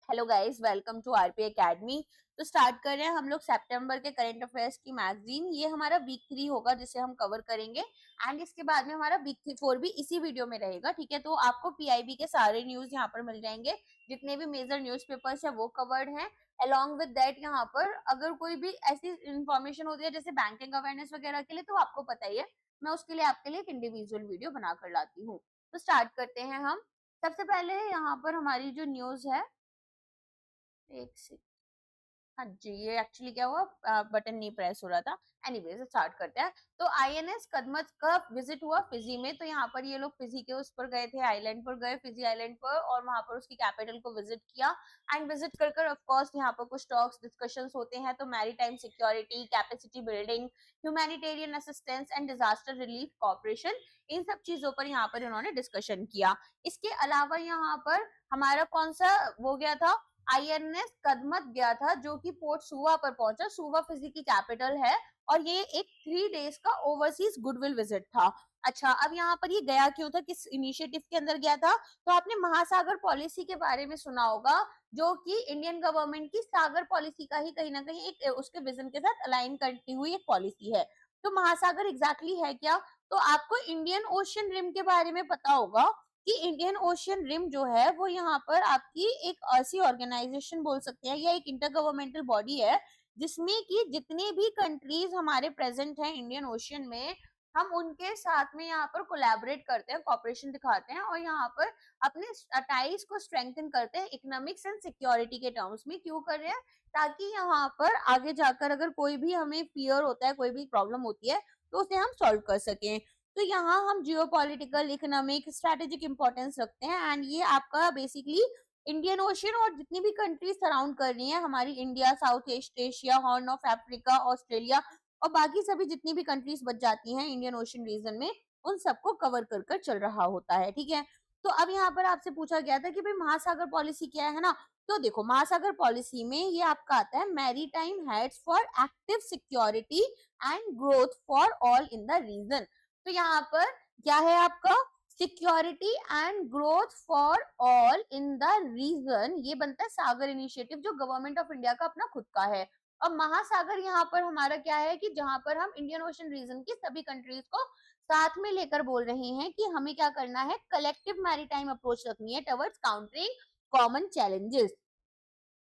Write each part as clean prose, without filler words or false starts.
Hello guys, welcome to RP academy. तो start कर रहे हैं हम लोग सितंबर के करंट अफेयर्स की मैगजीन। ये हमारा वीक 3 होगा जिसे हम कवर करेंगे एंड इसके बाद में हमारा वीक 4 भी इसी वीडियो में रहेगा। ठीक है, तो आपको पीआईबी के सारे न्यूज यहाँ पर मिल जाएंगे, जितने भी मेजर न्यूज़पेपर्स है वो कवर्ड हैं। अलॉन्ग विद दैट यहाँ पर अगर कोई भी ऐसी इंफॉर्मेशन होती है जैसे बैंकिंग अवेयरनेस वगैरह के लिए, तो आपको पता ही है मैं उसके लिए आपके लिए एक इंडिविजुअल वीडियो बनाकर लाती हूँ। तो स्टार्ट करते हैं हम। सबसे पहले यहाँ पर हमारी जो न्यूज है, एक से हाँ जी, ये एक्चुअली क्या हुआ, बटन नहीं प्रेस हो रहा था। एनीवेज स्टार्ट करते हैं। तो आईएनएस कदमत का विजिट हुआ फिजी में। तो यहाँ पर ये लोग फिजी के उस पर गए थे, आइलैंड पर गए, फिजी आइलैंड पर, और वहां पर उसकी कैपिटल को विजिट किया। एंड विजिट कर कर ऑफ कोर्स यहाँ पर कुछ टॉक्स डिस्कशंस होते हैं। तो maritime security, capacity building, humanitarian assistance and disaster relief cooperation, इन सब चीजों पर यहाँ पर इन्होंने डिस्कशन किया। इसके अलावा यहाँ पर हमारा कौन सा वो गया था, आईएनएस कदमत गया था, जो कि पोर्ट सुवा पर पहुंचा। सुवा फिजी की कैपिटल है और ये एक 3 डेज का ओवरसीज गुडविल विजिट था। अच्छा, अब यहाँ पर ये गया क्यों था, किस इनिशिएटिव के अंदर गया था? तो आपने महासागर पॉलिसी के बारे में सुना होगा, जो कि इंडियन गवर्नमेंट की सागर पॉलिसी का ही कहीं ना कहीं एक उसके विजन के साथ अलाइन करती हुई एक पॉलिसी है। तो महासागर एग्जैक्टली है क्या? तो आपको इंडियन ओशियन रिम के बारे में पता होगा कि इंडियन ओशियन रिम जो है वो यहाँ पर आपकी एक ऐसी ऑर्गेनाइजेशन बोल सकते हैं या एक इंटर गवर्नमेंटल बॉडी है, जिसमें कि जितने भी कंट्रीज हमारे प्रेजेंट हैं इंडियन ओशियन में, हम उनके साथ में यहाँ पर कोलैबोरेट करते हैं, कॉपरेशन दिखाते हैं और यहाँ पर अपने टाइज को स्ट्रेंथन करते हैं इकोनॉमिक्स एंड सिक्योरिटी के टर्म्स में। क्यों कर रहे हैं? ताकि यहाँ पर आगे जाकर अगर कोई भी हमें फियर होता है, कोई भी प्रॉब्लम होती है, तो उसे हम सॉल्व कर सकें। तो यहाँ हम जियोपॉलिटिकल, इकोनॉमिक, स्ट्रेटेजिक इंपॉर्टेंस रखते हैं एंड ये आपका बेसिकली इंडियन ओशियन और जितनी भी कंट्रीज सराउंड कर रही हैं हमारी, India, south east Asia, horn of Africa, Australia और बाकी सभी जितनी भी कंट्रीज बच जाती हैं इंडियन ओशियन रीजन में, उन सबको कवर कर कर चल रहा होता है। ठीक है, तो अब यहाँ पर आपसे पूछा गया था कि भाई महासागर पॉलिसी क्या है ना। तो देखो, महासागर पॉलिसी में ये आपका आता है maritime heads for active security and growth for all in the region. तो यहाँ पर क्या है आपका, security and growth for all in the region, ये बनता है सागर इनिशिएटिव, जो गवर्नमेंट ऑफ इंडिया का अपना खुद का है। और महासागर यहाँ पर हमारा क्या है कि जहां पर हम इंडियन ओशन रीजन की सभी कंट्रीज को साथ में लेकर बोल रहे हैं कि हमें क्या करना है, कलेक्टिव मैरीटाइम अप्रोच रखनी है टवर्ड्स काउंटरिंग कॉमन चैलेंजेस।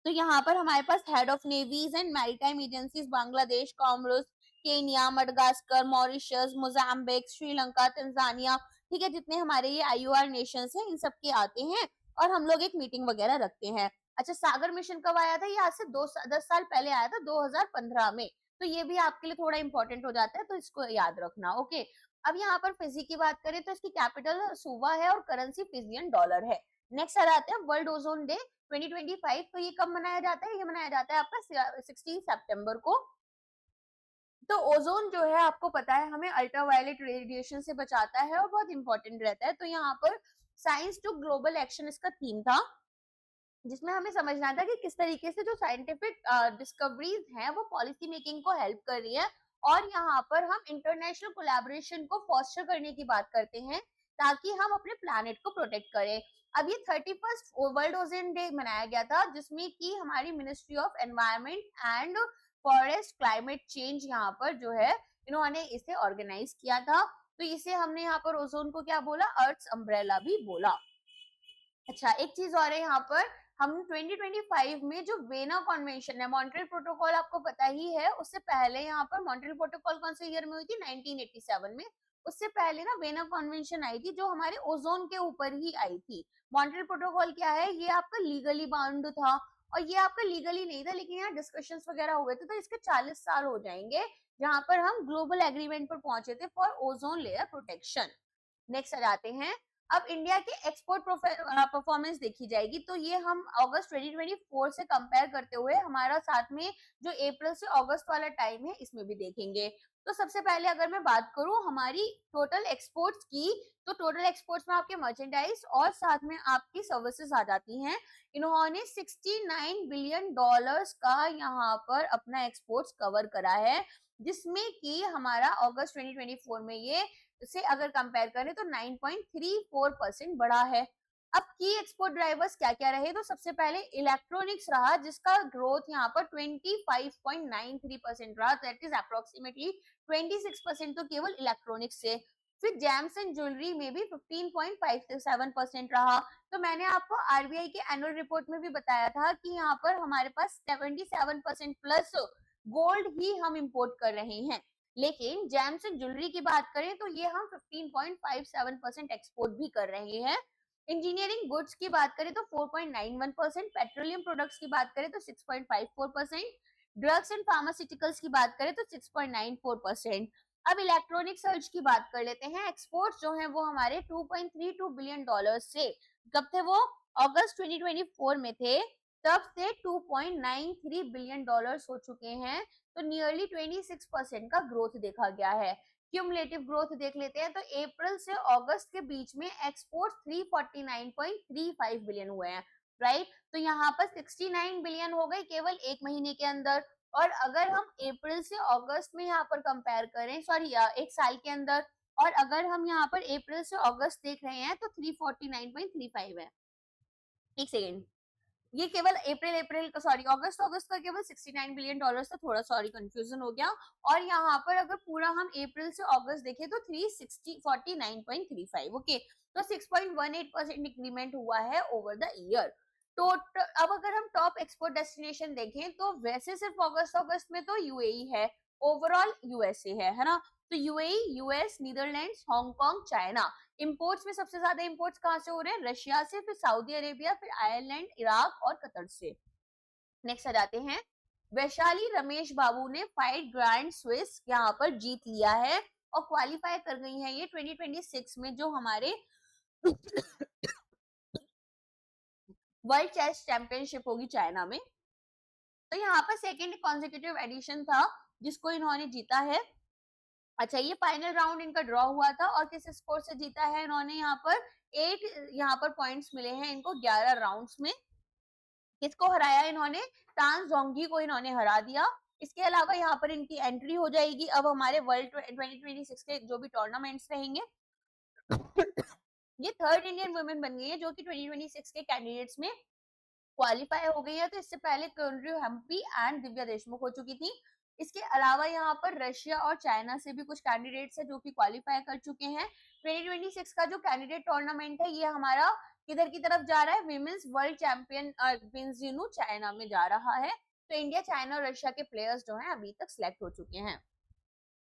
तो यहाँ पर हमारे पास head of navies and maritime agencies Bangladesh, Comoros, Kenya, Madagascar, Mauritius, Mozambique, Sri Lanka, Tanzania, ठीक है, जितने हमारे ये आईयूआर नेशंस हैं इन सब के आते हैं और हम लोग एक मीटिंग वगैरह रखते हैं। अच्छा, सागर मिशन कब आया था? ये आज से 10 साल पहले आया था, 2015 में। तो ये भी आपके लिए थोड़ा इंपॉर्टेंट हो जाता है, तो इसको याद रखना। ओके, अब यहाँ पर फिजी की बात करें तो इसकी कैपिटल सुवा है और करेंसी फिजियन डॉलर है। नेक्स्ट आ जाते हैं वर्ल्ड ओजोन डे 2025। तो ये कब मनाया जाता है? ये मनाया जाता है आपका 16 सितंबर को। तो ओजोन जो है आपको पता है हमें अल्ट्रावायलेट रेडिएशन से बचाता है और बहुत इंपॉर्टेंट रहता है। तो यहाँ पर साइंस टू ग्लोबल एक्शन इसका थीम था, जिसमें हमें समझना था कि किस तरीके से जो साइंटिफिक डिस्कवरीज हैं वो पॉलिसी मेकिंग को हेल्प कर रही है। और यहाँ पर हम इंटरनेशनल कोलैबोरेशन को फोस्टर करने की बात करते हैं ताकि हम अपने प्लानिट को प्रोटेक्ट करें। अब ये 31st वर्ल्ड ओजोन डे मनाया गया था, जिसमें कि हमारी ministry of environment and forest climate change यहाँ पर जो है इन्होंने इसे ऑर्गेनाइज किया था। तो इसे हमने यहाँ पर ओजोन को क्या बोला, अर्थ अम्ब्रेला भी बोला। अच्छा, एक चीज और है यहाँ पर, हम 2025 में जो वेना कॉन्वेंशन है, मॉन्ट्रियल प्रोटोकॉल आपको पता ही है, उससे पहले यहाँ पर मॉन्ट्रियल प्रोटोकॉल कौन से ईयर में हुई थी? 1987 में। उससे पहले ना वेना कॉन्वेंशन आई थी जो हमारे ओजोन के ऊपर ही आई थी। मॉन्ट्रियल प्रोटोकॉल क्या है, ये आपका लीगली बाउंड था और ये आपका लीगली नहीं था, लेकिन यहाँ डिस्कशंस वगैरह हुए थे, तो इसके 40 साल हो जाएंगे जहां पर हम ग्लोबल एग्रीमेंट पर पहुंचे थे for ozone layer protection. Next आ जाते हैं, अब इंडिया के एक्सपोर्ट परफॉर्मेंस देखी जाएगी। तो ये हम अगस्त 2024 से कंपेयर करते हुए हमारा साथ में जो अप्रैल से अगस्त वाला टाइम है इसमें भी देखेंगे। तो सबसे पहले अगर मैं बात करूं हमारी टोटल एक्सपोर्ट्स की, तो टोटल एक्सपोर्ट्स में आपके मर्चेंडाइज और साथ में आपकी सर्विसेज आ जाती हैं। इन्होंने 69 बिलियन डॉलर्स का यहाँ पर अपना एक्सपोर्ट्स कवर करा है, जिसमें कि हमारा अगस्त 2024 में ये से अगर कंपेयर करें तो 9.34% बढ़ा है। अब की एक्सपोर्ट ड्राइवर्स क्या क्या रहे, तो सबसे पहले इलेक्ट्रॉनिक्स रहा, जिसका ग्रोथ यहाँ पर 25.93% रहा, दैट इज अप्रोक्सीमेटली 26% तो केवल इलेक्ट्रॉनिक्स से। फिर जेम्स एंड ज्वेलरी में भी 15.57% रहा। तो मैंने आपको आरबीआई के एनुअल रिपोर्ट में भी बताया था कि यहाँ पर हमारे पास 77% प्लस गोल्ड ही हम इंपोर्ट कर रहे हैं, लेकिन जेम्स एंड ज्वेलरी की बात करें तो ये हम 15.57% एक्सपोर्ट भी कर रहे हैं। इंजीनियरिंग गुड्स की बात करें तो 4.91%, पेट्रोलियम प्रोडक्ट्स की बात करें तो 6.54%, ड्रग्स एंड फार्मास्यूटिकल्स की बात करें तो 6.94%। अब इलेक्ट्रॉनिक सर्च की बात कर लेते हैं। एक्सपोर्ट्स जो हैं वो हमारे 2.32 बिलियन डॉलर से, कब थे वो, अगस्त 2024 में थे, तब से 2.93 बिलियन डॉलर्स हो चुके हैं। तो नियरली 26% का ग्रोथ देखा गया है। क्यूमुलेटिव ग्रोथ देख लेते हैं तो अप्रैल से अगस्त के बीच में एक्सपोर्ट 349.35 बिलियन हुए हैं, राइट। तो यहाँ पर 69 बिलियन हो गए केवल एक महीने के अंदर। और अगर हम अप्रैल से अगस्त में यहाँ पर कंपेयर करें, सॉरी एक साल के अंदर, और अगर हम यहाँ पर अप्रैल से अगस्त देख रहे हैं तो 349.35 है। एक सेकेंड, ये केवल अप्रैल का, सॉरी अगस्त का केवल 69 बिलियन डॉलर्स था, थोड़ा सॉरी कंफ्यूजन हो गया। और यहाँ पर अगर पूरा हम अप्रैल से अगस्त देखें तो 349.35, ओके। तो 6.18% इंक्रीमेंट हुआ है ओवर द ईयर। टोटल अब अगर हम टॉप एक्सपोर्ट डेस्टिनेशन देखें तो वैसे सिर्फ अगस्त में तो यूएई है, ओवरऑल यूएसए है ना। तो UAE, US, Netherlands, Hong Kong, China. Imports में सबसे ज्यादा इंपोर्ट्स कहां से हो रहे हैं, रशिया से, फिर सऊदी अरेबिया, फिर आयरलैंड, इराक और कतर से। नेक्स्ट आ जाते हैं, वैशाली रमेश बाबू ने 5 ग्रैंड स्विस यहाँ पर जीत लिया है और क्वालिफाई कर गई है ये 2026 में जो हमारे वर्ल्ड चेस चैंपियनशिप होगी चाइना में। तो यहाँ पर सेकेंड कॉन्सेक्यूटिव एडिशन था जिसको इन्होंने जीता है। अच्छा, ये फाइनल राउंड इनका ड्रॉ हुआ था और किस स्कोर से जीता है इन्होंने, यहाँ पर 8 यहाँ पर पॉइंट्स मिले हैं इनको 11 राउंड्स में। किसको हराया इन्होंने, टान जोंगी को इन्होंने हरा दिया। इसके अलावा यहाँ पर इनकी एंट्री हो जाएगी अब हमारे वर्ल्ड 2026 के जो भी टूर्नामेंट्स रहेंगे। ये थर्ड इंडियन वुमेन बन गई है जो कि 2026 के कैंडिडेट्स में क्वालिफाई हो गई है। तो इससे पहले कंट्री हम्पी एंड दिव्या देशमुख हो चुकी थी। इसके अलावा यहाँ पर रशिया और चाइना से भी कुछ कैंडिडेट्स है जो कि क्वालिफाई कर चुके हैं। 2026 का जो कैंडिडेट टूर्नामेंट है ये हमारा किधर की तरफ जा रहा है, विमेंस वर्ल्ड चैंपियन विंजिनु चाइना में जा रहा है। तो इंडिया, चाइना और रशिया के प्लेयर्स जो हैं अभी तक सिलेक्ट हो चुके हैं।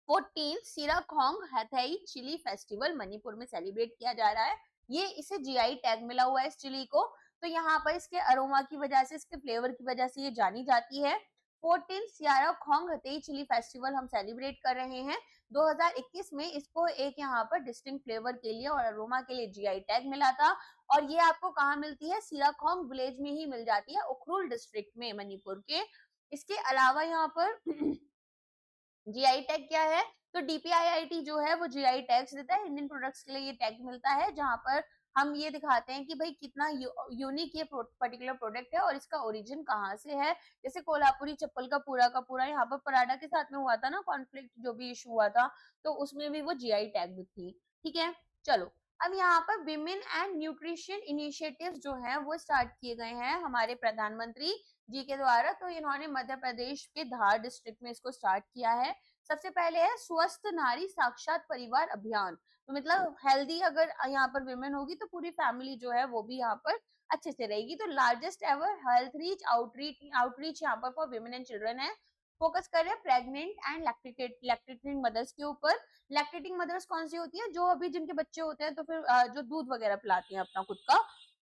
14 सिराखोंग हैथई चिली फेस्टिवल मणिपुर में सेलिब्रेट किया जा रहा है। ये इसे जीआई टैग मिला हुआ है इस चिली को। तो यहाँ पर इसके अरोमा की वजह से, इसके फ्लेवर की वजह से ये जानी जाती है। 14 सिराखोंग हैथई चिली फेस्टिवल हम सेलिब्रेट कर रहे हैं। 2021 में इसको एक यहाँ पर डिस्टिंक्ट फ्लेवर के लिए और अरोमा के लिए जीआई टैग मिला था। और ये आपको कहाँ मिलती है, सिराखोंग विलेज में ही मिल जाती है, उखरुल डिस्ट्रिक्ट में मणिपुर के। इसके अलावा यहाँ पर जीआई टैग क्या है, तो डीपीआईआईटी जो है वो जीआई टैग्स देता है, इंडियन प्रोडक्ट्स के लिए ये टैग मिलता है जहां पर हम ये दिखाते हैं कि भाई कितना यूनिक ये पर्टिकुलर प्रोडक्ट है और इसका ओरिजिन कहाँ से है। जैसे कोल्हापुरी चप्पल का पूरा यहाँ पर पराठा के साथ में हुआ था ना कॉन्फ्लिक्ट, जो भी इशू हुआ था, तो उसमें भी वो जीआई टैग थी। ठीक है, चलो अब यहाँ पर विमेन एंड न्यूट्रिशन इनिशिएटिव्स जो है वो स्टार्ट किए गए हैं हमारे प्रधानमंत्री जी के द्वारा। तो इन्होंने मध्य प्रदेश के धार डिस्ट्रिक्ट में इसको स्टार्ट किया है। सबसे पहले है स्वस्थ नारी साक्षात परिवार अभियान। तो मतलब हेल्दी अगर यहाँ पर विमेन होगी तो पूरी फैमिली जो है वो भी यहाँ पर अच्छे से रहेगी। तो largest ever health reach outreach यहाँ पर फॉर विमेन एंड चिल्ड्रन है। फोकस कर रहे हैं प्रेग्नेंट एंड लैक्टेटिंग मदर्स के ऊपर। लैक्टेटिंग मदर्स कौन सी होती है, जो अभी जिनके बच्चे होते हैं तो फिर जो दूध वगैरह पिलाती हैं अपना खुद का।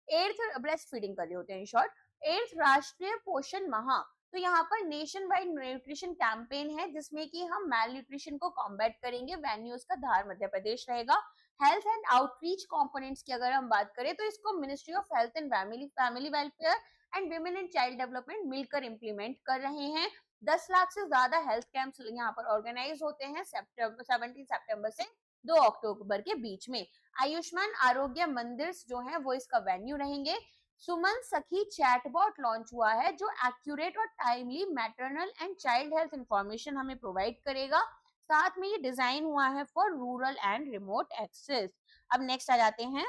8th ब्रेस्ट फीडिंग कर रहे होते हैं इन शॉर्ट। 8th राष्ट्रीय पोषण माह। तो यहाँ पर नेशन वाइड न्यूट्रिशन कैंपेन है जिसमें कि हम मैल न्यूट्रिशन को कॉम्बैट करेंगे। वेन्यू उसका धार मध्य प्रदेश रहेगा। हेल्थ एंड आउटरीच कंपोनेंट्स की अगर हम बात करें तो इसको ministry of health and family welfare and women and child development मिलकर इंप्लीमेंट कर रहे हैं। 10 लाख से ज्यादा हेल्थ कैंप्स यहाँ पर ऑर्गेनाइज होते हैं 17 सितंबर से 2 अक्टूबर के बीच में। आयुष्मान आरोग्य मंदिर जो है वो इसका वेन्यू रहेंगे। सुमन सखी चैटबॉट लॉन्च हुआ है जो एक्यूरेट और timely maternal and child health information हमें प्रोवाइड करेगा। साथ में ये डिजाइन हुआ है for rural and remote access. अब नेक्स्ट आ जाते हैं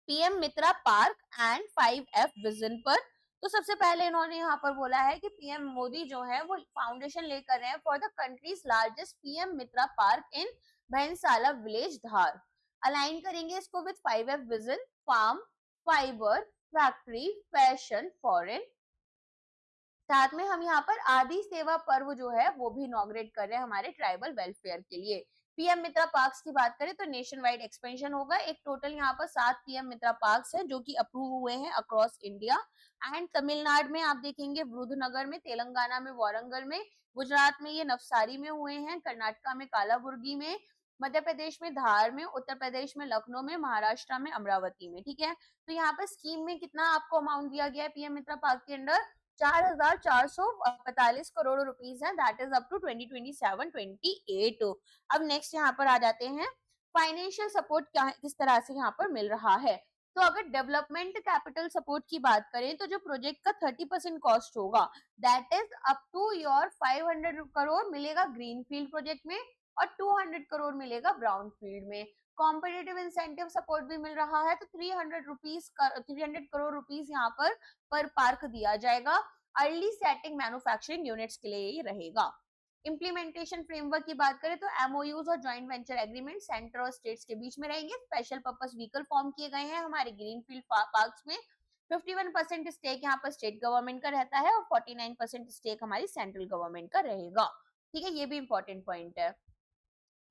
PM Mitra park and 5F vision पर। तो सबसे पहले इन्होंने यहाँ पर बोला है कि पीएम मोदी जो है वो फाउंडेशन लेकर रहे हैं for the countries largest PM Mitra park in Bhainsala village Dhar. Align करेंगे इसको with 5F vision, farm, fibre, factory, fashion, foreign. साथ में हम यहाँ पर आदि सेवा पर्व जो है वो भी इनॉग्रेट कर रहे हैं हमारे ट्राइबल वेलफेयर के लिए। पीएम मित्रा पार्क्स की बात करें तो नेशन वाइड एक्सपेंशन होगा। एक टोटल यहाँ पर 7 पीएम मित्रा पार्क्स हैं जो कि अप्रूव हुए हैं अक्रॉस इंडिया। एंड तमिलनाडु में आप देखेंगे वृद्धनगर में, तेलंगाना में वारंगल में, गुजरात में ये नवसारी में हुए हैं, कर्नाटका में कालाबुर्गी में, मध्य प्रदेश में धार में, उत्तर प्रदेश में लखनऊ में, महाराष्ट्र में अमरावती में। ठीक है, तो यहाँ पर स्कीम में कितना आपको अमाउंट दिया गया है पीएम मित्रा पार्क के अंडर? 4,445 करोड़ रुपीस है, दैट इज अप टू 2027-28। अब नेक्स्ट यहाँ पर आ जाते हैं फाइनेंशियल सपोर्ट क्या किस तरह से यहाँ पर मिल रहा है। तो अगर डेवलपमेंट कैपिटल सपोर्ट की बात करें तो जो प्रोजेक्ट का 30% कॉस्ट होगा that is up to your 500 crore मिलेगा ग्रीन फील्ड प्रोजेक्ट में और 200 करोड़ मिलेगा ब्राउन फील्ड में। कॉम्पिटेटिव इंसेंटिव सपोर्ट भी मिल रहा है तो 300 करोड़ रुपीस यहाँ पर पार्क दिया जाएगा। अर्ली सेटिंग मैन्युफैक्चरिंग यूनिट्स के लिए ये रहेगा। इम्प्लीमेंटेशन फ्रेमवर्क की बात करें तो एमओयूज और ज्वाइंट वेंचर एग्रीमेंट सेंटर और स्टेट्स के बीच में रहेंगे। स्पेशल पर्पस व्हीकल फॉर्म किए गए हैं हमारे ग्रीनफील्ड पार्क्स में। 51% स्टेक यहाँ पर स्टेट गवर्नमेंट का रहता है और 49% स्टेक हमारी सेंट्रल गवर्नमेंट का रहेगा। ठीक है, ये भी इंपॉर्टेंट पॉइंट है।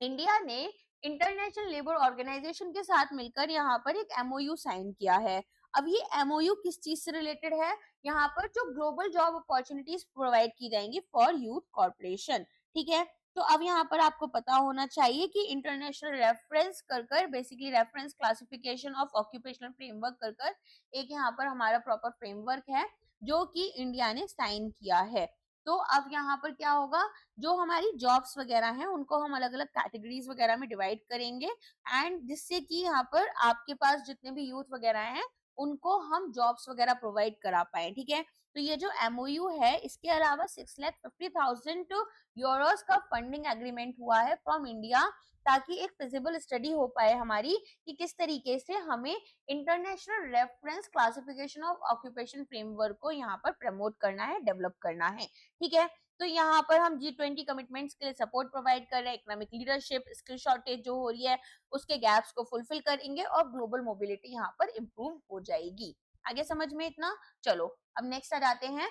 इंडिया ने इंटरनेशनल लेबर ऑर्गेनाइजेशन के साथ मिलकर यहाँ पर एक एमओयू साइन किया है। अब ये एमओयू किस चीज से रिलेटेड है? यहाँ पर जो ग्लोबल जॉब अपॉर्चुनिटीज प्रोवाइड की जाएंगी फॉर यूथ कॉर्पोरेशन। ठीक है, तो अब यहाँ पर आपको पता होना चाहिए कि इंटरनेशनल रेफरेंस कर basically reference classification of occupational framework कर एक यहाँ पर हमारा प्रॉपर फ्रेमवर्क है जो कि इंडिया ने साइन किया है। तो अब यहाँ पर क्या होगा, जो हमारी जॉब्स वगैरह हैं उनको हम अलग अलग कैटेगरीज वगैरह में डिवाइड करेंगे एंड जिससे कि यहाँ पर आपके पास जितने भी यूथ वगैरह हैं उनको हम जॉब्स वगैरह प्रोवाइड करा पाए। ठीक है, तो ये जो एमओयू है इसके अलावा 6,50,000 यूरोस का फंडिंग एग्रीमेंट हुआ है फ्रॉम इंडिया ताकि एक फिजिबल स्टडी हो पाए हमारी कि किस तरीके से हमें international reference classification of occupation framework को यहाँ पर प्रमोट करना है, डेवलप करना है। ठीक है, तो यहाँ पर हम G20 कमिटमेंट्स के लिए सपोर्ट प्रोवाइड कर रहे हैं। इकोनॉमिक लीडरशिप, स्किल शॉर्टेज जो हो रही है उसके गैप्स को फुलफिल करेंगे और ग्लोबल मोबिलिटी यहाँ पर इंप्रूव हो जाएगी। आगे समझ में इतना? चलो अब नेक्स्ट आ जाते हैं,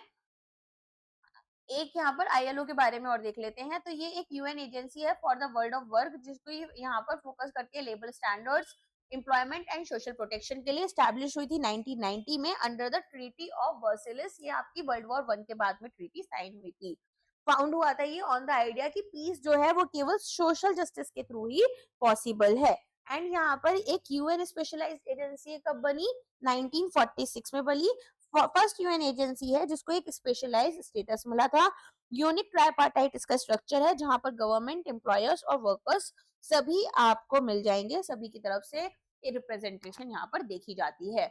एक यहाँ पर आईएलओ के बारे में और देख लेते हैं। तो ये एक यूएन एजेंसी है for the world of work जिसको यहाँ पर फोकस करती है labour standards, employment and social protection के लिए। एस्टैब्लिश हुई थी 1990 में under the treaty of Versailles. ये आपकी वर्ल्ड वॉर 1 के बाद में ट्रीटी साइन हुई थी। फाउंड हुआ था ये ऑन द आइडिया कि पीस जो है वो केवल सोशल जस्टिस के थ्रू ही पॉसिबल है। एंड यहाँ पर एक यूएन स्पेशलाइज्ड एजेंसी कब बनी? 1946 में बनी। फर्स्ट यूएन एजेंसी है जिसको एक स्पेशलाइज्ड स्टेटस मिला था। यूनिक ट्राइपार्टाइट इसका स्ट्रक्चर है जहां पर गवर्नमेंट, एम्प्लॉयर्स और वर्कर्स सभी आपको मिल जाएंगे, सभी की तरफ से ये रिप्रेजेंटेशन यहाँ पर देखी जाती है।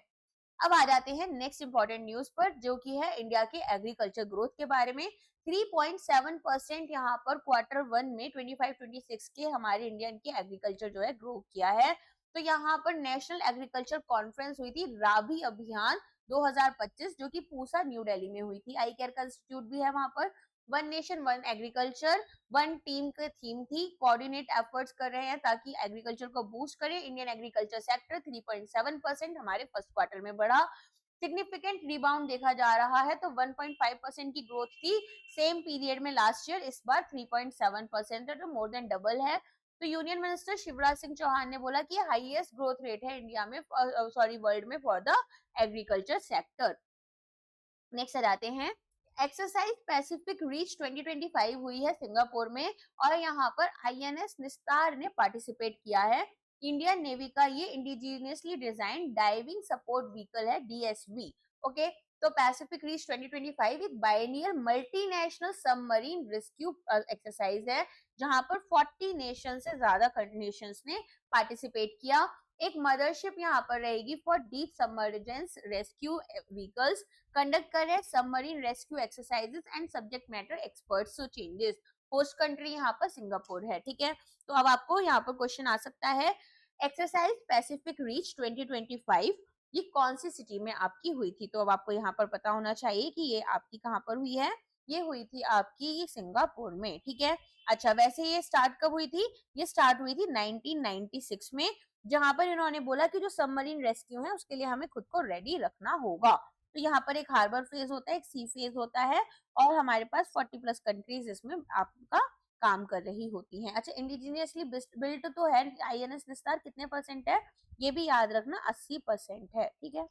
अब आ जाते हैं नेक्स्ट इंपॉर्टेंट न्यूज पर जो कि है इंडिया के एग्रीकल्चर ग्रोथ के बारे में। 3.7% यहाँ पर Q1 में 25-26 के हमारे इंडिया के एग्रीकल्चर जो है ग्रो किया है। तो यहाँ पर नेशनल एग्रीकल्चर कॉन्फ्रेंस हुई थी राबी अभियान 2025 जो कि पूसा न्यू दिल्ली में हुई थी। आई केयर का इंस्टीट्यूट भी है वहां पर। 1 नेशन 1 एग्रीकल्चर 1 टीम का थीम थी। कोऑर्डिनेट एफर्ट्स कर रहे हैं ताकि एग्रीकल्चर को बूस्ट करें। इंडियन एग्रीकल्चर सेक्टर 3.7% हमारे फर्स्ट क्वार्टर में बढ़ा। सिग्निफिकेंट रिबाउंड देखा जा रहा है तो 1.5% की ग्रोथ थी सेम पीरियड में लास्ट ईयर, इस बार 3.7% है तो मोर देन डबल है। तो यूनियन मिनिस्टर शिवराज सिंह चौहान ने बोला कि हाईएस्ट ग्रोथ रेट है इंडिया में वर्ल्ड में for the agriculture sector. Next आ जाते हैं, एक्सरसाइज पैसिफिक रीच 2025 हुई है सिंगापुर में और यहाँ पर आईएनएस निस्तार ने पार्टिसिपेट किया है। इंडियन नेवी का ये indigenously design diving support vehicle है, डीएसवी। ओके, तो पैसिफिक रीच 2025 एक biennial multinational submarine rescue exercise है जहां पर 40 नेशन से ज्यादा नेशंस ने पार्टिसिपेट किया। एक मदरशिप यहाँ पर रहेगी for deep submergence rescue vehicles, conduct कर रहे submarine rescue exercises and subject matter experts to changes. Host country यहाँ पर सिंगापुर है। ठीक है, तो अब आपको यहाँ पर क्वेश्चन आ सकता है एक्सरसाइज पैसिफिक रीच 2025 ये कौन सी सिटी में आपकी हुई थी? तो अब आपको यहाँ पर पता होना चाहिए कि ये आपकी कहाँ पर हुई है। ये हुई थी आपकी सिंगापुर में, ठीक है। अच्छा, वैसे ये स्टार्ट कब हुई थी? ये स्टार्ट हुई थी 1996 में, जहां पर इन्होंने बोला कि जो सबमरीन रेस्क्यू है उसके लिए हमें खुद को रेडी रखना होगा। तो यहाँ पर एक हार्बर फेज होता है, एक सी फेज होता है, और हमारे पास 40+ कंट्रीज इसमें आपका काम कर रही होती हैं। अच्छा, इंडिजीनियसली बिल्ट तो है आईएनएस निस्तार, कितने परसेंट है ये भी याद रखना, 80% है, ठीक है।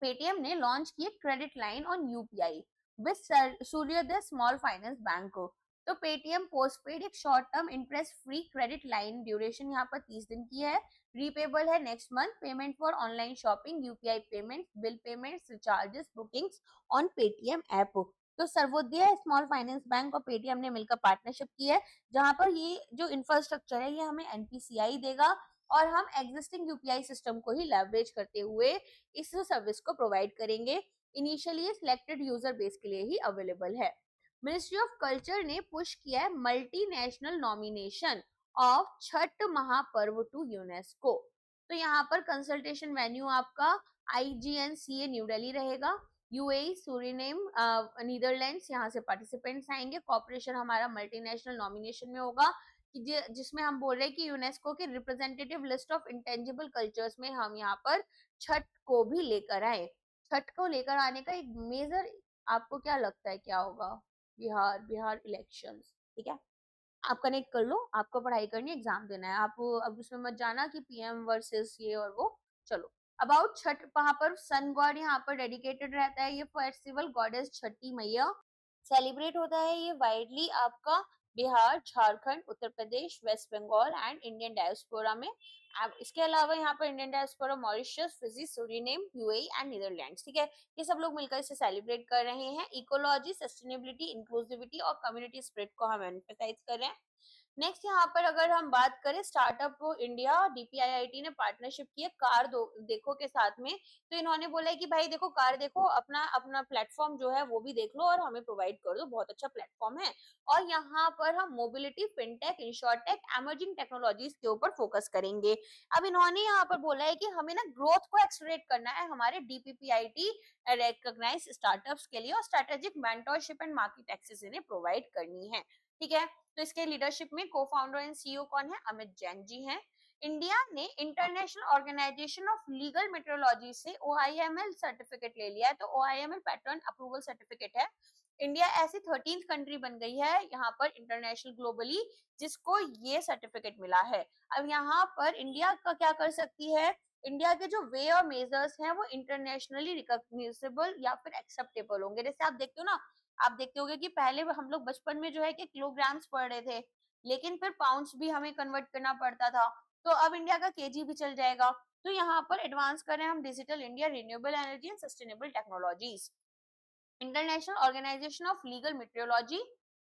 पेटीएम ने लॉन्च की credit line on UPI with सूर्योदय स्मॉल फाइनेंस बैंक को। तो पेटीएम पोस्टपेड एक short term interest free credit line, duration यहाँ पर 30 दिन की है, रीपेबल है next month, payment for online shopping, UPI payment, bill payments, recharges, bookings on Paytm app. तो सर्वोदय स्मॉल फाइनेंस बैंक और पेटीएम ने मिलकर पार्टनरशिप की है, जहां पर ये जो इंफ्रास्ट्रक्चर है ये हमें एनपीसीआई देगा, और हम एग्जिस्टिंग यूपीआई सिस्टम को ही लेवरेज करते हुए इस सर्विस को प्रोवाइड करेंगे। इनिशियली सिलेक्टेड यूजर बेस के लिए ही अवेलेबल है। मिनिस्ट्री ऑफ कल्चर ने पुश किया है मल्टीनेशनल नॉमिनेशन ऑफ छठ महापर्व टू यूनेस्को। तो यहाँ पर कंसल्टेशन वेन्यू आपका IGNCA न्यू दिल्ली रहेगा, यूएई, सूरीनेम, नीदरलैंड्स, यहाँ से पार्टिसिपेंट्स आएंगे। कॉपरेशन हमारा मल्टीनेशनल नॉमिनेशन में होगा, जिसमें हम बोल रहे हैं कि यूनेस्को की representative list of intangible cultures में हम यहाँ पर छठ को भी लेकर आए। छठ को लेकर आने का एक मेजर, आपको क्या लगता है क्या होगा? बिहार इलेक्शंस, ठीक है। आप कनेक्ट कर लो, आपको पढ़ाई करनी, एग्जाम देना है, आप अब उसमें मत जाना कि पीएम वर्सेस ये और वो। चलो, अबाउट छठ महापर्व, सन गॉड यहाँ पर डेडिकेटेड रहता है। ये फेस्टिवल गॉडेस छठी मैया सेलिब्रेट होता है। ये वाइडली आपका Bihar, Jharkhand, Uttar Pradesh, west Bengal and Indian diaspora में। इसके अलावा यहाँ पर Indian diaspora Mauritius, Fiji, Suriname, UAE and Netherlands, ठीक है। ये सब लोग मिलकर इसे सेलिब्रेट कर रहे हैं। इकोलॉजी, सस्टेनेबिलिटी, इंक्लूसिविटी और कम्युनिटी स्पिरिट को हम एम्फेसाइज कर रहे हैं। नेक्स्ट यहाँ पर अगर हम बात करें स्टार्टअप इंडिया, डीपीआईआईटी ने पार्टनरशिप की है कार देखो के साथ में। तो इन्होंने बोला है कि भाई देखो, कार देखो, अपना अपना प्लेटफॉर्म जो है वो भी देख लो और हमें प्रोवाइड कर दो, बहुत अच्छा प्लेटफॉर्म है। और यहाँ पर हम mobility, fintech, insurtech, emerging technologies के ऊपर फोकस करेंगे। अब इन्होंने यहाँ पर बोला है कि हमें ना ग्रोथ को एक्सलरेट करना है हमारे डीपीपीआईटी रिकॉग्नाइज स्टार्टअप्स के लिए, और strategic mentorship and market access इन्हें प्रोवाइड करनी है, ठीक है। तो इसके लीडरशिप में को फाउंडर एंड सीईओ कौन है? अमित जैन जी हैं। इंडिया ने International Organization of Legal Metrology से OIML सर्टिफिकेट ले लिया है। तो OIML पैटर्न अप्रूवल सर्टिफिकेट है। इंडिया ऐसी 13th कंट्री बन गई है यहाँ पर इंटरनेशनल ग्लोबली जिसको ये सर्टिफिकेट मिला है। अब यहाँ पर इंडिया का क्या कर सकती है? इंडिया के जो वे और मेजर्स हैं वो इंटरनेशनली रिकॉग्नाइजेबल या फिर एक्सेप्टेबल होंगे। जैसे आप देखते हो ना, आप देखते होगे कि पहले हम लोग बचपन में जो है कि किलोग्राम्स पढ़ रहे थे, लेकिन फिर पाउंड्स भी हमें कन्वर्ट करना पड़ता था। तो अब इंडिया का केजी भी चल जाएगा। तो यहाँ पर एडवांस कर रहे हैं हम digital India, renewable energy and sustainable technologies. International Organization of Legal Metrology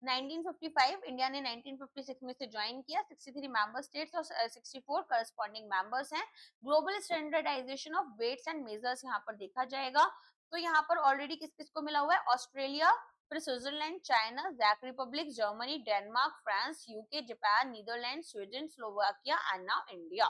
1955, India ने 1956 में से ज्वाइन किया। 63 मेंबर स्टेट्स और 64 करस्पॉन्डिंग मेंबर्स हैं। Global standardization of weights and measures यहाँ पर देखा जाएगा। तो यहाँ पर ऑलरेडी किस किस को मिला हुआ है? ऑस्ट्रेलिया, फिर स्विट्जरलैंड, चाइना, जैक Republic, Germany, Denmark, France, UK, Japan, Netherland, Sweden, Slovakia and now India.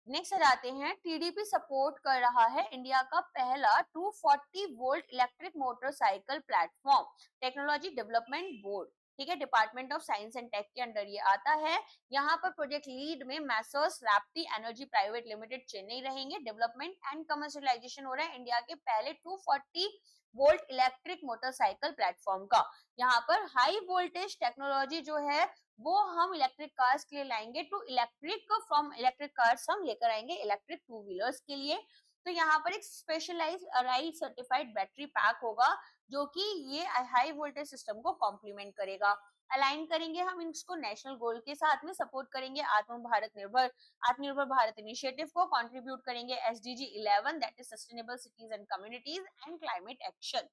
Next आ जाते हैं, टीडीपी सपोर्ट कर रहा है इंडिया का पहला 240 volt electric motorcycle platform, technology development board, ठीक है, department of science and tech के अंडर ये आता है। यहाँ पर प्रोजेक्ट लीड में messrs Raptee energy private limited Chennai रहेंगे। डेवलपमेंट एंड कमर्शियलाइजेशन हो रहा है इंडिया के पहले 240 वोल्ट इलेक्ट्रिक मोटरसाइकिल प्लेटफॉर्म का। यहाँ पर हाई वोल्टेज टेक्नोलॉजी जो है वो हम इलेक्ट्रिक कार्स के लिए लाएंगे। To electric from electric cars हम लेकर आएंगे इलेक्ट्रिक टू व्हीलर्स के लिए। तो यहाँ पर एक specialized arrive certified battery pack होगा जो कि ये हाई वोल्टेज सिस्टम को कॉम्प्लीमेंट करेगा। अलाइन करेंगे हम इसको नेशनल गोल के साथ में, सपोर्ट करेंगे आत्मनिर्भर भारत इनिशिएटिव को, कंट्रीब्यूट करेंगे SDG 11 that is sustainable cities and communities and climate action.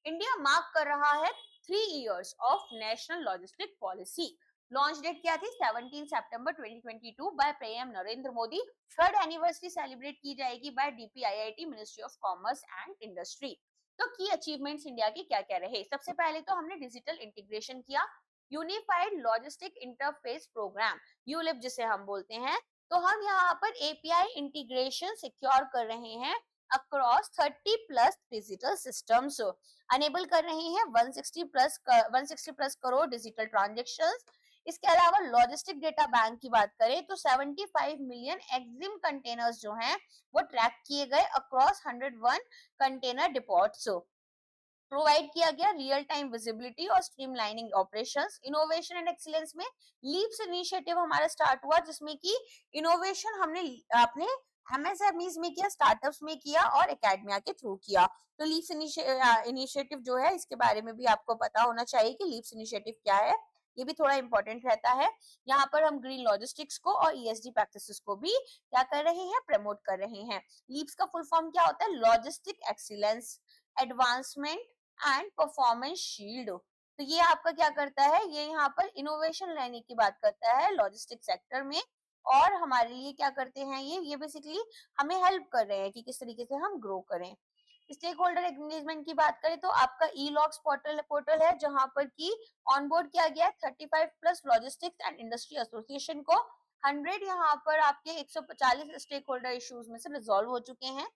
India mark कर रहा है 3 years of national logistic policy. Launch date क्या थी? 17 सितंबर 2022 by PM Narendra Modi. Third anniversary celebrate की जाएगी by DPIIT, ministry of commerce and industry. तो की अचीवमेंट्स इंडिया के क्या क्या रहे? सबसे पहले तो हमने डिजिटल इंटीग्रेशन किया, unified logistic interface program, ULIP जिसे हम बोलते हैं। तो हम यहाँ पर एपीआई इंटीग्रेशन सिक्योर कर रहे हैं across 30 plus digital systems, enable कर रहे हैं 160 प्लस करोड़ डिजिटल ट्रांजेक्शंस। इसके अलावा लॉजिस्टिक डेटा बैंक की बात करें तो 75 मिलियन एक्सिम कंटेनर्स जो हैं वो ट्रैक किए गए अक्रॉस 101 कंटेनर डिपोट्स। प्रोवाइड किया गया रियल टाइम विजिबिलिटी और streamlining operations. Innovation and excellence में लीप्स इनिशिएटिव हमारा स्टार्ट हुआ, जिसमें कि इनोवेशन हमने अपने एमएसएमईज में किया, स्टार्टअप्स में किया और एकेडमिया के थ्रू किया। तो लीप्स इनिशिएटिव जो है इसके बारे में भी आपको पता होना चाहिए कि लीप्स इनिशिएटिव क्या है, ये भी थोड़ा इंपॉर्टेंट रहता है। यहाँ पर हम ग्रीन लॉजिस्टिक्स को और ईएसडी प्रैक्टिसेस को भी क्या कर रहे हैं, प्रमोट कर रहे हैं। लीप्स का फुल फॉर्म क्या होता है, logistic excellence advancement and performance shield. तो ये आपका क्या करता है, ये यहाँ पर इनोवेशन लाने की बात करता है लॉजिस्टिक सेक्टर में, और हमारे लिए क्या करते हैं, ये बेसिकली हमें हेल्प कर रहे हैं कि किस तरीके से हम ग्रो करें। स्टेक होल्डर एंगेजमेंट की बात करें तो आपका ई लॉक्स पोर्टल है, जहां पर की ऑनबोर्ड किया गया है 35 plus logistics and industry association को। 100 यहाँ पर आपके 140 स्टेक होल्डर इश्यूज में से रिजॉल्व हो चुके हैं।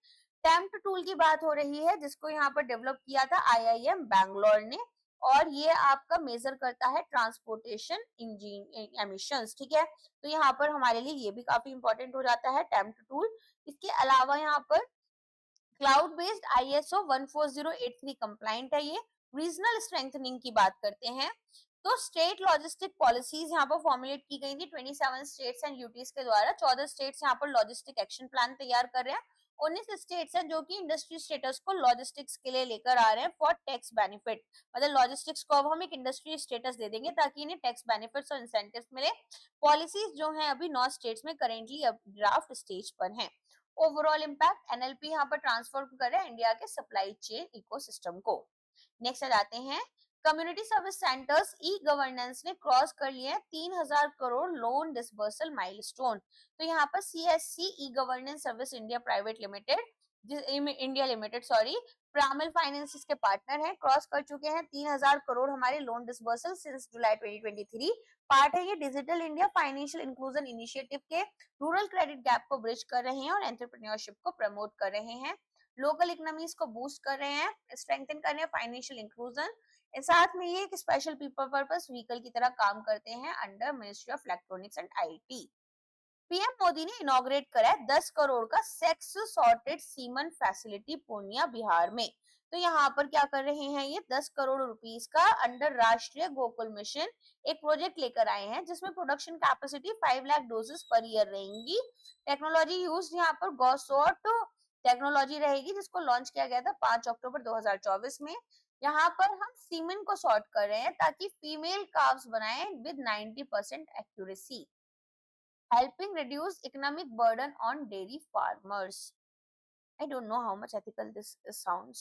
टेम्प्ट टूल की बात हो रही है, जिसको यहाँ पर डेवलप किया था आईआईएम बैंगलोर ने, और ये आपका मेजर करता है ट्रांसपोर्टेशन इंजन एमिशंस, ठीक है। तो यहाँ पर हमारे लिए ये भी काफी इंपॉर्टेंट हो जाता है टेम्प्ट टूल। इसके अलावा यहाँ पर क्लाउड बेस्ड आईएसओ 14083 कंप्लाइंट है ये। रीजनल स्ट्रेंथनिंग की बात करते हैं तो स्टेट लॉजिस्टिक पॉलिसीज यहाँ पर फॉर्मुलेट की गई थी 27 स्टेट्स एंड यूटीज के द्वारा। 14 स्टेट्स यहाँ पर लॉजिस्टिक एक्शन प्लान तैयार कर रहे हैं। 19 स्टेट्स हैं जो कि इंडस्ट्री स्टेटस को लॉजिस्टिक्स के लिए लेकर आ रहे हैं फॉर टैक्स बेनिफिट, मतलब लॉजिस्टिक्स को अब हम एक इंडस्ट्री स्टेटस दे देंगे ताकि इन्हें टैक्स बेनिफिट्स और इंसेंटिव्स मिले। पॉलिसीज जो हैं अभी 9 स्टेट्स में करेंटली अब ड्राफ्ट स्टेज पर हैं। ओवरऑल इम्पैक्ट, एनएलपी यहाँ पर ट्रांसफॉर्म कर रहे हैं इंडिया के सप्लाई चेन इकोसिस्टम को। नेक्स्ट आ जाते हैं community service centres e governance ने क्रॉस कर लिए 3000 करोड़ लोन डिसबर्सल माइलस्टोन। तो यहाँ पर CSC e governance service India private limited India limited sorry Piramal finance के पार्टनर हैं, क्रॉस कर चुके हैं 3000 करोड़ हमारे loan disbursal since July 2023। Part है ये digital India financial inclusion initiative के। रूरल क्रेडिट गैप को ब्रिज कर रहे हैं और एंटरप्रेन्योरशिप को प्रमोट कर रहे हैं। लोकल इकोनॉमीज को बूस्ट कर रहे हैं, स्ट्रेंथन कर रहे हैं फाइनेंशियल इंक्लूजन। साथ में ये एक स्पेशल पीपल पर्पस व्हीकल की तरह काम करते हैं under ministry of electronics and IT. PM Modi ने इनॉग्रेट करा है 10 करोड़ का sex sorted semen facility Purnia Bihar में। तो यहाँ पर क्या कर रहे हैं, ये 10 करोड़ रुपीस का अंडर राष्ट्रीय गोकुल मिशन एक प्रोजेक्ट लेकर आए हैं, जिसमें production capacity 5 lakh doses per year रहेंगी। टेक्नोलॉजी यूज यहाँ पर गॉसॉर्ट टेक्नोलॉजी रहेगी, जिसको लॉन्च किया गया था 5 अक्टूबर 2024 में। यहाँ पर हम सीमन को सॉर्ट कर रहे हैं ताकि फीमेल काव्स बनाएं with 90% accuracy, helping reduce economic burden on dairy farmers. I don't know how much ethical this sounds.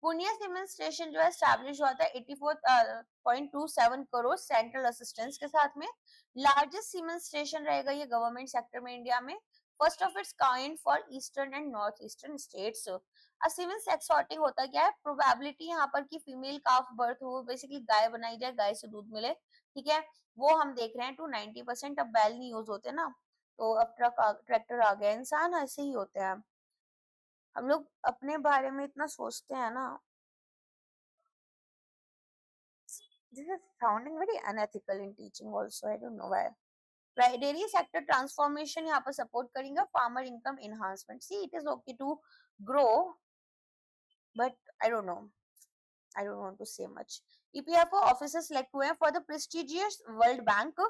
Punia cement station जो है एस्टैब्लिश हुआ था 84.27 करोड़ सेंट्रल असिस्टेंस के साथ में। लार्जेस्ट सीमेंट स्टेशन रहेगा ये गवर्नमेंट सेक्टर में इंडिया में, first of its kind for eastern and north eastern states. Cement sex sorting होता क्या है, प्रोबेबिलिटी यहाँ पर की फीमेल काफ बर्थ हो, बेसिकली गाय बनाई जाए, गाय से दूध मिले, ठीक है, वो हम देख रहे हैं टू 90%। अब बैल नहीं यूज होते ना, तो अब ट्रैक्टर आ गया। इंसान ऐसे ही होते हैं, हम लोग अपने बारे में इतना सोचते हैं ना। This is sounding very unethical in teaching also, I don't know why. Dairy sector transformation यहाँ पर सपोर्ट करेंगे, farmer income enhancement. See it is okay to grow but I don't know, I don't want to say much. EPFO officers select हुए हैं for the prestigious World Bank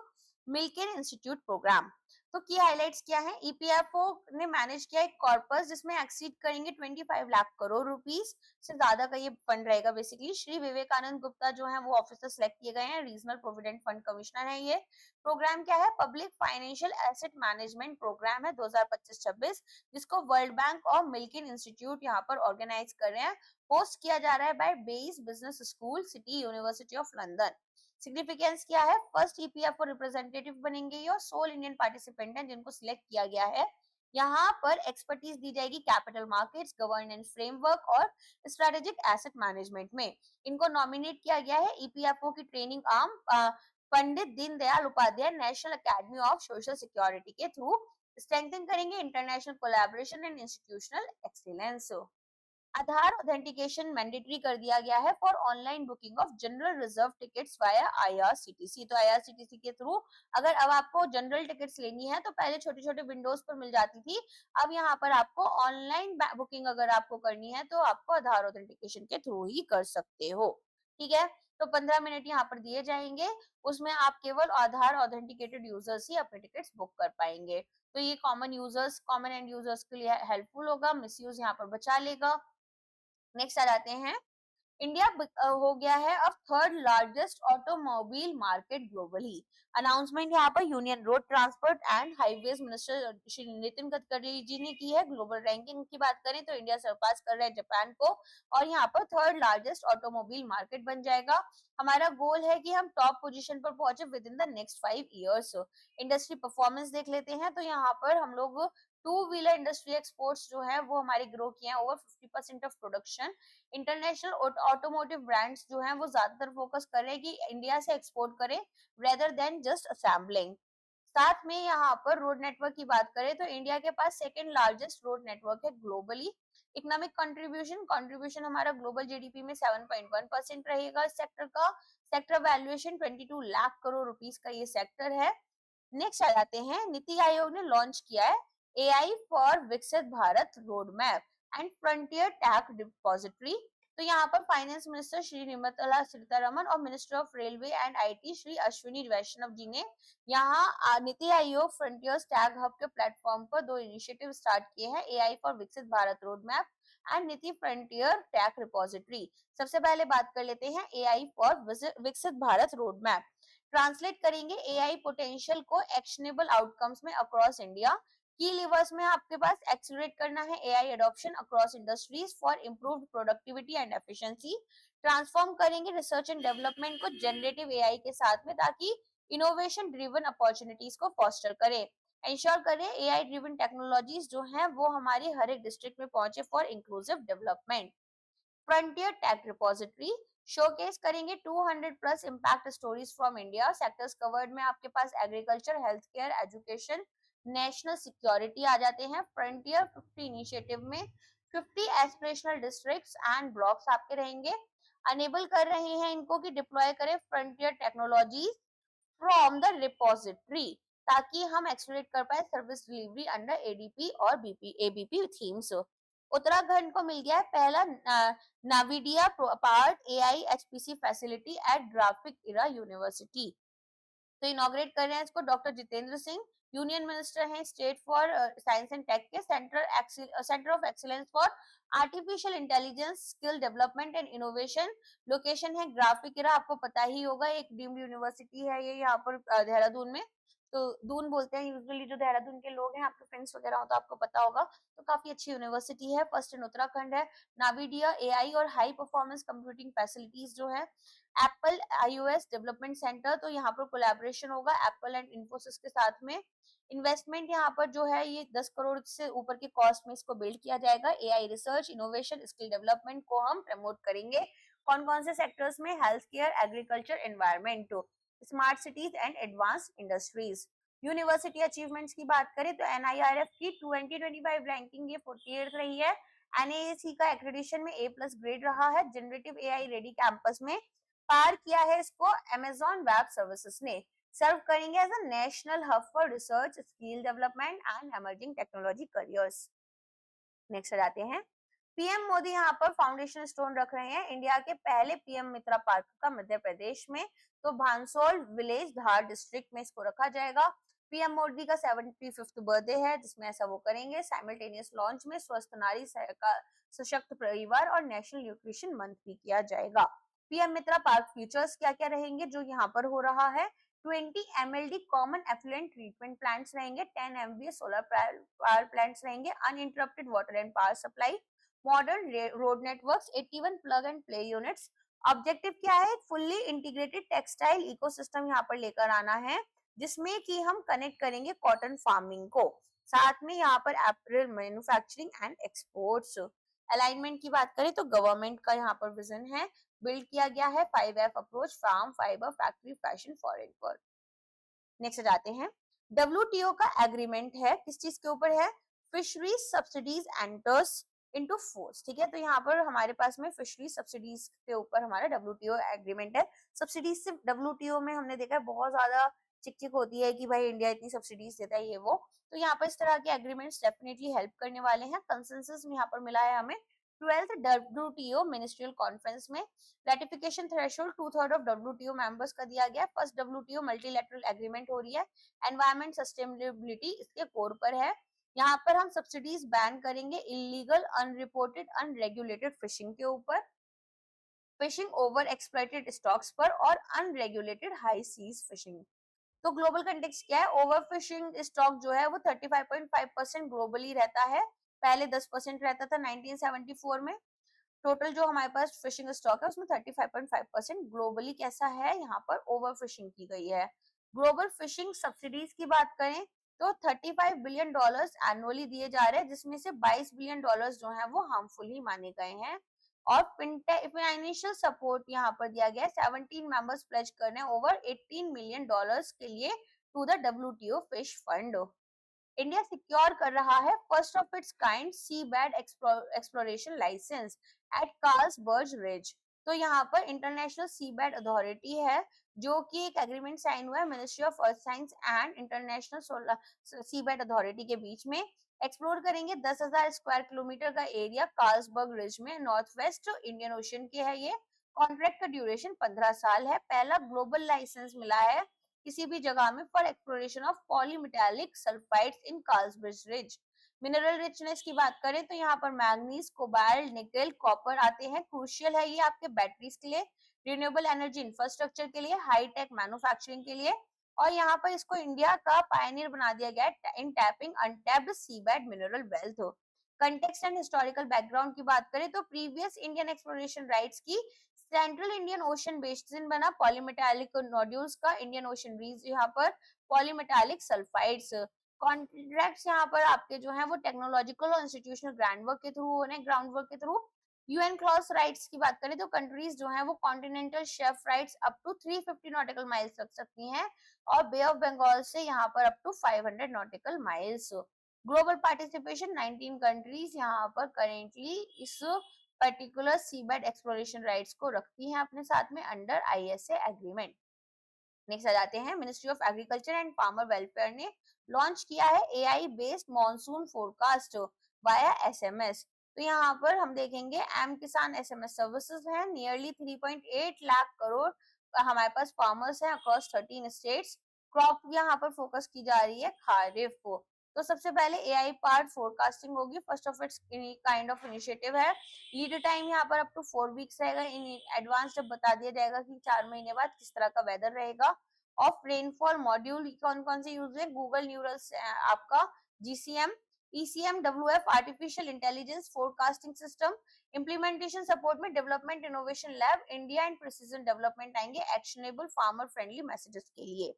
Milken Institute program. तो की highlights क्या है, EPFO ने manage किया एक corpus जिसमें एक्सीड करेंगे 25 लाख करोड़ रुपीस से ज्यादा का ये फंड रहेगा। बेसिकली श्री विवेकानंद गुप्ता जो है वो ऑफिसर सेलेक्ट किए गए हैं, रीजनल प्रोविडेंट फंड कमिश्नर है। ये प्रोग्राम क्या है, public financial asset management program है 2025-26, जिसको वर्ल्ड बैंक और मिल्किन इंस्टीट्यूट यहाँ पर ऑर्गेनाइज कर रहे हैं। होस्ट किया जा रहा है by base business school, city university of London. Significance क्या है, फर्स्ट ईपीएफओ रिप्रेजेंटेटिव बनेंगे और सोल इंडियन पार्टिसिपेंट हैं जिनको सिलेक्ट किया गया है यहाँ पर एक्सपर्टीज दी जाएगी कैपिटल मार्केट्स, गवर्नेंस फ्रेमवर्क और स्ट्रेटेजिक एसेट मैनेजमेंट में। इनको नॉमिनेट किया गया है ईपीएफओ की training arm Pandit Deendayal Upadhyaya National Academy of Social Security के थ्रू। स्ट्रेंथन करेंगे international collaboration and institutional excellence. Aadhaar authentication mandatory कर दिया गया है for online booking of general reserve tickets via IRCTC. तो आईआरसीटीसी के थ्रू अगर अब आपको जनरल टिकट्स लेनी है तो पहले छोटे छोटे विंडोज पर मिल जाती थी, अब यहाँ पर आपको ऑनलाइन बुकिंग अगर आपको करनी है तो आपको आधार ऑथेंटिकेशन के थ्रू ही कर सकते हो। ठीक है, तो 15 मिनट यहाँ पर दिए जाएंगे, उसमें आप केवल आधार ऑथेंटिकेटेड यूजर्स ही अपने टिकट्स बुक कर पाएंगे। तो ये common users, common and users के लिए हेल्पफुल होगा, मिसयूज यहाँ पर बचा लेगा। नेक्स्ट आ जाते हैं, इंडिया हो गया है अब third largest automobile market globally. Announcement यहाँ पर union road transport and highways minister Shri Nitin Gadkari ji ने की है। ग्लोबल रैंकिंग की बात करें तो इंडिया सरपास कर रहा है जापान को और यहाँ पर थर्ड लार्जेस्ट ऑटोमोबाइल मार्केट बन जाएगा। हमारा गोल है कि हम टॉप पोजीशन पर पहुंचे with in the next 5 years. Industry performance देख लेते हैं, तो यहाँ पर हम लोग टू व्हीलर इंडस्ट्री एक्सपोर्ट्स जो है वो हमारे ग्रो किए हैं over 50% of production. International automotive brands जो हैं वो ज्यादातर फोकस कर रहे हैं कि इंडिया से एक्सपोर्ट करें रेदर देन जस्ट असेंबलिंग। साथ में यहाँ पर रोड नेटवर्क की बात करें तो इंडिया के पास सेकंड लार्जेस्ट रोड नेटवर्क है ग्लोबली। इकोनॉमिक कंट्रीब्यूशन हमारा ग्लोबल जीडीपी में 7.1% रहेगा इस सेक्टर का। Sector valuation 22 lakh crore rupees का ये सेक्टर है। नेक्स्ट आ जाते हैं, नीति आयोग ने लॉन्च किया है AI for Viksit Bharat road map and frontier tech depository. तो यहाँ पर फाइनेंस मिनिस्टर श्री निर्मला सीतारमन और minister of railway and IT Shri Ashwini Vaishnaw ji ने यहाँ NITI Aayog frontiers tech hub के प्लेटफॉर्म पर 2 इनिशिएटिव स्टार्ट किए हैं, AI for Viksit Bharat road map and NITI frontier tech repository. सबसे पहले बात कर लेते हैं AI for Viksit Bharat road map. Translate करेंगे एआई पोटेंशियल को एक्शनेबल आउटकम्स में अक्रॉस इंडिया। की लिवर्स में आपके पास एक्सीलरेट करना है AI adoption across industries for improved productivity and efficiency. Transform करेंगे रिसर्च एंड डेवलपमेंट को जनरेटिव एआई के साथ में ताकि इनोवेशन ड्रिवन अपॉर्चुनिटीज को फोस्टर करे। इंश्योर करें एआई ड्रिवन टेक्नोलॉजीज जो हैं वो हमारी हर एक डिस्ट्रिक्ट में पहुंचे for inclusive development. Frontier tech repository showcase करेंगे 200 plus impact stories from India. Sectors covered में आपके पास agriculture, health care, education, national security आ जाते हैं। फ्रंटियर 50 इनिशिएटिव में 50 एस्पिरेशनल डिस्ट्रिक्ट्स एंड ब्लॉक्स आपके रहेंगे। अनेबल कर रहे हैं इनको कि डिप्लॉय करें frontier technology from the repository ताकि हम एक्सप्लोरेट कर पाए सर्विस डिलीवरी अंडर एडीपी और एबीपी थीम्स। उत्तराखंड को मिल गया है पहला Nvidia part AI HPC facility at graphic era university. तो इनॉग्रेट कर रहे हैं इसको doctor Jitendra Singh, union minister हैं state for science and tech के। Centre of excellence for artificial intelligence skill development and innovation. Location है ग्राफिक इरा, आपको पता ही होगा, एक डीम्ड यूनिवर्सिटी है ये यहाँ पर देहरादून में। तो दून बोलते हैं यूजुअली जो देहरादून के लोग हैं, आपके फ्रेंड्स वगैरह हो तो आपको पता होगा। तो काफी अच्छी यूनिवर्सिटी है, फर्स्ट इन उत्तराखंड है। नाविडिया एआई और हाई परफॉर्मेंस कंप्यूटिंग फैसिलिटीज जो है। एप्पल आईओएस डेवलपमेंट सेंटर, तो यहाँ पर कोलैबोरेशन होगा एप्पल एंड इन्फोसिस के साथ में। इन्वेस्टमेंट यहाँ पर जो है ये 10 करोड़ से ऊपर के कॉस्ट में इसको बिल्ड किया जाएगा। AI research, innovation, skill development को हम प्रमोट करेंगे। कौन कौन से सेक्टर्स में? Health care, agriculture, environment, smart cities and advanced industries. University achievements की बात करें तो एनआईआरएफ की 2025 रैंकिंग ये 48 रही है। एनएसी का एक्रेडिशन में A+ ग्रेड रहा है। जनरेटिव एआई रेडी कैंपस में पार किया है इसको अमेजॉन वेब सर्विसेज ने। सर्व करेंगे as a national hub for research, skill development and emerging technology careers. Next जाते हैं, पीएम मोदी यहाँ पर फाउंडेशन स्टोन रख रहे हैं इंडिया के पहले पीएम मित्रा पार्क का मध्य प्रदेश में। तो भांसोल विलेज धार डिस्ट्रिक्ट में इसको रखा जाएगा। पीएम मोदी का 75th बर्थडे है जिसमें ऐसा वो करेंगे। साइमल्टेनियस लॉन्च में स्वस्थ नारी सशक्त परिवार और नेशनल न्यूट्रिशन मंथ भी किया जाएगा। पीएम मित्रा पार्क फ्यूचर्स क्या क्या रहेंगे जो यहाँ पर हो रहा है? 20 MLD common effluent treatment plants रहेंगे। 10 MVA सोलर पावर प्लांट्स रहेंगे। Uninterrupted water and power supply, modern road networks, 81 plug and play units. Objective क्या है? फुल्ली इंटीग्रेटेड टेक्सटाइल इकोसिस्टम यहाँ पर लेकर आना है जिसमें कि हम कनेक्ट करेंगे कॉटन फार्मिंग को। साथ में यहाँ पर अप्रैल मैन्युफैक्चरिंग एंड एक्सपोर्ट्स। अलाइनमेंट की बात करें तो गवर्नमेंट का यहाँ पर विजन है, बिल्ड किया गया है 5F approach, farm, fibre, factory, fashion, foreign work. Next जाते हैं, WTO का एग्रीमेंट है, किस चीज के ऊपर है, fisheries subsidies enters into force. ठीक है, तो यहाँ पर हमारे पास में फिशरीज सब्सिडीज के ऊपर हमारा WTO एग्रीमेंट है। सब्सिडीज से WTO में हमने देखा है बहुत ज्यादा चिक चिक होती है कि भाई इंडिया इतनी सब्सिडीज देता है ये वो, तो यहाँ पर इस तरह के एग्रीमेंट्स डेफिनेटली हेल्प करने वाले हैं। कंसेंसस में यहाँ पर मिला है हमें 12th WTO मिनिस्ट्रियल कॉन्फ्रेंस में। Ratification threshold 2/3 of WTO members का दिया गया। फर्स्ट WTO मल्टीलैटरल एग्रीमेंट हो रही है। एनवायरमेंट सस्टेनेबिलिटी इसके कोर पर है। यहाँ पर हम सब्सिडीज बैन करेंगे इलीगल, अनरिपोर्टेड, अनरेगुलेटेड फिशिंग के ऊपर, फिशिंग ओवर एक्सप्लॉइटेड स्टॉक्स पर और अनरेगुलेटेड हाई सीज फिशिंग। तो ग्लोबल कंटेक्स्ट क्या है, ओवर फिशिंग स्टॉक जो है वो 35.5% ग्लोबली रहता है, पहले 10% रहता था 1974 में। टोटल जो हमारे पास फिशिंग स्टॉक है उसमें 35.5% ग्लोबली कैसा है, यहाँ पर ओवर फिशिंग की गई है। ग्लोबल फिशिंग सब्सिडीज की बात करें तो $35 बिलियन एनुअली दिए जा रहे हैं, जिसमें से $22 बिलियन जो है वो हार्मफुल ही माने गए हैं। और फाइनेंशियल सपोर्ट यहाँ पर दिया गया है, 17 मेंबर्स प्लेज कर रहे हैं ओवर $18 मिलियन के लिए to the WTO fish fund. India secure कर रहा है first of its kind sea bed exploration licence at Carlsberg Ridge. तो यहाँ पर इंटरनेशनल सी बैड अथॉरिटी है जो कि एक एग्रीमेंट साइन हुआ है ministry of earth science and international sea bed authority के बीच में। एक्सप्लोर करेंगे 10,000 स्क्वायर किलोमीटर का एरिया कार्लसबर्ग रिज में, नॉर्थ वेस्ट इंडियन ओशन के है ये। कॉन्ट्रैक्ट का ड्यूरेशन 15 साल है। पहला ग्लोबल लाइसेंस मिला है किसी भी जगह में for exploration of polymetallic sulphides in Carlsberg Ridge. Mineral richness की बात करें तो यहाँ पर मैग्नीज, कोबाल्ट, निकल, कॉपर आते हैं। क्रूशियल है ये आपके बैटरीज के लिए, रिन्यूएबल एनर्जी इंफ्रास्ट्रक्चर के लिए, हाई टेक मैन्युफैक्चरिंग के लिए। और यहाँ पर इसको इंडिया का पायनियर बना दिया गया है in tapping untapped seabed mineral wealth. Context and historical background की बात करें तो प्रीवियस इंडियन एक्सप्लोरेशन राइट्स की सेंट्रल इंडियन ओशन बेसिन बना पॉलीमेटालिक नोड्यूल्स का, इंडियन ओशन रीज यहाँ पर पॉलीमेटालिक सल्फाइड्स। कॉन्ट्रैक्ट्स यहाँ पर आपके जो है वो टेक्नोलॉजिकल और इंस्टीट्यूशनल ग्राउंडवर्क के थ्रू हो रहे हैं, ग्राउंडवर्क के थ्रू। यूएन क्लॉज राइट्स की बात करें तो कंट्रीज जो है वो continental shelf rights up to 350 nautical miles रख सकती हैं और बे ऑफ बंगाल से यहाँ पर up to 500 nautical miles. Global participation 19 countries यहाँ पर करेंटली इस पर्टिकुलर सीबेड एक्सप्लोरेशन राइट्स को रखती हैं अपने साथ में अंडर ISA एग्रीमेंट। नेक्स्ट आ जाते हैं, ministry of agriculture and farmer welfare ने लॉन्च किया है AI based monsoon forecast via SMS। तो यहाँ पर हम देखेंगे एम किसान SMS सर्विसेज है, नियरली 3.8 लाख करोड़ हमारे पास फार्मर्स हैं अक्रॉस 13 स्टेट्स। क्रॉप यहाँ पर फोकस की जा रही है खारिफ को। तो सबसे पहले AI पार्ट फोरकास्टिंग होगी, first of its kind of initiative है। लीड टाइम यहाँ पर अप टू 4 वीक्स रहेगा, इन एडवांस जब बता दिया जाएगा कि 4 महीने बाद किस तरह का वेदर रहेगा। ऑफ रेनफॉल मॉड्यूल कौन कौन से यूज है, गूगल न्यूरल्स आपका, GCM, ECM, WF artificial intelligence forecasting system. Implementation support में development innovation lab, India and precision development आएंगे एक्शनेबल फार्मर फ्रेंडली मैसेजेस के लिए।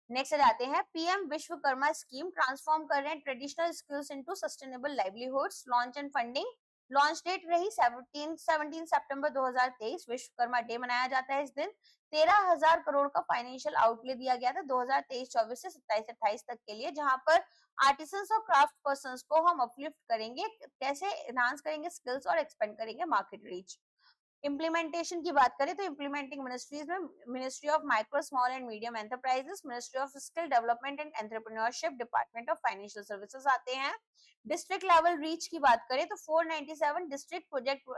नेक्स्ट आते हैं, PM विश्वकर्मा स्कीम ट्रांसफॉर्म कर रहे हैं traditional skills into sustainable livelihoods. Launch and funding, launch date रही 17 सितंबर 2023, विश्वकर्मा डे मनाया जाता है इस दिन। 13,000 करोड़ का फाइनेंशियल आउटले दिया गया था 2023-24 से 27-28 तक के लिए, जहां पर आर्टिसंस और क्राफ्ट पर्संस को हम अपलिफ्ट करेंगे, कैसे एनहांस करेंगे स्किल्स और एक्सपेंड करेंगे मार्केट रीच। इम्प्लीमेंटेशन की बात करें तो इम्प्लीमेंटिंग मिनिस्ट्रीज में ministry of micro small and medium enterprises, ministry of skill development and entrepreneurship, department of financial services आते हैं। डिस्ट्रिक्ट लेवल रीच की बात करें तो 497 डिस्ट्रिक्ट प्रोजेक्ट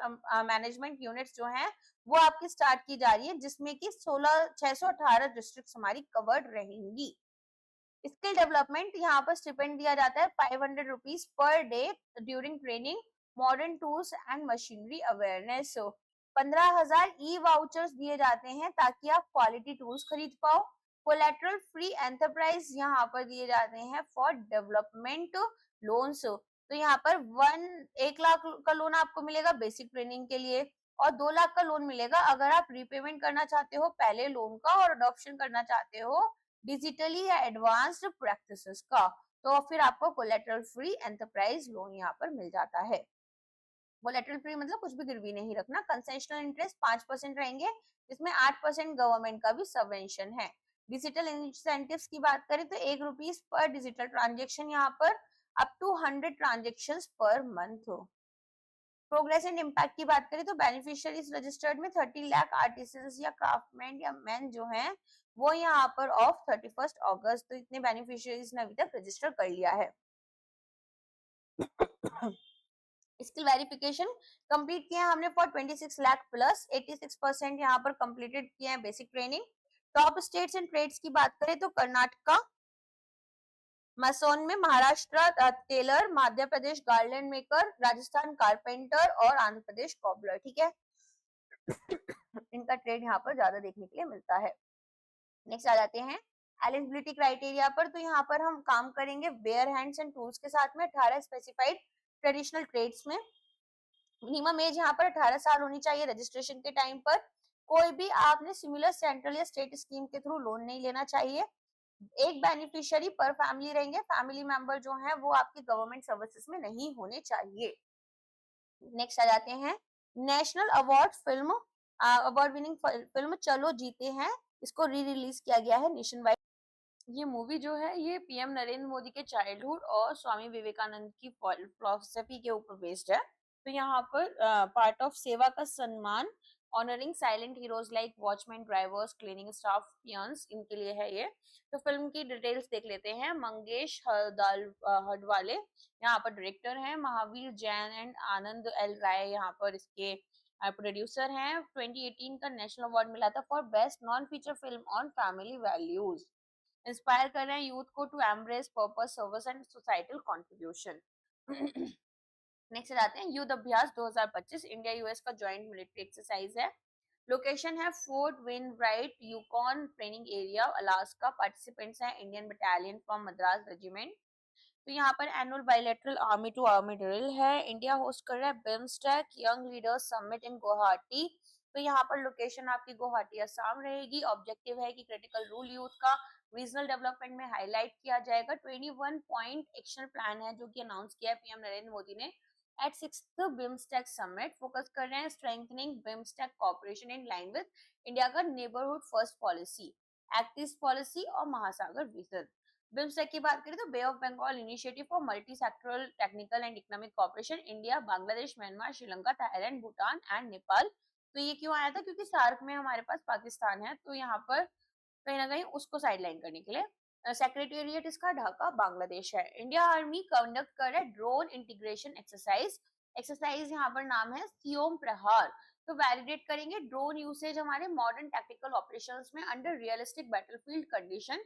मैनेजमेंट यूनिट्स जो हैं वो आपकी स्टार्ट की जा रही है, जिसमें कि 618 डिस्ट्रिक्ट हमारी कवर्ड रहेंगी। स्किल डेवलपमेंट, यहाँ पर स्टिपेंड दिया जाता है 500 rupees per day during training, modern tools and machinery awareness. 15,000 vouchers दिए जाते हैं ताकि आप क्वालिटी टूल्स खरीद पाओ। कोलेटरल फ्री एंटरप्राइज यहाँ पर दिए जाते हैं फॉर डेवलपमेंट लोन्स। तो यहाँ पर 1 लाख का लोन आपको मिलेगा बेसिक ट्रेनिंग के लिए और 2 लाख का लोन मिलेगा अगर आप रीपेमेंट करना चाहते हो पहले लोन का और अडॉप्शन करना चाहते हो डिजिटली या एडवांस्ड प्रैक्टिसेस का। तो फिर आपको कोलेटरल फ्री एंटरप्राइज लोन यहाँ पर मिल जाता है। कोलेटरल फ्री मतलब कुछ भी गिरवी नहीं रखना। कंसेशनल इंटरेस्ट 5% रहेंगे, जिसमें 8% गवर्नमेंट का भी सबवेंशन है। डिजिटल इंसेंटिव्स की बात करें तो ₹1 पर डिजिटल ट्रांजेक्शन यहाँ पर up to 100 transaction per month हो। प्रोग्रेस एंड इम्पैक्ट की बात करें तो बेनिफिशियरीज रजिस्टर्ड में 30 लाख आर्टिसंस या क्राफ्टमैन या मैन जो हैं वो यहाँ पर ऑफ 31 अगस्त, तो इतने बेनिफिशियरीज ने अभी तक रजिस्टर कर लिया है। स्किल वेरिफिकेशन कंप्लीट किया है हमने फॉर 26 लाख प्लस, 86% यहाँ पर कंप्लीटेड किया है basic training. Top states and trades की बात करें तो कर्नाटका मसोन में, Maharashtra tailor, Madhya Pradesh garland maker, Rajasthan carpenter और आंध्र प्रदेश कॉबलर। ठीक है, इनका ट्रेड यहाँ पर ज्यादा देखने के लिए मिलता है। नेक्स्ट आ जाते हैं एलिजिबिलिटी क्राइटेरिया पर। तो यहाँ पर हम काम करेंगे बेयर हैंड्स एंड टूल्स के साथ में 18 स्पेसिफाइड ट्रेडिशनल ट्रेड्स में। मिनिमम एज यहाँ पर 18 साल होनी चाहिए रजिस्ट्रेशन के टाइम पर। कोई भी आपने सिमिलर सेंट्रल या स्टेट स्कीम के थ्रू लोन नहीं लेना चाहिए। एक बेनिफिशियरी पर फैमिली रहेंगे, फैमिली मेंबर जो हैं वो आपके गवर्नमेंट सर्विसेज में नहीं होने चाहिए। नेक्स्ट आ जाते हैं national award film, award winning film चलो जीते हैं, इसको री रिलीज किया गया है नेशन वाइड। ये मूवी जो है ये पीएम नरेंद्र मोदी के चाइल्डहुड और स्वामी विवेकानंद की फिलॉसफी के ऊपर बेस्ड है। तो यहाँ पर पार्ट ऑफ सेवा का सम्मान, honouring silent heroes like watchman, drivers, cleaning staff, peons, इनके लिए है ये। तो फिल्म की डिटेल्स देख लेते हैं। मंगेश हडवाले यहाँ पर डायरेक्टर हैं, महावीर जैन एंड आनंद एल राय यहाँ पर इसके प्रोड्यूसर हैं। 2018 का नेशनल अवार्ड मिला था for best non feature film on family values. Inspire कर रहे हैं यूथ को to embrace purpose, service and societal contribution. Next आते हैं युद्ध अभ्यास 2025, इंडिया यूएस का जॉइंट मिलिट्री एक्सरसाइज है। लोकेशन है Fort Wainwright Yukon training area, Alaska. Participants हैं Indian battalion from Madras regiment. तो यहाँ पर annual bilateral army to army drill है। इंडिया होस्ट कर रहा है BIMSTEC young leaders summit in Guwahati. तो यहाँ पर लोकेशन आपकी गुवाहाटी असम रहेगी। ऑब्जेक्टिव है कि क्रिटिकल रूल यूथ का रीजनल डेवलपमेंट में हाईलाइट किया जाएगा। 21 पॉइंट एक्शन प्लान है जो कि अनाउंस किया है पीएम नरेंद्र मोदी ने eight 6th BIMSTEC summit. Focus कर रहे हैं strengthening BIMSTEC cooperation in line with India का neighbourhood first policy, act east policy और महासागर विजन। बिम्स्टेक की बात करें तो bay of Bengal initiative for multi sectoral technical and economic cooperation, India, Bangladesh, Myanmar, Sri Lanka, Thailand, Bhutan and Nepal. तो ये क्यों आया था? क्योंकि सार्क में हमारे पास पाकिस्तान है, तो यहाँ पर कहीं ना कहीं उसको साइडलाइन करने के लिए सेक्रेटेरिएट इसका ढाका बांग्लादेश है। इंडिया आर्मी कंडक्ट कर रहा है ड्रोन इंटीग्रेशन एक्सरसाइज। एक्सरसाइज यहाँ पर नाम है सियोम प्रहार। तो वैलिडेट करेंगे ड्रोन यूसेज हमारे मॉडर्न टैक्टिकल ऑपरेशंस में under realistic battlefield condition.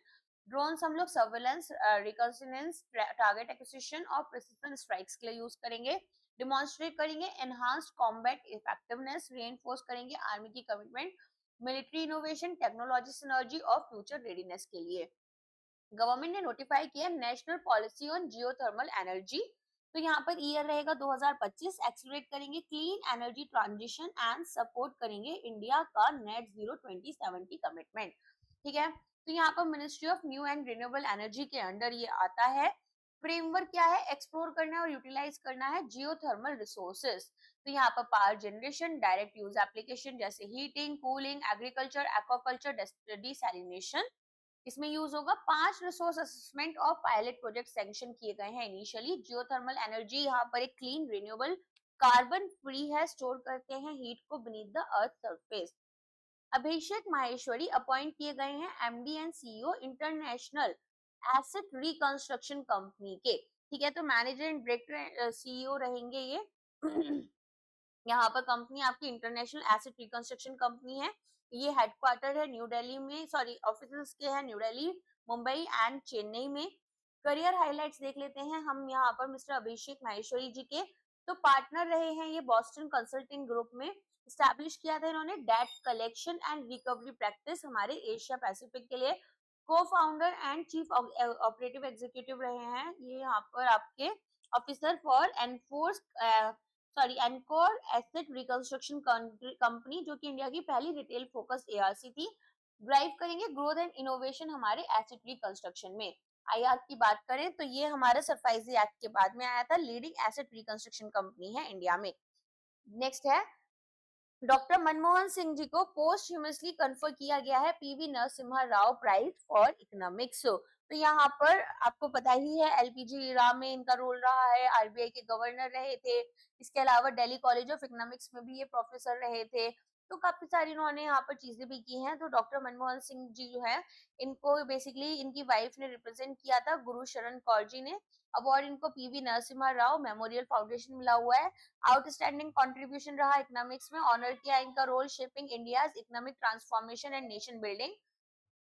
Drones हम लोग सर्वेलेंस, रिकॉन्सिनेंस, टारगेट एक्विजिशन और प्रिसिजन स्ट्राइक्स के लिए यूज करेंगे। डिमॉन्स्ट्रेट करेंगे एनहांस्ड कॉम्बैट इफेक्टिवनेस, रिइंफोर्स करेंगे आर्मी की commitment military innovation, technology synergy और फ्यूचर रेडीनेस के लिए। गवर्नमेंट ने नोटिफाई किया national policy on geothermal energy. तो यहाँ पर ईयर रहेगा 2025। एक्सीलरेट करेंगे clean energy transition and support करेंगे इंडिया का नेट जीरो 2070 कमिटमेंट। ठीक है, तो यहाँ पर ministry of new and renewable energy के अंडर ये आता है। फ्रेमवर्क क्या है? एक्सप्लोर करना है और यूटिलाइज करना है जियोथर्मल रिसोर्सेज। तो यहाँ पर power generation, direct use application जैसे heating, cooling, agriculture, aquaculture, desalination इसमें यूज होगा। 5 रिसोर्स असेसमेंट और पायलट प्रोजेक्ट सैंक्शन किए गए हैं इनिशियली। जियोथर्मल एनर्जी यहाँ पर एक क्लीन, रिन्यूएबल, कार्बन फ्री है, स्टोर करते हैं हीट को beneath the earth surface. Abhishek Maheshwari appoint किए गए हैं MD and CEO international asset reconstruction company के। ठीक है, तो मैनेजर एंड डायरेक्टर सीईओ रहेंगे ये। यहाँ पर कंपनी आपकी इंटरनेशनल एसेट रिकंस्ट्रक्शन कंपनी है। ये हेडक्वार्टर है न्यू दिल्ली में, सॉरी ऑफिस के हैं न्यू दिल्ली, मुंबई एंड चेन्नई में। करियर हाइलाइट्स देख लेते हैं हम यहाँ पर मिस्टर अभिषेक माहेश्वरी जी के। तो पार्टनर रहे हैं ये बॉस्टन कंसल्टिंग ग्रुप में। स्टैब्लिश किया था इन्होंने debt collection and recovery practice हमारे एशिया पैसिफिक के लिए। Cofounder and chief operative executive रहे हैं ये यहाँ पर आपके officer for enforce encore asset reconstruction company, जो कि इंडिया की पहली रिटेल फोकस एआरसी थी। ड्राइव करेंगे ग्रोथ एंड इनोवेशन हमारे एसेट रिकंस्ट्रक्शन में। आयात की बात करें तो ये हमारा सरफाइजी एक्ट के बाद में आया था। लीडिंग एसेट रिकंस्ट्रक्शन कंपनी है इंडिया में। नेक्स्ट है डॉक्टर मनमोहन सिंह जी को पोस्टह्यूमसली कन्फर किया गया है PV Narasimha Rao prize for economics. तो यहाँ पर आपको पता ही है एलपीजी इरा में इनका रोल रहा है, आरबीआई के गवर्नर रहे थे, इसके अलावा दिल्ली कॉलेज ऑफ इकोनॉमिक्स में भी ये प्रोफेसर रहे थे। तो काफी सारी इन्होंने यहाँ पर चीजें भी की हैं। तो डॉक्टर मनमोहन सिंह जी जो है इनको बेसिकली इनकी वाइफ ने रिप्रेजेंट किया था, गुरु शरण कौर जी ने। अवार्ड इनको PV Narasimha Rao memorial foundation मिला हुआ है। आउटस्टैंडिंग कंट्रीब्यूशन रहा इकोनॉमिक्स में, ऑनर किया इनका role shaping India's economic transformation and nation building.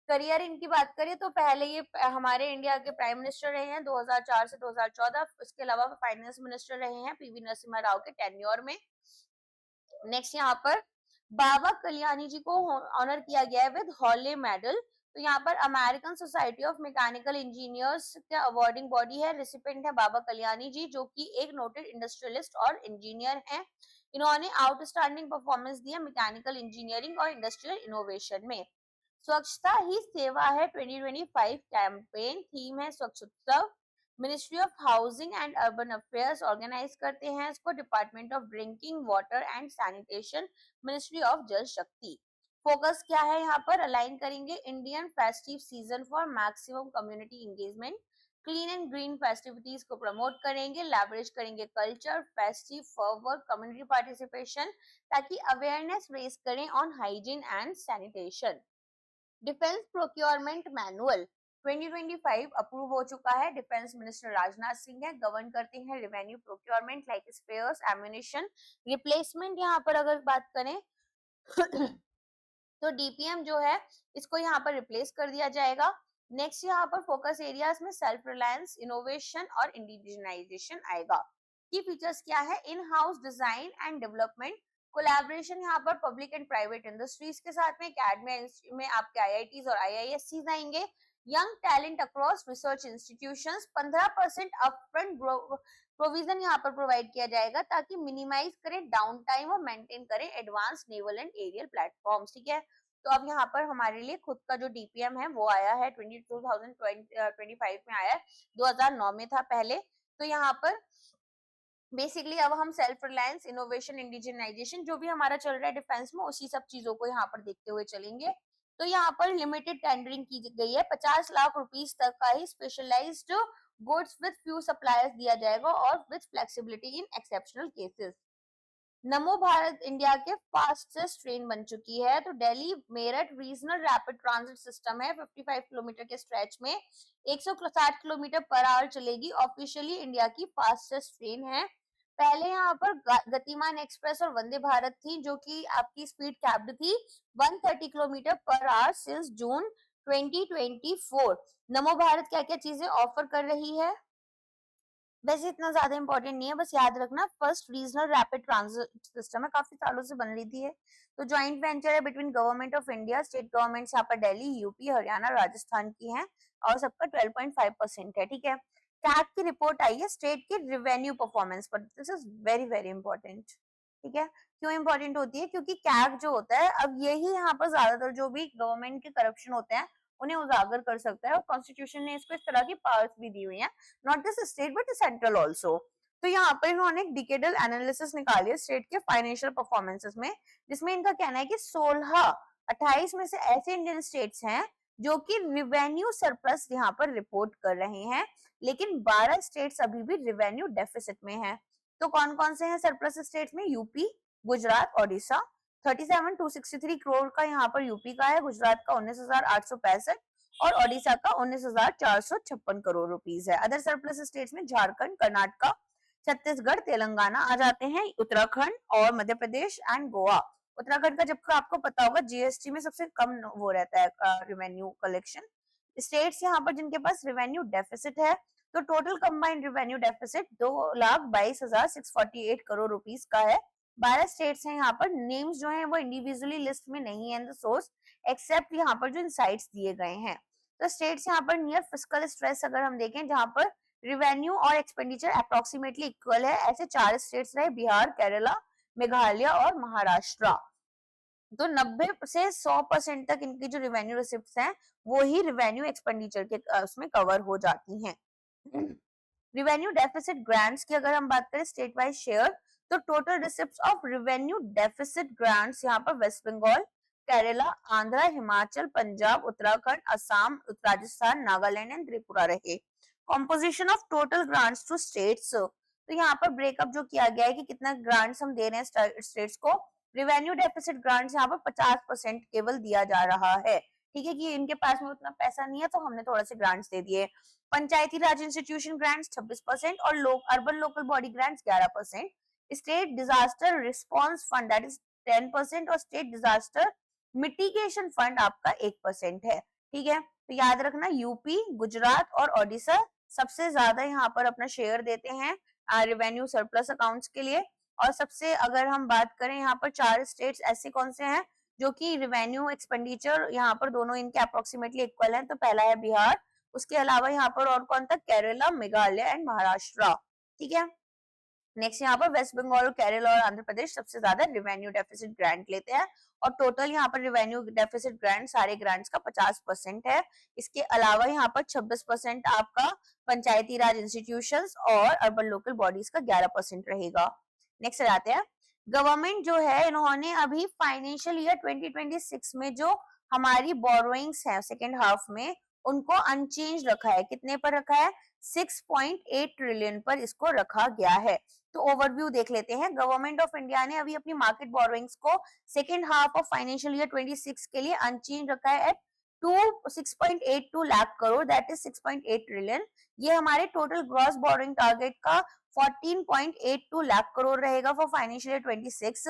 Career इनकी बात करें तो पहले ये हमारे इंडिया के प्राइम मिनिस्टर रहे हैं 2004 से 2014। इसके अलावा फाइनेंस मिनिस्टर रहे हैं पीवी नरसिम्हा राव के टेन्योर में। नेक्स्ट यहाँ पर बाबा कल्याणी जी को ऑनर किया गया है विद हॉले मेडल। तो यहाँ पर American society of mechanical engineers का अवार्डिंग बॉडी है। रेसिपिएंट है बाबा कल्याणी जी, जो कि एक नोटेड इंडस्ट्रियलिस्ट और इंजीनियर हैं। इन्होंने आउटस्टैंडिंग परफॉर्मेंस दिया मैकेनिकल इंजीनियरिंग और इंडस्ट्रियल इनोवेशन में। स्वच्छता ही सेवा है 2025 कैंपेन, थीम है Swachh Utsav. Ministry of housing and urban affairs organise करते हैं इसको। Department of drinking water and sanitation, ministry of Jal Shakti. Focus क्या है यहाँ पर, अलाइन करेंगे Indian festive season for maximum community engagement. Clean and green festivities को प्रमोट करेंगे, लेवरेज करेंगे culture, festive forward community participation, ताकि अवेयरनेस रेज करें on hygiene and sanitation. Defence procurement manual 2025 approve हो चुका है। डिफेंस मिनिस्टर राजनाथ सिंह है, गवर्न करते हैं revenue procurement like spares, ammunition, replacement. यहाँ पर अगर बात करें तो डीपीएम जो है इसको यहाँ पर रिप्लेस कर दिया जाएगा। नेक्स्ट यहाँ पर फोकस एरियाज में सेल्फ रिलायंस, इनोवेशन और इंडिजिनाइजेशन आएगा। की फीचर्स क्या है, in house design and development, collaboration यहाँ पर पब्लिक एंड प्राइवेट इंडस्ट्रीज के साथ में, एकेडमी में आपके आईआईटीज और आईआईएससीज आएंगे। Young talent across research institutions, 15% upfront provision यहाँ पर प्रोवाइड किया जाएगा ताकि मिनिमाइज करें डाउन टाइम और मेंटेन करें advance naval and aerial platforms. ठीक है, तो अब यहाँ पर हमारे लिए खुद का जो डीपीएम है वो आया है 2025 में आया है, 2009 में था पहले। तो यहाँ पर बेसिकली अब हम सेल्फ रिलायंस, इनोवेशन, इंडिजिनाइजेशन जो भी हमारा चल रहा है डिफेंस में, उसी सब चीजों को यहाँ पर देखते हुए चलेंगे। तो यहाँ पर लिमिटेड टेंडरिंग की गई है, 50 लाख रुपीस तक का ही specialised goods with few suppliers दिया जाएगा और with flexibility in exceptional cases. Namo Bharat India के फास्टेस्ट ट्रेन बन चुकी है। तो Delhi Meerut regional rapid transit system है, 55 किलोमीटर के स्ट्रेच में 160 किलोमीटर पर आवर चलेगी। ऑफिशियली इंडिया की फास्टेस्ट ट्रेन है। पहले यहाँ पर गतिमान एक्सप्रेस और वंदे भारत थी, जो कि आपकी स्पीड कैप्ड थी 130 kilometre per hour since June 2024। नमो भारत क्या क्या चीजें ऑफर कर रही है, वैसे इतना ज्यादा इंपॉर्टेंट नहीं है, बस याद रखना first regional rapid transit system है, काफी सालों से बन रही थी है। तो ज्वाइंट वेंचर है between government of India, state government यहाँ पर दिल्ली, यूपी, हरियाणा, राजस्थान की हैं और सबका 12.5% है। ठीक है, कैग की रिपोर्ट आई है स्टेट की रेवेन्यू परफॉर्मेंस पर, this is very very important. ठीक है, क्यों इंपॉर्टेंट होती है, क्योंकि कैग जो होता है अब यही यहाँ पर ज्यादातर जो भी गवर्नमेंट के करप्शन होते हैं उन्हें उजागर कर सकता है, और कॉन्स्टिट्यूशन ने इसको इस तरह की पावर्स भी दी हुई हैं, not just state but central also. तो यहाँ पर इन्होंने एक डिकेडल एनालिसिस निकाली है स्टेट के फाइनेंशियल परफॉर्मेंसेस में, जिसमें इनका कहना है कि 28 में से ऐसे इंडियन स्टेट्स हैं जो कि रिवेन्यू सरप्लस यहाँ पर रिपोर्ट कर रहे हैं, लेकिन 12 स्टेट्स अभी भी रिवेन्यू डेफिसिट में हैं। तो कौन कौन से हैं सरप्लस स्टेट्स में, यूपी, गुजरात, ओडिशा। 37,263 करोड़ का यहाँ पर यूपी का है, गुजरात का 19,865 और ओडिशा का 19,456 करोड़ रुपीस है। अदर सरप्लस स्टेट्स में झारखंड, कर्नाटका, छत्तीसगढ़, तेलंगाना आ जाते हैं, उत्तराखंड और मध्य प्रदेश एंड गोवा। उत्तराखंड का जबकि आपको पता होगा जीएसटी में सबसे कम वो रहता है रेवेन्यू कलेक्शन। स्टेट्स यहाँ पर जिनके पास रेवेन्यू डेफिसिट है, तो total combined revenue deficit 2,22,648 crore rupees का है। 12 स्टेट्स हैं यहाँ पर, नेम्स जो हैं वो इंडिविजुअली लिस्ट में नहीं है इन द सोर्स, एक्सेप्ट यहाँ पर जो इनसाइट्स दिए गए हैं। तो स्टेट्स यहाँ पर नियर फिस्कल स्ट्रेस अगर हम देखें, जहाँ पर रेवेन्यू और एक्सपेंडिचर अप्रोक्सीमेटली इक्वल है, ऐसे 4 स्टेट्स रहे, बिहार, केरला, मेघालय और महाराष्ट्र। तो 90 से 100% तक इनकी जो रेवेन्यू रिसिप्ट्स हैं वो ही रेवेन्यू एक्सपेंडिचर के उसमें कवर हो जाती हैं। रेवेन्यू डेफिसिट ग्रांट्स की अगर हम बात करें स्टेट वाइज शेयर, तो total receipts of revenue deficit grants यहाँ पर वेस्ट बंगाल, केरला, आंध्र, हिमाचल, पंजाब, उत्तराखंड, असम, राजस्थान, नागालैंड एंड त्रिपुरा रहे। Composition of total grants to states, तो यहाँ पर ब्रेकअप जो किया गया है कि कितना ग्रांट्स हम दे रहे हैं स्टेट्स को। रेवेन्यू डेफिसिट ग्रांट्स यहाँ पर 50% केवल दिया जा रहा है, ठीक है, कि इनके पास में उतना पैसा नहीं है तो हमने थोड़ा से ग्रांट्स दे दिए। पंचायती राज इंस्टीट्यूशन ग्रांट्स 26% और urban local body grants 11%। State disaster response fund that is 10% और स्टेट डिजास्टर मिटिगेशन फंड आपका 1% है, ठीक है। तो याद रखना यूपी, गुजरात और ओडिशा सबसे ज्यादा यहाँ पर अपना शेयर देते हैं रेवेन्यू सरप्लस अकाउंट्स के लिए। और सबसे अगर हम बात करें यहाँ पर 4 स्टेट्स ऐसे कौन से हैं जो कि रेवेन्यू एक्सपेंडिचर यहाँ पर दोनों इनके अप्रोक्सीमेटली इक्वल हैं, तो पहला है बिहार, उसके अलावा यहाँ पर और कौन था, केरला, मेघालय एंड महाराष्ट्र, ठीक है। नेक्स्ट यहाँ पर वेस्ट बंगाल, केरला और आंध्र प्रदेश सबसे ज्यादा रेवेन्यू डेफिसिट ग्रांट लेते हैं और टोटल यहाँ पर रेवेन्यू डेफिसिट ग्रांट सारे ग्रांट्स का 50% है। इसके अलावा यहाँ पर 26% आपका पंचायती राज इंस्टीट्यूशंस और अर्बन लोकल बॉडीज का 11% रहेगा। नेक्स्ट आते हैं, गवर्नमेंट जो है इन्होंने अभी फाइनेंशियल ईयर 2026 में जो हमारी बोरोइंग्स है सेकेंड हाफ में उनको अनचेंज रखा है। कितने पर रखा है, 6.8 ट्रिलियन पर इसको रखा गया है। तो ओवरव्यू देख लेते हैं। गवर्नमेंट ऑफ इंडिया ने अभी अपनी मार्केट बोरोइंग्स को second half of financial year 26 के लिए अनचेंज रखा है at 6.82 lakh crore, that is 6.8 trillion. ये हमारे टोटल ग्रॉस बोरोइंग टारगेट का 14.82 लाख करोड़ रहेगा फॉर फाइनेंशियल ईयर 26।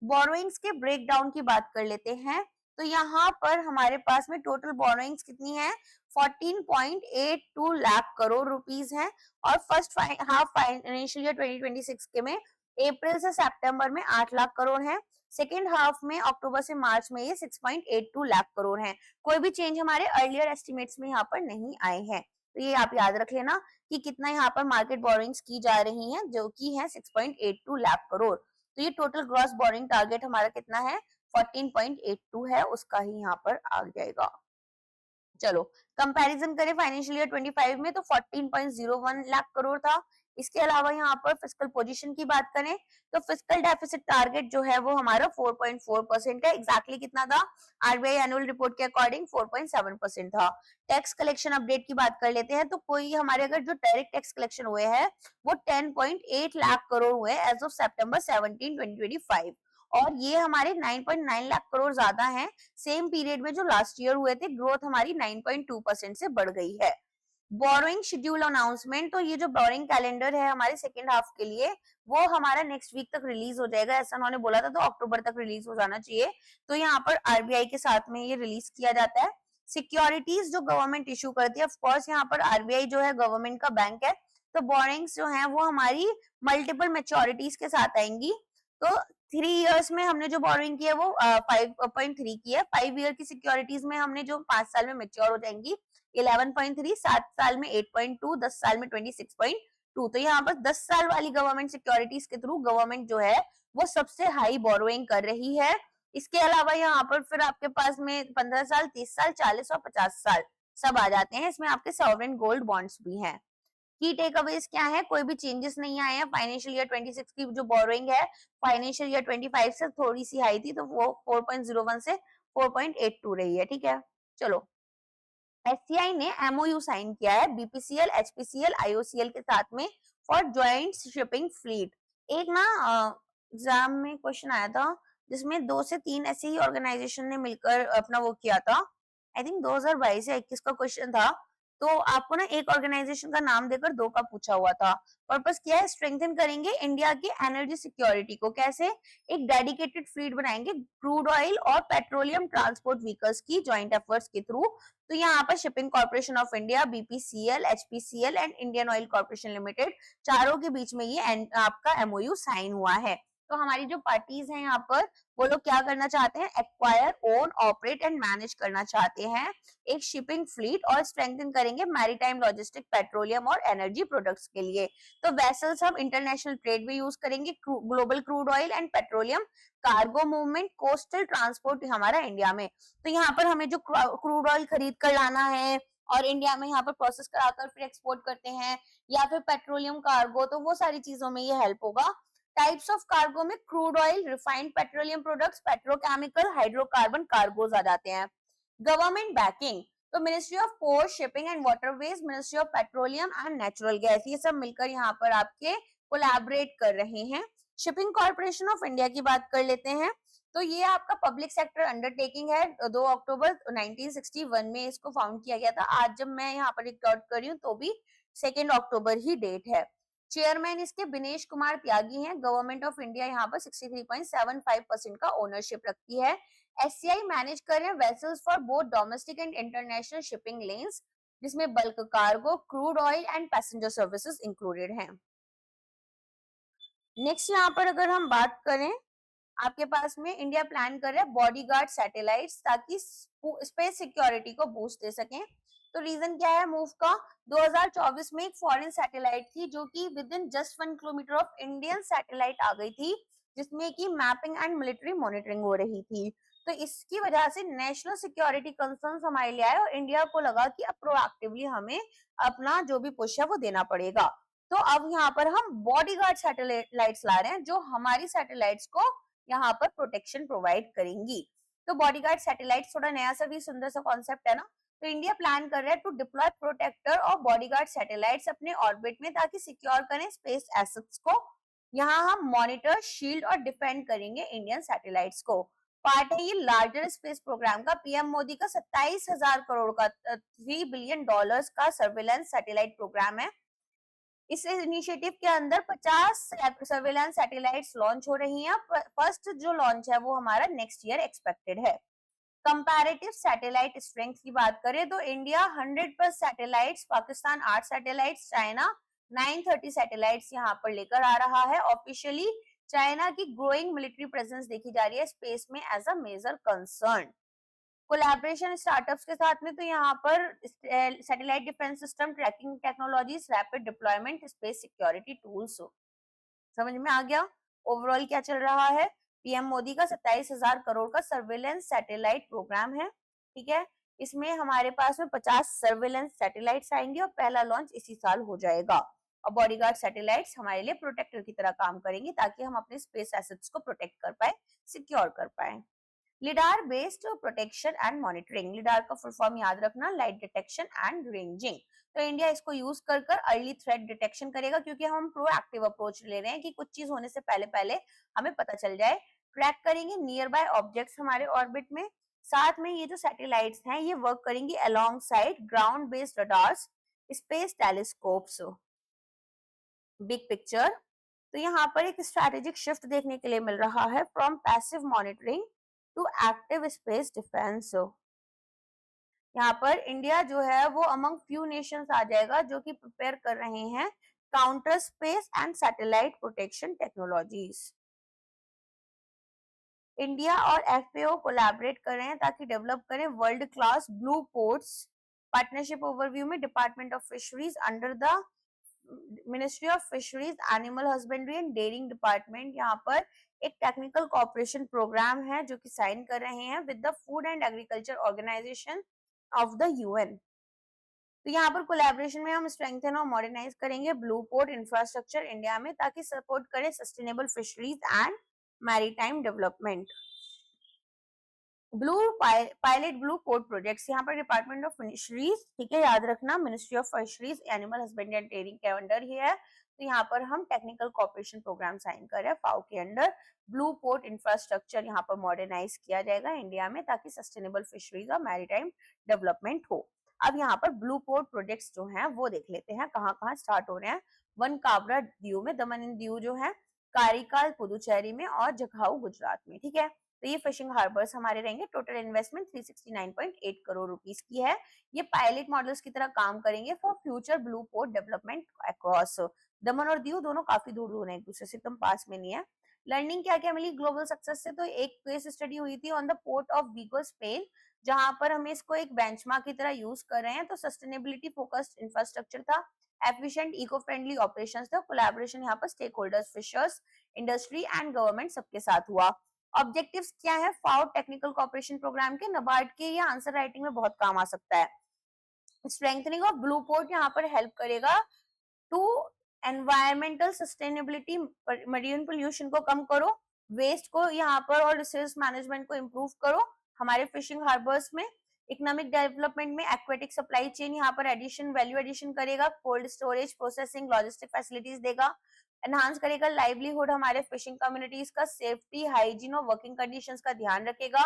बोरोइंग्स के ब्रेकडाउन की बात कर लेते हैं, तो यहाँ पर हमारे पास में टोटल बोरोइंग्स कितनी है, 14.82 लाख करोड़ रुपीस हैं। और फर्स्ट हाफ फाइनेंशियल ईयर 2026 के में अप्रैल से सितंबर में 8 लाख करोड़ है, सेकेंड हाफ में अक्टूबर से मार्च में ये 6.82 लाख करोड़ है। कोई भी चेंज हमारे अर्लियर एस्टिमेट्स में यहाँ पर नहीं आए हैं, तो ये आप याद रख लेना कि कितना यहाँ पर मार्केट बोरोइंग्स की जा रही हैं, जो कि है 6.82 लाख करोड़। तो ये टोटल ग्रॉस बोरोइंग टारगेट हमारा कितना है, 14.82 है, उसका ही यहाँ पर आ जाएगा। चलो कंपैरिजन करें फाइनेंशियल ईयर 25 में तो 14.01 लाख करोड़ था। इसके अलावा यहाँ पर फिस्कल पोजीशन की बात करें तो फिस्कल डेफिसिट टारगेट जो है वो हमारा 4.4% है। एग्जैक्टली कितना था, आरबीआई एनुअल रिपोर्ट के अकॉर्डिंग 4.7% था। टैक्स कलेक्शन अपडेट की बात कर लेते हैं तो कोई हमारे अगर जो डायरेक्ट टैक्स कलेक्शन हुए हैं वो 10.8 लाख करोड़ हुए एज ऑफ सितंबर 17, 2025 और ये हमारे 9.9 लाख करोड़ ज्यादा हैं सेम पीरियड में जो लास्ट ईयर हुए थे। ग्रोथ हमारी 9.2% से बढ़ गई है। बोरोइंग शेड्यूल अनाउंसमेंट, तो ये जो बोरोइंग कैलेंडर है हमारे सेकेंड हाफ के लिए वो हमारा नेक्स्ट वीक तक रिलीज हो जाएगा, ऐसा उन्होंने बोला था, तो अक्टूबर तक रिलीज हो जाना चाहिए। तो यहाँ पर आरबीआई के साथ में ये रिलीज किया जाता है। सिक्योरिटीज जो गवर्नमेंट इशू करती है, ऑफकोर्स यहाँ पर आरबीआई जो है गवर्नमेंट का बैंक है, तो बोरोइंग्स जो है वो हमारी मल्टीपल मेच्योरिटीज के साथ आएंगी। तो 3 इयर्स में हमने जो बोरोइंग की है वो 5.3 की है। 5 ईयर की सिक्योरिटीज में हमने जो 5 साल में मेच्योर हो जाएंगी 11.3, 7 साल में 8.2, 10 साल में 26.2। तो यहाँ पर 10 साल वाली गवर्नमेंट सिक्योरिटीज के थ्रू गवर्नमेंट जो है वो सबसे हाई बोरोइंग कर रही है। इसके अलावा यहाँ पर फिर आपके पास में 15 साल, 30 साल, 40 और 50 साल सब आ जाते हैं। इसमें आपके सॉवरेन गोल्ड बॉन्ड्स भी हैं। की टेक अवेज क्या है, कोई भी चेंजेस नहीं आए हैं। फाइनेंशियल ईयर 26 की जो बोरोइंग है फाइनेंशियल ईयर 25 से थोड़ी सी हाई थी, तो वो 4.01 से 4.82 रही है, ठीक है। चलो एससीआई ने एमओयू साइन किया है बीपीसीएल, एचपीसीएल, आईओसीएल के साथ में फॉर ज्वाइंट शिपिंग फ्लीट। एक ना एग्जाम में क्वेश्चन आया था जिसमें 2 से 3 ऐसे ही ऑर्गेनाइजेशन ने मिलकर अपना वो किया था। आई थिंक 2022 या 21 का क्वेश्चन था। तो आपको ना एक ऑर्गेनाइजेशन का नाम देकर 2 का पूछा हुआ था। पर्पस क्या है, स्ट्रेंथन करेंगे इंडिया की एनर्जी सिक्योरिटी को। कैसे, एक डेडिकेटेड फ्लीट बनाएंगे क्रूड ऑयल और पेट्रोलियम ट्रांसपोर्ट व्हीकल्स की ज्वाइंट एफर्ट्स के थ्रू। तो यहाँ पर shipping corporation of India, BPCL, HPCL and Indian oil corporation limited चारों के बीच में ये आपका एमओयू साइन हुआ है। तो हमारी जो पार्टीज हैं यहाँ पर वो लोग क्या करना चाहते हैं, acquire, own, operate and manage करना चाहते हैं एक शिपिंग फ्लीट और स्ट्रेंथन करेंगे मैरीटाइम लॉजिस्टिक, पेट्रोलियम और एनर्जी प्रोडक्ट्स के लिए। तो वेसल्स हम इंटरनेशनल ट्रेड में यूज करेंगे, global crude oil and petroleum, cargo movement, coastal transport हमारा इंडिया में। तो यहाँ पर हमें जो क्रूड ऑयल खरीद कर लाना है और इंडिया में यहाँ पर प्रोसेस कराकर फिर एक्सपोर्ट करते हैं, या फिर पेट्रोलियम कार्गो, तो वो सारी चीजों में ये हेल्प होगा। टाइप्स ऑफ कार्गो में crude oil, refined petroleum products, petrochemical, hydrocarbon cargoes आ जाते हैं। गवर्नमेंट बैकिंग, तो ministry of port, shipping and waterways, ministry of petroleum and natural gas, ये सब मिलकर यहाँ पर आपके कोलैबोरेट कर रहे हैं। शिपिंग कॉर्पोरेशन ऑफ इंडिया की बात कर लेते हैं, तो ये आपका पब्लिक सेक्टर अंडरटेकिंग है। 2 अक्टूबर 1961 में इसको फाउंड किया गया था। आज जब मैं यहाँ पर रिकॉर्ड कर रही हूँ तो भी 2 अक्टूबर ही डेट है। चेयरमैन इसके दिनेश कुमार त्यागी हैं। गवर्नमेंट ऑफ इंडिया यहाँ पर 63.75% का ओनरशिप रखती है। एससीआई मैनेज कर रहे हैं vessels for both domestic and international shipping lanes, जिसमें bulk cargo, crude oil and passenger services included हैं। नेक्स्ट यहाँ पर अगर हम बात करें, आपके पास में इंडिया प्लान कर रहा है बॉडीगार्ड सैटेलाइट्स ताकि स्पेस सिक्योरिटी को बूस्ट दे सकें। तो रीजन क्या है मूव का, 2024 में एक फॉरेन सैटेलाइट थी जो कि within just 1 kilometre of Indian satellite आ गई थी, जिसमें कि मैपिंग एंड मिलिट्री मॉनिटरिंग हो रही थी। तो इसकी वजह से नेशनल सिक्योरिटी कंसर्न्स हमारे लिए आए और इंडिया को लगा कि अब प्रोएक्टिवली हमें अपना जो भी पुश है वो देना पड़ेगा। तो अब यहाँ पर हम बॉडीगार्ड सैटेलाइट्स ला रहे हैं जो हमारी सैटेलाइट्स को यहाँ पर प्रोटेक्शन प्रोवाइड करेंगी। तो बॉडीगार्ड सैटेलाइट थोड़ा नया सा भी सुंदर सा कॉन्सेप्ट है ना। तो इंडिया प्लान कर रहा है टू डिप्लॉय प्रोटेक्टर और बॉडीगार्ड सैटेलाइट्स अपने ऑर्बिट में ताकि सिक्योर करें स्पेस एसेट्स को। यहाँ हम मॉनिटर, शील्ड और डिफेंड करेंगे इंडियन सैटेलाइट्स को। पार्ट है ये लार्जर स्पेस प्रोग्राम का, पीएम मोदी का 27,000 करोड़ का $3 बिलियन का सर्वेलेंस सैटेलाइट प्रोग्राम है। इस इनिशिएटिव के अंदर 50 सर्वेलेंस सैटेलाइट्स लॉन्च हो रही हैं। फर्स्ट जो लॉन्च है वो हमारा नेक्स्ट ईयर एक्सपेक्टेड है। कंपैरेटिव सैटेलाइट स्ट्रेंथ की बात करें तो India 100+ satellites, Pakistan 8 satellites, China 930 satellites यहाँ पर लेकर आ रहा है। ऑफिशियली चाइना की ग्रोइंग मिलिट्री प्रेजेंस देखी जा रही है स्पेस में as a major concern. Collaboration startups के साथ में, तो यहाँ पर satellite defence system, tracking technologies, rapid deployment, space security tools. समझ में आ गया ओवरऑल क्या चल रहा है। पीएम मोदी का 27,000 करोड़ का सर्वेलेंस सैटेलाइट प्रोग्राम है, ठीक है। इसमें हमारे पास में 50 सर्वेलेंस सैटेलाइट्स आएंगे और पहला लॉन्च इसी साल हो जाएगा। और बॉडीगार्ड सैटेलाइट्स हमारे लिए प्रोटेक्टर की तरह काम करेंगे ताकि हम अपने स्पेस एसेट्स को प्रोटेक्ट कर पाए, सिक्योर कर पाए। Lidar based protection and monitoring, lidar का फुल फॉर्म याद रखना, लाइट डिटेक्शन एंड रेंजिंग। तो इंडिया इसको यूज कर अर्ली थ्रेट डिटेक्शन करेगा, क्योंकि हम प्रोएक्टिव अप्रोच ले रहे हैं कि कुछ चीज होने से पहले पहले हमें पता चल जाए। ट्रैक करेंगे नियर बाय ऑब्जेक्ट्स हमारे ऑर्बिट में। साथ में ये जो सैटेलाइट्स हैं ये वर्क करेंगी along side ground based radars, space telescopes. Big picture, तो यहाँ पर एक स्ट्रैटेजिक शिफ्ट देखने के लिए मिल रहा है from passive monitoring to active space defence. यहाँ पर इंडिया जो है वो अमंग फ्यू नेशंस आ जाएगा जो कि प्रिपेयर कर रहे हैं counter space and satellite protection technologies. India और एफएओ कोलैबोरेट कर रहे हैं ताकि डेवलप करें world class blue ports. Partnership overview में department of fisheries under the ministry of fisheries, animal husbandry and dairying department यहाँ पर एक टेक्निकल कोऑपरेशन प्रोग्राम है जो कि साइन कर रहे हैं with the Food and Agriculture Organization of the UN. तो यहाँ पर कोलैबोरेशन में हम स्ट्रेंथन और मॉडर्नाइज करेंगे ब्लू पोर्ट इंफ्रास्ट्रक्चर इंडिया में ताकि सपोर्ट करें sustainable fisheries and maritime development. Blue pilot blue port projects, यहाँ पर डिपार्टमेंट ऑफ फिशरीज, ठीक है, याद रखना, ministry of fisheries, animal husbandry and trading के अंडर ही है। तो यहाँ पर हम टेक्निकल कोऑपरेशन प्रोग्राम साइन कर रहे हैं फाओ के अंडर। ब्लू पोर्ट इंफ्रास्ट्रक्चर यहाँ पर मॉडर्नाइज किया जाएगा इंडिया में ताकि सस्टेनेबल फिशरीज और मैरीटाइम डेवलपमेंट हो। अब यहाँ पर ब्लू पोर्ट प्रोजेक्ट्स जो हैं वो देख लेते हैं कहाँ कहाँ स्टार्ट हो रहे हैं। वन काबरा दीव में, दमन एंड दीव जो है, कारिकाल पुदुचेरी में और जखाऊ गुजरात में, ठीक है। तो ये फिशिंग हार्बर्स हमारे रहेंगे। टोटल इन्वेस्टमेंट 369.8 करोड़ रुपीस की है। ये पायलट मॉडल्स की तरह काम करेंगे for future blue port development across. दमन और दीव दोनों काफी दूर दूर हैं, एक दूसरे से एकदम पास में नहीं है। लर्निंग क्या क्या मिली ग्लोबल सक्सेस से, तो एक केस स्टडी हुई थी on the port of Vigo Spain, जहां पर हम इसको एक बेंचमार्क की तरह यूज कर रहे हैं। तो सस्टेनेबिलिटी फोकस्ड इंफ्रास्ट्रक्चर था, एफिशिएंट इको फ्रेंडली ऑपरेशंस था, कोलैबोरेशन यहाँ पर stakeholders, fishers, industry and government सबके साथ हुआ। ऑब्जेक्टिव्स क्या है फाओ टेक्निकल कोऑपरेशन प्रोग्राम के, नबार्ड के, ये आंसर राइटिंग में बहुत काम आ सकता है। स्ट्रेंथनिंग ऑफ ब्लू पोर्ट यहाँ पर हेल्प करेगा to environmental sustainability, marine pollution को कम करो, वेस्ट को यहाँ पर और रिसोर्स मैनेजमेंट को इम्प्रूव करो हमारे फिशिंग हार्बर्स में। इकोनॉमिक डेवलपमेंट में एक्वेटिक सप्लाई चेन यहाँ पर एडिशन, वैल्यू एडिशन करेगा, cold storage, processing, logistic facilities देगा, एनहांस करेगा लाइवलीहुड हमारे फिशिंग कम्युनिटीज का, सेफ्टी, हाइजीन और वर्किंग कंडीशंस का ध्यान रखेगा,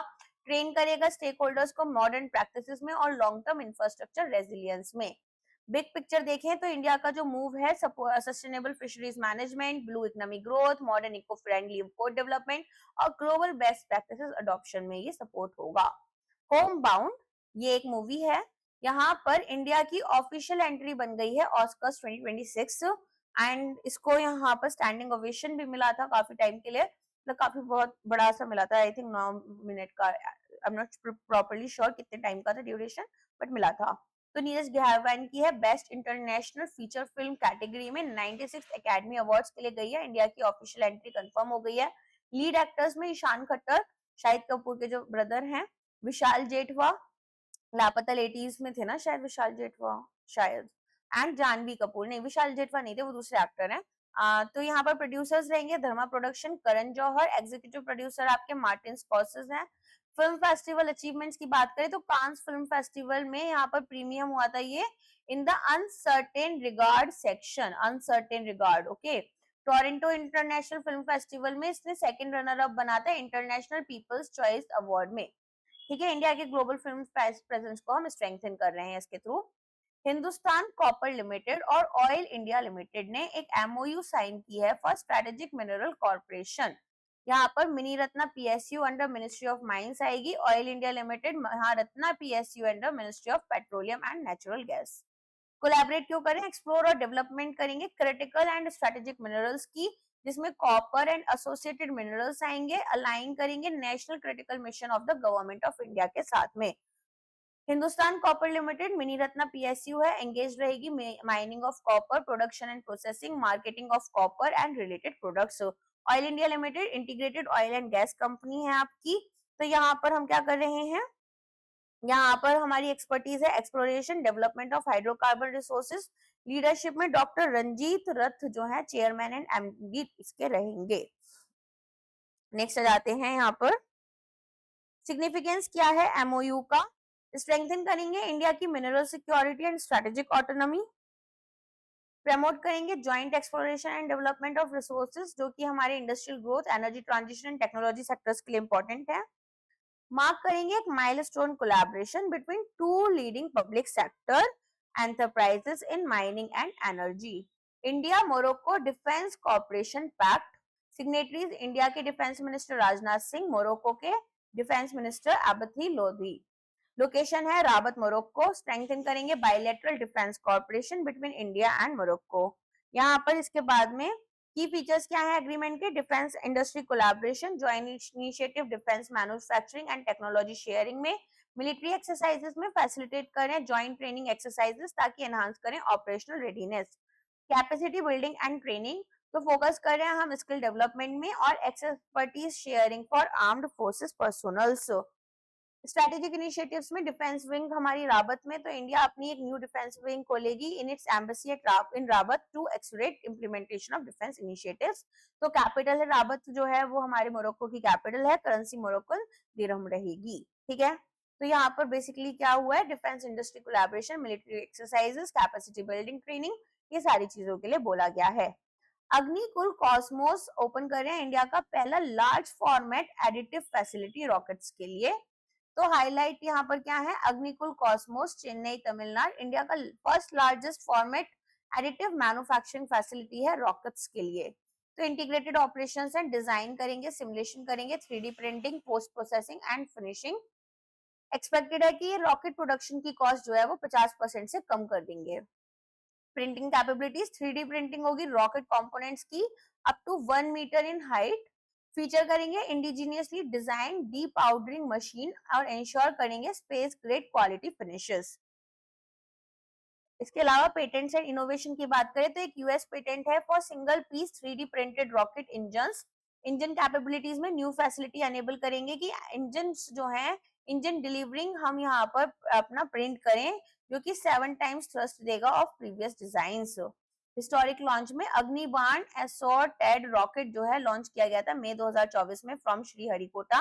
ट्रेन करेगा स्टेक होल्डर्स को मॉडर्न प्रैक्टिसेस में और लॉन्ग टर्म इंफ्रास्ट्रक्चर रेजिलियंस में। बिग पिक्चर देखें तो इंडिया का जो मूव है sustainable fisheries management, blue economic growth, modern eco friendly port development और ग्लोबल बेस्ट प्रैक्टिसेस अडॉप्शन में ये सपोर्ट होगा। होम बाउंड ये एक मूवी है, यहाँ पर इंडिया की ऑफिशियल एंट्री बन गई है ऑस्कर्स 2026 एंड इसको यहाँ पर स्टैंडिंग ओवेशन भी मिला था काफी टाइम के लिए, मतलब काफी बहुत बड़ा सा मिला था, आई थिंक 9 मिनट का, I am not properly sure कितने टाइम का था ड्यूरेशन, बट मिला था। तो नीरज घायवान की है best international feature film category में 96 एकेडमी अवार्ड्स के लिए गई है, इंडिया की ऑफिशियल एंट्री कंफर्म हो गई है। लीड एक्टर्स में ईशान खट्टर, शाहिद कपूर के जो ब्रदर हैं, विशाल जेठवा, लापता लेडीज में थे ना शायद विशाल जेठवा, शायद, एंड जानवी कपूर, नहीं विशाल जेठवा नहीं थे, वो दूसरे एक्टर हैं। तो यहाँ पर प्रोड्यूसर्स रहेंगे धर्मा production, Karan Johar, executive producer आपके मार्टिन स्कॉर्सेज़ हैं। फिल्म फेस्टिवल अचीवमेंट्स की बात करें तो कांस फिल्म फेस्टिवल में यहाँ पर प्रीमियम हुआ था ये in the uncertain regard section, uncertain regard, okay. Toronto international film festival में इसने सेकंड रनर अप बना था इंटरनेशनल पीपल्स चॉइस अवार्ड में, ठीक है। इंडिया के ग्लोबल फिल्म प्रेजेंस को हम स्ट्रेंथन कर रहे हैं इसके थ्रू। हिंदुस्तान कॉपर लिमिटेड और ऑयल इंडिया लिमिटेड ने एक एमओयू साइन की है फॉर स्ट्रेटेजिक मिनरल कॉर्पोरेशन, यहाँ पर mini Ratna PSU under ministry of mines आएगी, oil India limited Maharatna PSU under ministry of petroleum and natural gas. Collaborate क्यों करें, एक्सप्लोर और डेवलपमेंट करेंगे क्रिटिकल एंड स्ट्रेटेजिक मिनरल्स की, जिसमें कॉपर एंड एसोसिएटेड मिनरल्स आएंगे, अलाइन करेंगे national critical mission of the government of India के साथ में। Hindustan copper limited mini Ratna PSU है, एंगेज रहेगी mining of copper, production and processing, marketing of copper and related products. Oil India limited integrated oil and gas company है आपकी, तो यहाँ पर हम क्या कर रहे हैं, यहाँ पर हमारी एक्सपर्टीज है exploration development of hydrocarbon resources, leadership में डॉक्टर रंजीत रथ जो है चेयरमैन एंड एमडी इसके रहेंगे। नेक्स्ट आ जाते हैं, यहाँ पर सिग्निफिकेंस क्या है एमओयू का, स्ट्रेंथन करेंगे इंडिया की mineral security and strategic autonomy, promote करेंगे joint exploration and development of resources जो कि हमारे industrial growth, energy transition and technology sectors के लिए इंपॉर्टेंट है। मार्क करेंगे एक milestone collaboration between two leading public sector enterprises in mining and energy. India Morocco defence corporation pact, signatories India के defence minister Rajnath Singh, Morocco के defence minister अबथी लोधी। Location है राबत मोरक्को। स्ट्रेंथन करेंगे bilateral defence corporation between India and Morocco. यहाँ पर इसके बाद में की फीचर्स क्या है एग्रीमेंट के, defence industry collaboration, joint initiative defence manufacturing and technology sharing में, मिलिट्री एक्सरसाइजेस में फैसिलिटेट करें जॉइंट ट्रेनिंग एक्सरसाइजेस ताकि एनहांस करें operational readiness, capacity building and training, तो फोकस कर रहे हैं हम स्किल डेवलपमेंट में और expertise sharing for armed forces personnels. Strategic initiatives में डिफेंस विंग हमारी राबत में, तो इंडिया अपनी एक न्यू डिफेंस विंग खोलेगी in its embassy at in Rabat to accelerate implementation of defence initiatives. तो कैपिटल है राबत जो है वो हमारे मोरक्को की कैपिटल है, करेंसी मोरक्कन दिरहम रहेगी, ठीक है। तो यहाँ पर बेसिकली क्या हुआ है, defence industry collaboration, military exercises, capacity building, training, ये सारी चीजों के लिए बोला गया है। अग्निकुल कॉस्मोस ओपन कर रहे हैं इंडिया का पहला large format additive facility rockets के लिए। तो हाईलाइट यहाँ पर क्या है, अग्निकुल कॉस्मोस चेन्नई तमिलनाडु इंडिया का first largest format additive manufacturing facility है रॉकेट्स के लिए। तो इंटीग्रेटेड ऑपरेशंस एंड डिजाइन करेंगे, सिमुलेशन करेंगे, 3D printing, post processing and finishing. Expected है कि ये रॉकेट प्रोडक्शन की कॉस्ट जो है वो 50% से कम कर देंगे। प्रिंटिंग कैपेबिलिटीज, 3D प्रिंटिंग होगी रॉकेट कंपोनेंट्स की up to 1 metre in height, feature करेंगे indigenously design depowdering machine और इंश्योर करेंगे स्पेस ग्रेड क्वालिटी फिनिशेस। इसके अलावा पेटेंट्स एंड इनोवेशन की बात करें तो एक यूएस पेटेंट है for single piece 3D printed rocket engines. Engine capabilities में न्यू फैसिलिटी एनेबल करेंगे कि इंजन जो है, इंजन डिलीवरिंग हम यहाँ पर अपना प्रिंट करें, जो कि 7 टाइम्स थ्रस्ट देगा of previous designs. Historic launch में अग्निबाण एसोर्टेड रॉकेट जो है लॉन्च किया गया था मई 2024 में फ्रॉम श्रीहरिकोटा।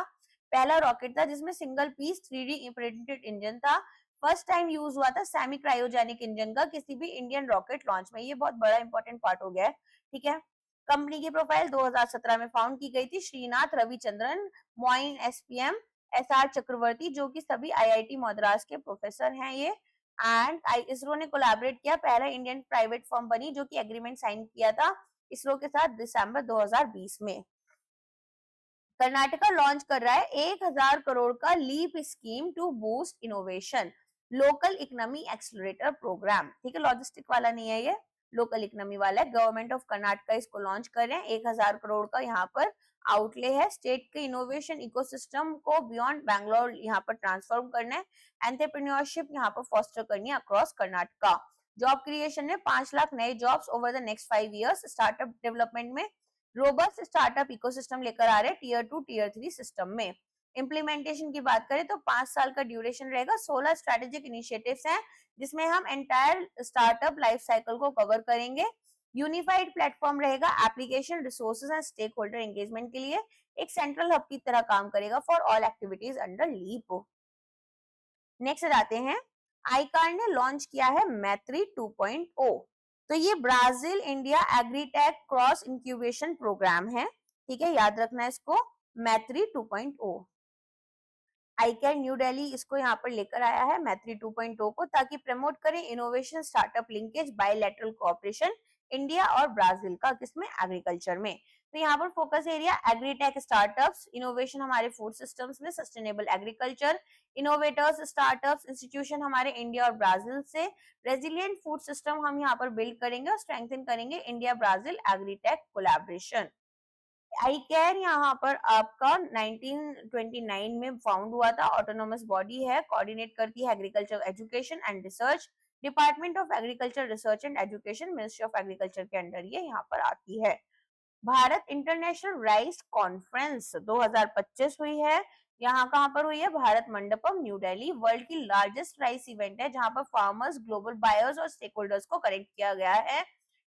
पहला रॉकेट था जिसमें single piece 3D printed engine था। फर्स्ट टाइम यूज हुआ था सेमी क्रायोजेनिक इंजन का किसी भी इंडियन रॉकेट लॉन्च में। ये बहुत बड़ा इंपॉर्टेंट पार्ट हो गया है, ठीक है। कंपनी की प्रोफाइल 2017 में फाउंड की गई थी श्रीनाथ रविचंद्रन, मोइन एसपीएम, एसआर चक्रवर्ती, जो कि सभी आईआईटी मद्रास के प्रोफेसर हैं ये। एंड इसरो ने कोलैबोरेट किया, पहला इंडियन प्राइवेट फर्म बनी जो कि एग्रीमेंट साइन किया था इसरो के साथ दिसंबर 2020 में। कर्नाटका लॉन्च कर रहा है 1000 करोड़ का leap scheme to boost innovation, local economy accelerator programme, ठीक है। लॉजिस्टिक वाला नहीं है, ये लोकल इकोनॉमी वाला है। गवर्नमेंट ऑफ कर्नाटका इसको लॉन्च कर रहे हैं। 1000 करोड़ का यहाँ पर आउटले है। स्टेट के इनोवेशन इकोसिस्टम को बियॉन्ड बैंगलोर यहाँ पर ट्रांसफॉर्म करना है। एंटरप्रेन्योरशिप यहाँ पर फोस्टर करनी है अक्रॉस कर्नाटका। जॉब क्रिएशन में 5 लाख नए jobs over the next 5 years. Startup development में रोबस्ट स्टार्टअप इकोसिस्टम लेकर आ रहे हैं टीयर 2 टीयर 3 सिस्टम में। इम्प्लीमेंटेशन की बात करें तो 5 साल का ड्यूरेशन रहेगा। 16 स्ट्रेटेजिक इनिशिएटिव्स हैं जिसमें हम एंटायर स्टार्टअप लाइफ साइकिल को कवर करेंगे। यूनिफाइड प्लेटफॉर्म रहेगा application resources and stakeholder engagement के लिए। एक सेंट्रल हब की तरह काम करेगा for all activities under leap. Next आते हैं, आईकार ने लॉन्च किया है मैत्री 2.0। तो ये Brazil India agritech cross incubation programme है, ठीक है, याद रखना है इसको, मैत्री 2.0। आईकेयर न्यू दिल्ली इसको यहाँ पर लेकर आया है मैत्री 2.0 को, ताकि प्रमोट करें innovation startup linkage bilateral cooperation India और ब्राजील का, किसमें, एग्रीकल्चर में। तो यहाँ पर focus area agritech startups, innovation हमारे फूड सिस्टम्स में, sustainable agriculture, innovators startups institution हमारे इंडिया और ब्राजील से, रेजिलिएंट फूड सिस्टम हम यहाँ पर बिल्ड करेंगे और स्ट्रेंथन करेंगे India Brazil agritech collaboration. ICARE यहाँ पर आपका 1929 में फाउंड हुआ था। ऑटोनोमस बॉडी है, कोऑर्डिनेट करती है agriculture education and research. Department of agriculture research and education ministry of agriculture के अंडर ये यहाँ पर आती है। भारत इंटरनेशनल राइस कॉन्फ्रेंस 2025 हुई है। यहाँ कहाँ पर हुई है, भारत मंडपम न्यू दिल्ली। वर्ल्ड की लार्जेस्ट राइस इवेंट है जहाँ पर फार्मर्स, ग्लोबल बायर्स और स्टेक होल्डर्स को कनेक्ट किया गया है।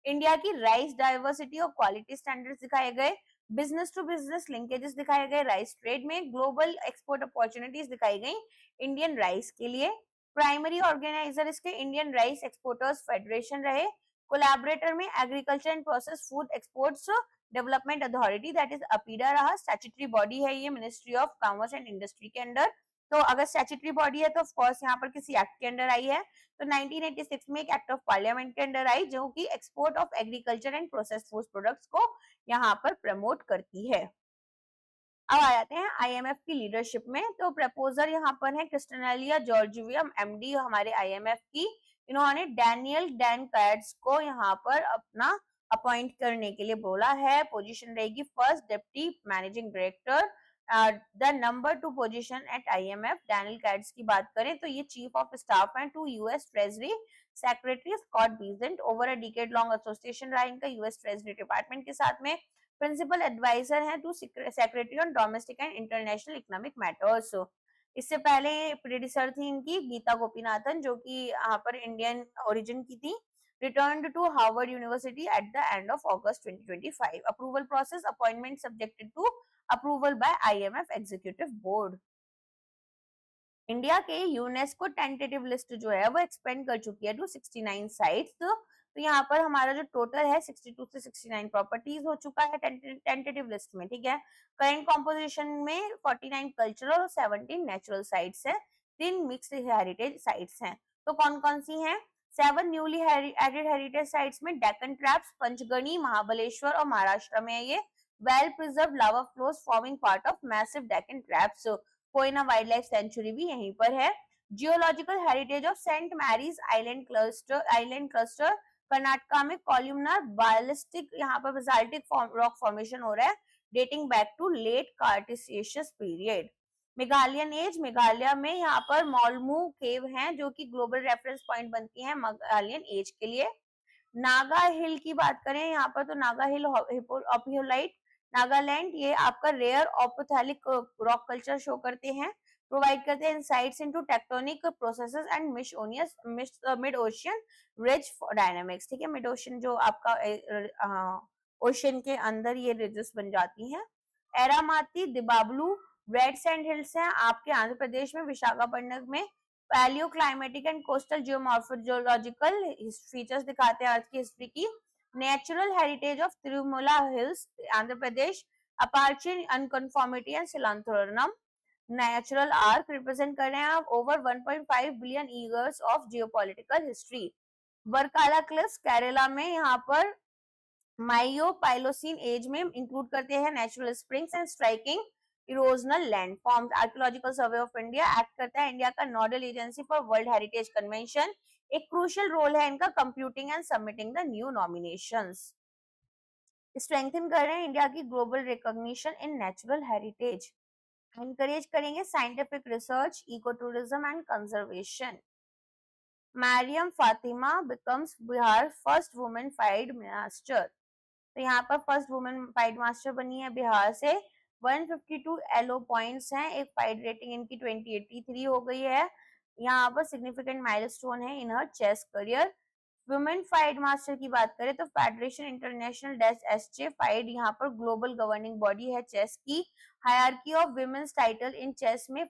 इंडिया की राइस डाइवर्सिटी और क्वालिटी स्टैंडर्ड्स दिखाए गए, बिजनेस टू बिजनेस लिंकेजेस दिखाए गए राइस ट्रेड में, ग्लोबल एक्सपोर्ट अपॉर्चुनिटीज दिखाई गई इंडियन राइस के लिए। प्राइमरी ऑर्गेनाइजर इसके इंडियन राइस एक्सपोर्टर्स फेडरेशन रहे। कोलैबोरेटर में agriculture and process food exports development authority that is APEDA रहा। स्टैट्यूटरी बॉडी है ये ministry of commerce and industry के अंडर। तो अगर स्टैट्यूटरी बॉडी है तो ऑफ कोर्स यहाँ पर किसी एक्ट के अंडर आई है। तो 1986 में एक एक्ट ऑफ पार्लियामेंट के अंडर आई जो कि export of agriculture and processed food products को यहाँ पर प्रमोट करती है। अब आ जाते हैं आईएमएफ की लीडरशिप में। तो प्रपोजर यहाँ पर है क्रिस्टनेलिया जॉर्जिया, एमडी हमारे आईएमएफ की। इन्होंने डैनियल डैन कैड्स को यहाँ पर अपना अपॉइंट करने के लिए बोला है। पोजीशन रहेगी first deputy managing director, the number 2 position at IMF. Daniel Katz की बात करें तो ये चीफ ऑफ स्टाफ है to US treasury secretary Scott Bessent. Over a decade long association रहा इनका यूएस ट्रेजरी डिपार्टमेंट के साथ में। प्रिंसिपल एडवाइजर है to secretary on domestic and international economic matters. इससे पहले प्रेडिसर थी इनकी गीता गोपीनाथन, जो कि यहाँ पर इंडियन ओरिजिन की थी। returned to Harvard University at the end of August 2025. Approval process, appointment subjected to approval by IMF Executive Board. India के यूनेस्को टेंटेटिव लिस्ट जो है वो एक्सपेंड कर चुकी है टू 69 साइट्स। तो यहाँ पर हमारा जो टोटल है 62 से 69 प्रॉपर्टीज हो चुका है टेंटेटिव लिस्ट में, ठीक है। करंट कॉम्पोजिशन में 49 कल्चरल और 17 नेचुरल साइट्स है, 3 मिक्स्ड हेरिटेज साइट्स हैं। तो कौन कौन सी हैं? 7 न्यूली एडेड हेरिटेज साइट्स में डेक्कन ट्रैप्स, पंचगनी, महाबलेश्वर और महाराष्ट्र में है ये। Well preserved lava flows forming part of massive Deccan traps. Koyna wildlife sanctuary भी यहीं पर है। Geological heritage of Saint Mary's Island cluster Karnataka में कॉल्यूमनर बालिस्टिक यहाँ पर बेसाल्टिक रॉक फॉर्मेशन हो रहा है। Dating back to late Cretaceous period. Meghalayan age, Meghalaya में यहाँ पर मॉलमू केव हैं जो कि ग्लोबल रेफरेंस पॉइंट बनती हैं मेघालयन एज के लिए। नागा हिल की बात करें यहाँ पर, तो नागा हिल ऑपियोलाइट नागालैंड, ये आपका रेयर ऑपोथैलिक रॉक कल्चर शो करते हैं, प्रोवाइड करते हैं insights into tectonic processes and mid ocean ridge dynamics. ठीक है, मिड ओशियन जो आपका ओशियन के अंदर ये रिजेस बन जाती हैं। Erramatti Dibbalu red sand hills हैं आपके आंध्र प्रदेश में, विशाखापट्टनम में। Palaeoclimatic and coastal geomorphological features दिखाते हैं अर्थ की हिस्ट्री की। Natural heritage of Tirumala hills Andhra Pradesh, Eparchaean unconformity and Silathoranam natural arch represent कर रहे हैं आप over 1.5 billion years of geopolitical history. Varkala cliffs Kerala में, यहाँ पर माइयोपाइलोसीन एज में इंक्लूड करते हैं natural springs and striking erosional landforms. Archaeological survey of India act करता है इंडिया का nodal agency for world heritage convention. एक क्रूशियल रोल है इनका computing and submitting the new nominations. Strengthen कर रहे हैं इंडिया की global recognition in natural heritage. Encourage करेंगे scientific research, eco tourism and conservation. Mariam Fatima becomes Bihar first women FIDE master, तो यहाँ पर फर्स्ट वुमेन फाइड मास्टर बनी है बिहार से। 152 एलो पॉइंट्स हैं, एक फाइड रेटिंग इनकी 2083 हो गई है। यहाँ पर सिग्निफिकेंट माइलस्टोन है in her chess career. Women FIDE master की बात करें तो फेडरेशन इंटरनेशनल डेस एसचे फाइड यहाँ पर ग्लोबल गवर्निंग बॉडी है चेस की। Hierarchy of women's title in chess में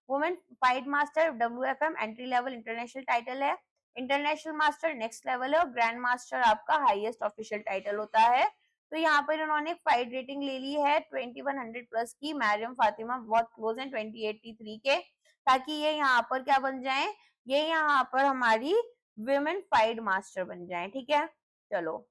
women FIDE master WFM entry level international title है, इंटरनेशनल मास्टर नेक्स्ट लेवल है और ग्रैंड मास्टर आपका हाईएस्ट ऑफिशियल टाइटल होता है। तो यहाँ पर इन्होंने फाइड रेटिंग ले ली है 2100 प्लस की। मैरियम फातिमा बहुत क्लोज है 2083 के, ताकि ये यहाँ पर क्या बन जाए, ये यहाँ पर हमारी विमेन फाइड मास्टर बन जाए। ठीक है, चलो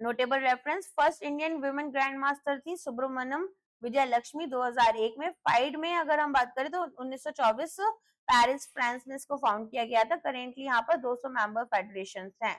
notable reference, first Indian women grand master थी सुब्रमण्यम विजय लक्ष्मी 2001 में। फाइड में अगर हम बात करें तो 1924 पेरिस फ्रांस में इसको फाउंड किया गया था। करेंटली यहाँ पर 200 मेंबर फेडरेशन हैं।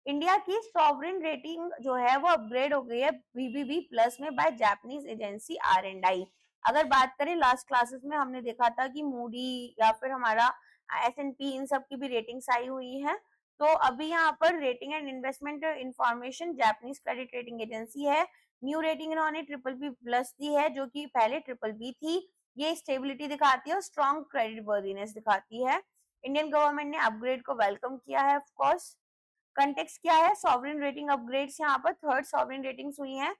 इंडिया की सॉवरेन रेटिंग जो है वो अपग्रेड हो गई है BBB प्लस में बाय जापानीज एजेंसी R&I। अगर बात करें लास्ट क्लासेस में हमने देखा था कि मूडी या फिर हमारा S&P इन सब की भी रेटिंग्स आई हुई है। तो अभी यहाँ पर rating and investment information Japanese credit rating agency है। न्यू रेटिंग इन्होंने BBB प्लस दी है जो कि पहले BBB थी। ये स्टेबिलिटी दिखाती है और स्ट्रॉन्ग क्रेडिट वर्दीनेस दिखाती है। इंडियन गवर्नमेंट ने अपग्रेड को वेलकम किया है ऑफ कोर्स। कंटेक्स्ट क्या है, सॉवरेन रेटिंग अपग्रेड्स यहाँ पर थर्ड सॉवरेन रेटिंग्स हुई हैं।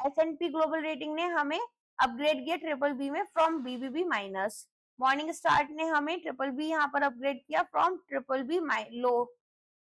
S&P ग्लोबल रेटिंग ने हमें अपग्रेड किया BBB में from BBB minus. Morning start ने हमें BBB यहाँ पर अपग्रेड किया from BBB low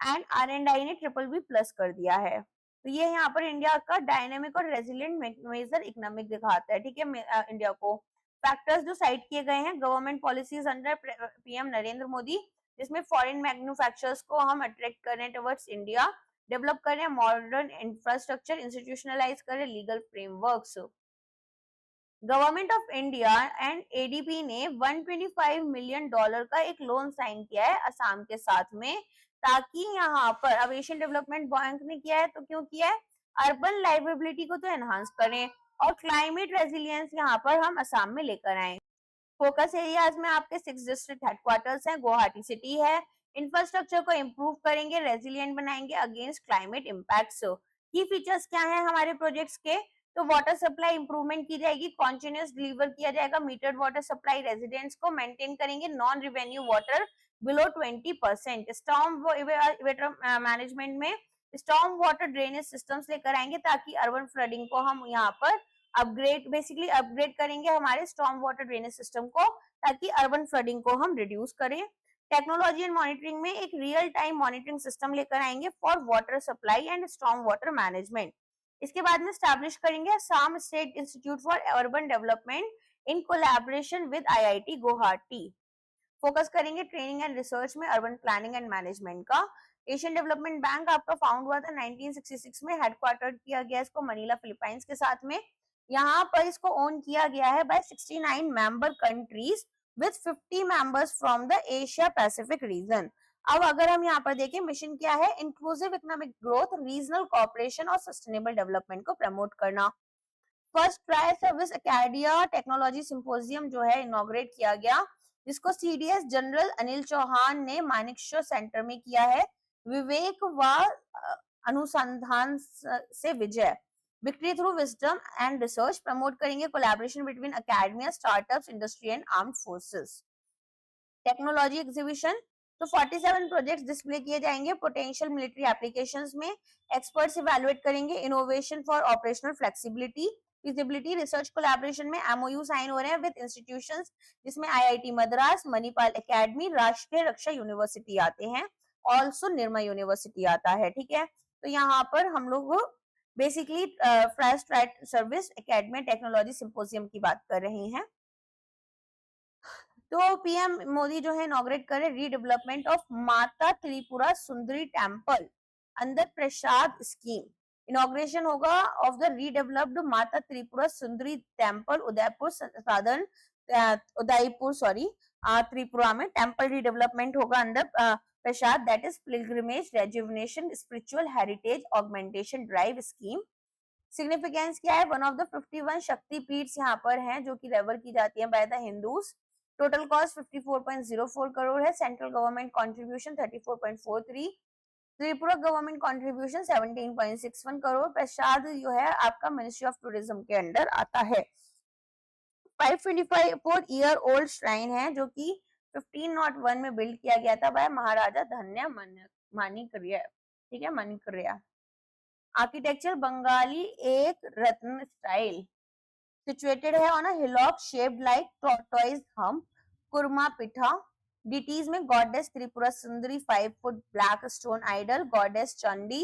and R&I ने BBB प्लस कर दिया है। तो ये यहाँ पर इंडिया का डायनेमिक और रेजिलिएंट मेजर इकोनॉमिक दिखाता है। ठीक है, इंडिया को फैक्टर्स जो साइट किए गए हैं, government policies under PM Narendra Modi, जिसमें फॉरेन मैन्युफैक्चरर्स को हम अट्रैक्ट कर रहे हैं टुवर्ड्स इंडिया, डेवलप कर रहे हैं मॉडर्न इंफ्रास्ट्रक्चर, इंस्टीट्यूशनलाइज कर रहे हैं legal frameworks. Government of India and ADB ने $125 मिलियन का एक लोन साइन किया है असम के साथ में, ताकि यहाँ पर अब एशियन डेवलपमेंट बैंक ने किया है, तो क्यों किया है, अर्बन लाइवेबिलिटी को तो एनहांस करें और क्लाइमेट रेजिलियंस यहाँ पर हम असम में लेकर आए। फोकस एरियाज में आपके 6 डिस्ट्रिक्ट हेडक्वार्टर्स हैं, गुवाहाटी सिटी है। इंफ्रास्ट्रक्चर को इम्प्रूव करेंगे, रेजिलिएंट बनाएंगे अगेंस्ट क्लाइमेट इम्पैक्ट्स। की फीचर्स क्या है हमारे प्रोजेक्ट्स के, तो वाटर सप्लाई इंप्रूवमेंट की जाएगी, कॉन्टिन्यूस डिलीवर किया जाएगा मीटर्ड वाटर सप्लाई, रेजिडेंट्स को मेंटेन करेंगे non revenue water below 20%। Storm water management में स्टॉर्म वाटर ड्रेनेज सिस्टम्स लेकर आएंगे ताकि अर्बन फ्लडिंग को हम यहाँ पर बेसिकली अपग्रेड करेंगे हमारे स्टॉर्म वाटर ड्रेनेज सिस्टम को, ताकि अर्बन फ्लडिंग को हम रिड्यूस करें। टेक्नोलॉजी एंड मॉनिटरिंग में एक रियल टाइम मॉनिटरिंग सिस्टम लेकर आएंगे for water supply and storm water management. इसके बाद में स्टैब्लिश करेंगे Assam state institute for urban development in collaboration with IIT Guwahati. Focus करेंगे ट्रेनिंग एंड रिसर्च में अर्बन प्लानिंग एंड मैनेजमेंट का। एशियन डेवलपमेंट बैंक आपका फाउंड हुआ था 1966 में, हेडक्वार्टर किया गया इसको मनीला फिलीपाइंस के साथ में। यहाँ पर इसको ओन किया गया है by 69 member countries with 50 members from the Asia Pacific region. अब अगर हम यहाँ पर देखें मिशन क्या है, inclusive economic growth, regional cooperation और सस्टेनेबल डेवलपमेंट को प्रमोट करना। First tri service academia technology symposium जो है इनॉग्रेट किया गया, जिसको सीडीएस जनरल अनिल चौहान ने मानिकशॉ सेंटर में किया है। विवेक व अनुसंधान से विजय, victory through wisdom and research, promote करेंगे collaboration between academia, startups, industry and armed forces. Technology exhibition, तो 47 प्रोजेक्ट्स डिस्प्ले किए जाएंगे पोटेंशियल मिलिट्री एप्लीकेशंस में। एक्सपर्ट्स इवैल्यूएट करेंगे innovation for operational flexibility, feasibility, research collaboration में एमओयू साइन हो रहे हैं विद इंस्टीट्यूशंस, जिसमें IIT Madras, Manipal academy, Rashtriya Raksha university आते हैं, ऑल्सो निर्मा यूनिवर्सिटी आता है। ठीक है, तो यहाँ पर हम लोग basically first tri service academy technology symposium की बात कर रहे हैं। तो पीएम मोदी जो है इनॉग्रेट करे रीडेवलपमेंट ऑफ माता त्रिपुरा सुंदरी टेम्पल अंदर प्रसाद स्कीम। इनॉग्रेशन होगा ऑफ द रीडेवलप्ड माता त्रिपुरा सुंदरी टेम्पल उदयपुर साधन उदयपुर त्रिपुरा में टेम्पल रीडेवलपमेंट होगा अंदर PRASAD, that is pilgrimage rejuvenation spiritual heritage augmentation drive scheme. Significance क्या है, वन ऑफ द 51 शक्ति पीठ यहाँ पर हैं जो कि रेवर की जाती है by the Hindus. Total cost 54.04 crore है। Central government contribution 34.43, Tripura government contribution 17.61 crore. PRASAD जो है आपका मिनिस्ट्री ऑफ टूरिज्म के अंडर आता है। 524 ईयर ओल्ड श्राइन है जो कि 1501 में बिल्ड किया गया था बाय महाराजा धन्य माणिक्य। ठीक है, माणिक्य। आर्किटेक्चर बंगाली एक रत्न स्टाइल, situated है on a hillock shaped like tortoise hump, kurma pitha। deities में goddess Tripura Sundari 5 foot black stone idol, goddess Chandi,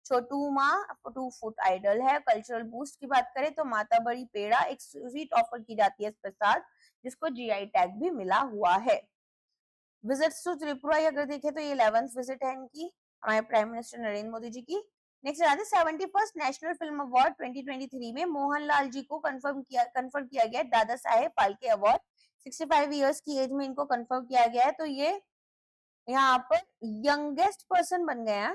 छोटू माँ 2 foot idol है। कल्चरल बूस्ट की बात करें तो माता बड़ी पेड़ा एक स्वीट ऑफर की जाती है प्रसाद, जिसको जीआई टैग भी मिला हुआ है। विजिट्स टू त्रिपुरा अगर देखें तो ये 11th विजिट है इनकी, हमारे प्राइम मिनिस्टर नरेंद्र मोदी जी की। नेक्स्ट आते 71st नेशनल फिल्म अवार्ड 2023 में मोहनलाल जी को कंफर्म किया गया दादा साहेब फाल्के अवार्ड। 65 इयर्स की एज में इनको कंफर्म किया गया है, तो ये यहाँ पर यंगेस्ट पर्सन बन गए हैं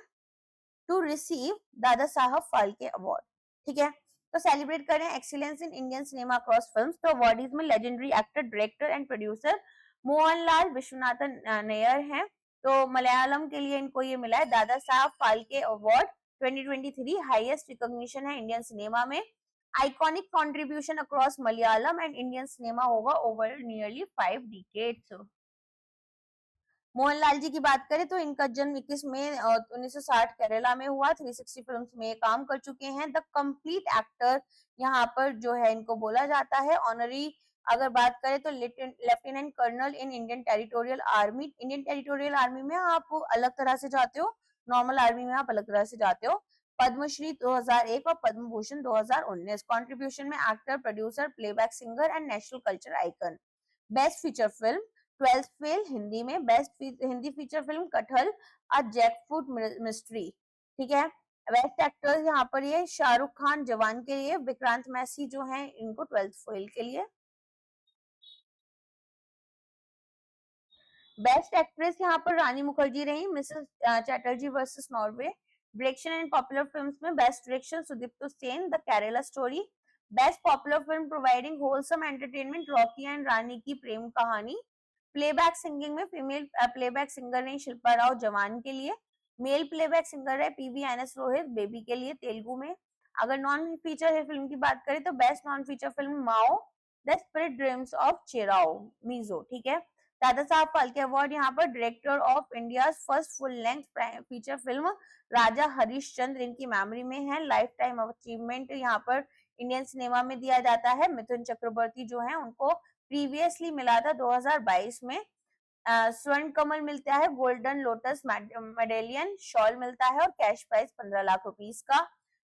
टू रिसीव दादा साहब फाल्के अवार्ड। ठीक है, तो सेलिब्रेट करें excellence in Indian cinema across films, तो अवार्डीज में legendary actor, director and producer Mohanlal Viswanathan Nair हैं। तो मलयालम के लिए इनको ये मिला है Dada Saheb Phalke award 2023, highest recognition है इंडियन सिनेमा में। Iconic contribution across Malayalam and Indian cinema होगा over nearly 5 decades. Mohanlal ji की बात करें तो इनका जन्म 21 मई 1960 केरला में हुआ। 360 फिल्म्स में काम कर चुके हैं। द कंप्लीट एक्टर यहाँ पर जो है इनको बोला जाता है। ऑनरी अगर बात करें तो lieutenant colonel in Indian territorial army. Indian territorial army में आप अलग तरह से जाते हो, नॉर्मल आर्मी में आप अलग तरह से जाते हो। पद्मश्री 2001 और पद्म भूषण 2019। कॉन्ट्रीब्यूशन में actor, producer, playback singer and national culture icon. Best feature film 12th fail Hindi में। बेस्ट हिंदी फीचर फिल्म कटहल अ जैकफ्रूट मिस्ट्री। ठीक है, बेस्ट एक्टर्स यहाँ पर ये शाहरुख खान जवान के लिए, विक्रांत मैसी जो है इनको 12th फेल के लिए। बेस्ट एक्ट्रेस यहाँ पर रानी मुखर्जी रही, Mrs Chatterjee versus Norway. Direction and popular films में best direction Sudipto Sen, the Kerala story. Best popular film providing wholesome entertainment, Rocky and Rani Ki Prem Kahani. Playback singing में फीमेल प्लेबैक सिंगर रही शिल्पा राव जवान के लिए। मेल प्लेबैक सिंगर है PVNS रोहित बेबी के लिए तेलुगु में। अगर नॉन फीचर फिल्म की बात करें तो best non feature film Mau the spirit dreams of Cheraw Mizo. ठीक है, दादा साहब फाल्के अवार्ड यहाँ पर director of India first full length feature film Raja Harishchandra इनकी मेमोरी में है। लाइफ टाइम अचीवमेंट यहाँ पर इंडियन सिनेमा में दिया जाता है। मिथुन चक्रवर्ती जो है उनको प्रीवियसली मिला था 2022 में। स्वर्ण कमल मिलता है, गोल्डन लोटस मेडेलियन शॉल मिलता है और कैश प्राइज 15 लाख रुपीस का।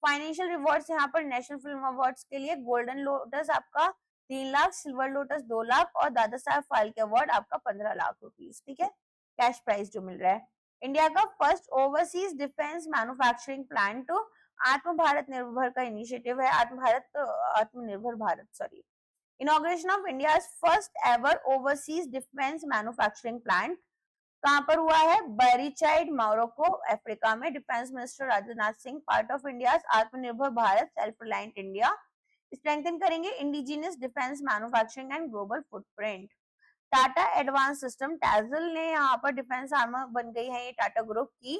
फाइनेंशियल रिवॉर्ड्स यहाँ पर नेशनल फिल्म अवार्ड्स के लिए गोल्डन लोटस आपका 3 लाख, सिल्वर लोटस 2 लाख और दादा साहब फाल्के अवार्ड आपका 15 लाख रुपीस। ठीक है, कैश प्राइज जो मिल रहा है। इंडिया का first overseas defence manufacturing plant आत्म भारत निर्भर का इनिशिएटिव है। आत्मनिर्भर Bharat sorry. Inauguration of India's first ever overseas defense manufacturing plant कहाँ पर हुआ है? बरीचाइड, मोरक्को, अफ्रीका में। Defence minister Rajnath Singh, part of India Atmanirbhar Bharat, self reliant India. Strengthen करेंगे indigenous defence manufacturing and global footprint. Tata advance system, TASL ने यहाँ पर defence armour बन गई है ये टाटा ग्रुप की।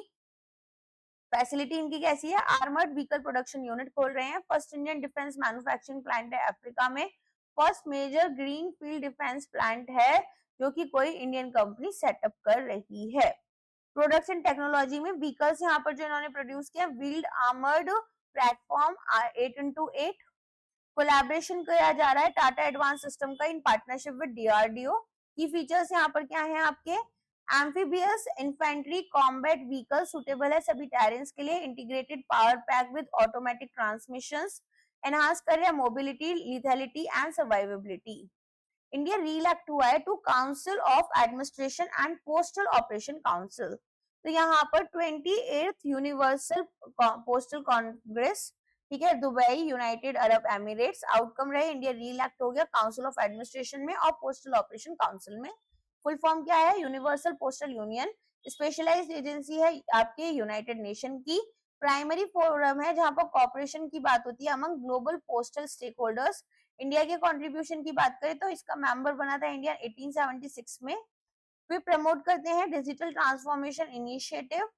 फैसिलिटी इनकी कैसी है? आर्मर्ड व्हीकल प्रोडक्शन यूनिट खोल रहे हैं। First Indian defence manufacturing plant है अफ्रीका में। First major greenfield defence plant है जो कि कोई इंडियन कंपनी सेटअप कर रही है। प्रोडक्ट्स एंड टेक्नोलॉजी में व्हीकल्स यहाँ पर जो इन्होंने प्रोड्यूस किया, wheeled armoured platform 8x8। Collaboration किया जा रहा है टाटा एडवांस सिस्टम का in partnership with DRDO. Key features यहाँ पर क्या है आपके? Amphibious infantry combat vehicle, suitable है सभी टेरेन्स के लिए। Integrated power pack with automatic transmissions, enhance कर रहे हैं mobility, lethality and survivability. India re-elect हुआ है to council of administration and postal operation council. तो यहाँ पर 28th यूनिवर्सल पोस्टल कांग्रेस, ठीक है, Dubai, United Arab Emirates outcome रहे। इंडिया री-इलेक्ट हो गया काउंसिल ऑफ एडमिनिस्ट्रेशन में और पोस्टल ऑपरेशन काउंसिल में। फुल फॉर्म क्या है? Universal postal union. Specialised agency है आपके यूनाइटेड नेशन की। प्राइमरी फोरम है जहां पर कॉपरेशन की बात होती है among global postal stakeholders. India के कंट्रीब्यूशन की बात करें तो इसका मेंबर बना था इंडिया 1876 में। फिर प्रमोट करते हैं डिजिटल ट्रांसफॉर्मेशन इनिशिएटिव।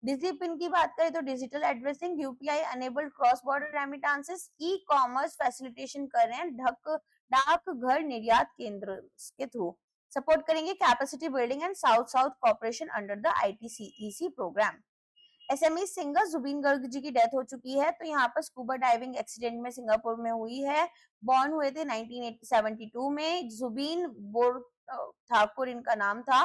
डिजिपिन की बात करें तो digital addressing, UPI enabled cross border remittances, e commerce facilitation कर रहे हैं डाक घर निर्यात केंद्र के थ्रू। सपोर्ट करेंगे capacity building and south south cooperation under the ITEC programme. SME singer Zubeen Garg ji की डेथ हो चुकी है। तो यहाँ पर स्कूबा डाइविंग एक्सीडेंट में सिंगापुर में हुई है। बॉर्न हुए थे 1972 में। जुबिन बोर ठाकुर इनका नाम था।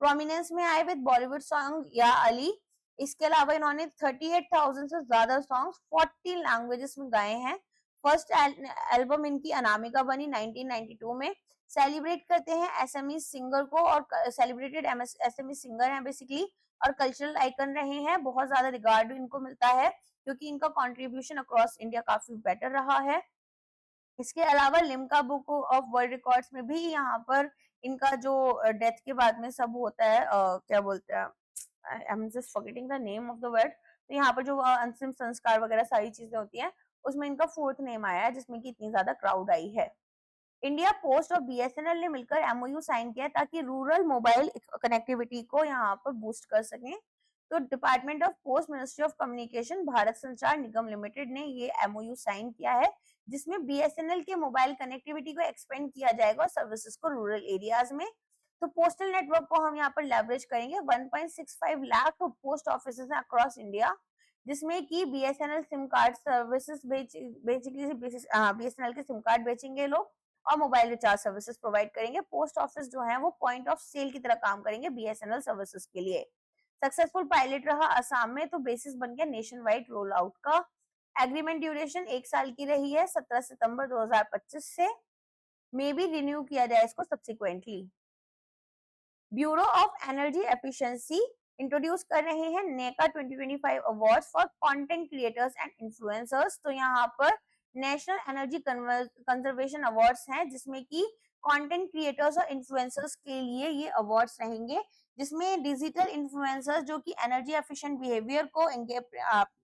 प्रोमिनेंस में आए विद बॉलीवुड सॉन्ग या अली। इसके अलावा इन्होंने 38,000 से ज्यादा सॉन्ग्स 40 लैंग्वेजेस में गाए हैं। फर्स्ट एल्बम इनकी अनामिका बनी 1992 में। सेलिब्रेट करते हैं एसएमई सिंगर को और सेलिब्रेटेड एसएमई सिंगर हैं बेसिकली और कल्चरल आइकन रहे हैं। बहुत ज्यादा रिगार्ड इनको मिलता है क्योंकि इनका कंट्रीब्यूशन अक्रॉस इंडिया काफी बेटर रहा है। इसके अलावा Limca book of world records में भी यहाँ पर इनका जो डेथ के बाद में सब होता है क्या बोलते हैं, I am just forgetting the name of the word. तो यहाँ पर जो अंतिम संस्कार वगैरह सारी चीजें होती हैं उसमें इनका 4th नेम आया है जिसमें कि इतनी ज्यादा क्राउड आई है। इंडिया पोस्ट और बीएसएनएल ने मिलकर एमओयू साइन किया ताकि रूरल मोबाइल कनेक्टिविटी को यहाँ पर बूस्ट कर सकें। तो department of post, ministry of communication, Bharat संचार निगम लिमिटेड ने ये एमओयू साइन किया है जिसमें बीएसएनएल के मोबाइल कनेक्टिविटी को एक्सपेंड किया जाएगा और सर्विसेज को रूरल एरियाज में। तो पोस्टल नेटवर्क को हम यहाँ पर लेवरेज करेंगे। 1.65 लाख पोस्ट ऑफिस हैं अक्रॉस इंडिया जिसमें कि BSNL SIM card services basically BSNL के सिम कार्ड बेचेंगे लोग और मोबाइल रिचार्ज सर्विसेज प्रोवाइड करेंगे। पोस्ट ऑफिस जो है वो पॉइंट ऑफ सेल की तरह काम करेंगे बीएसएनएल सर्विसेज के लिए। सक्सेसफुल पायलट रहा असम में, तो बेसिस बन गया नेशन वाइड रोल आउट का। एग्रीमेंट ड्यूरेशन 1 साल की रही है 17 सितंबर 2025 से। मे बी रिन्यू किया जाए इसको subsequently. Bureau of energy efficiency introduce कर रहे हैं नेका 2025 awards for content creators and influencers. तो यहाँ पर नेशनल एनर्जी कंजर्वेशन अवार्ड्स हैं जिसमें कि कंटेंट क्रिएटर्स और इन्फ्लुएंसर्स के लिए ये अवार्ड्स रहेंगे जिसमें डिजिटल इन्फ्लुएंसर्स जो कि एनर्जी एफिशिएंट बिहेवियर को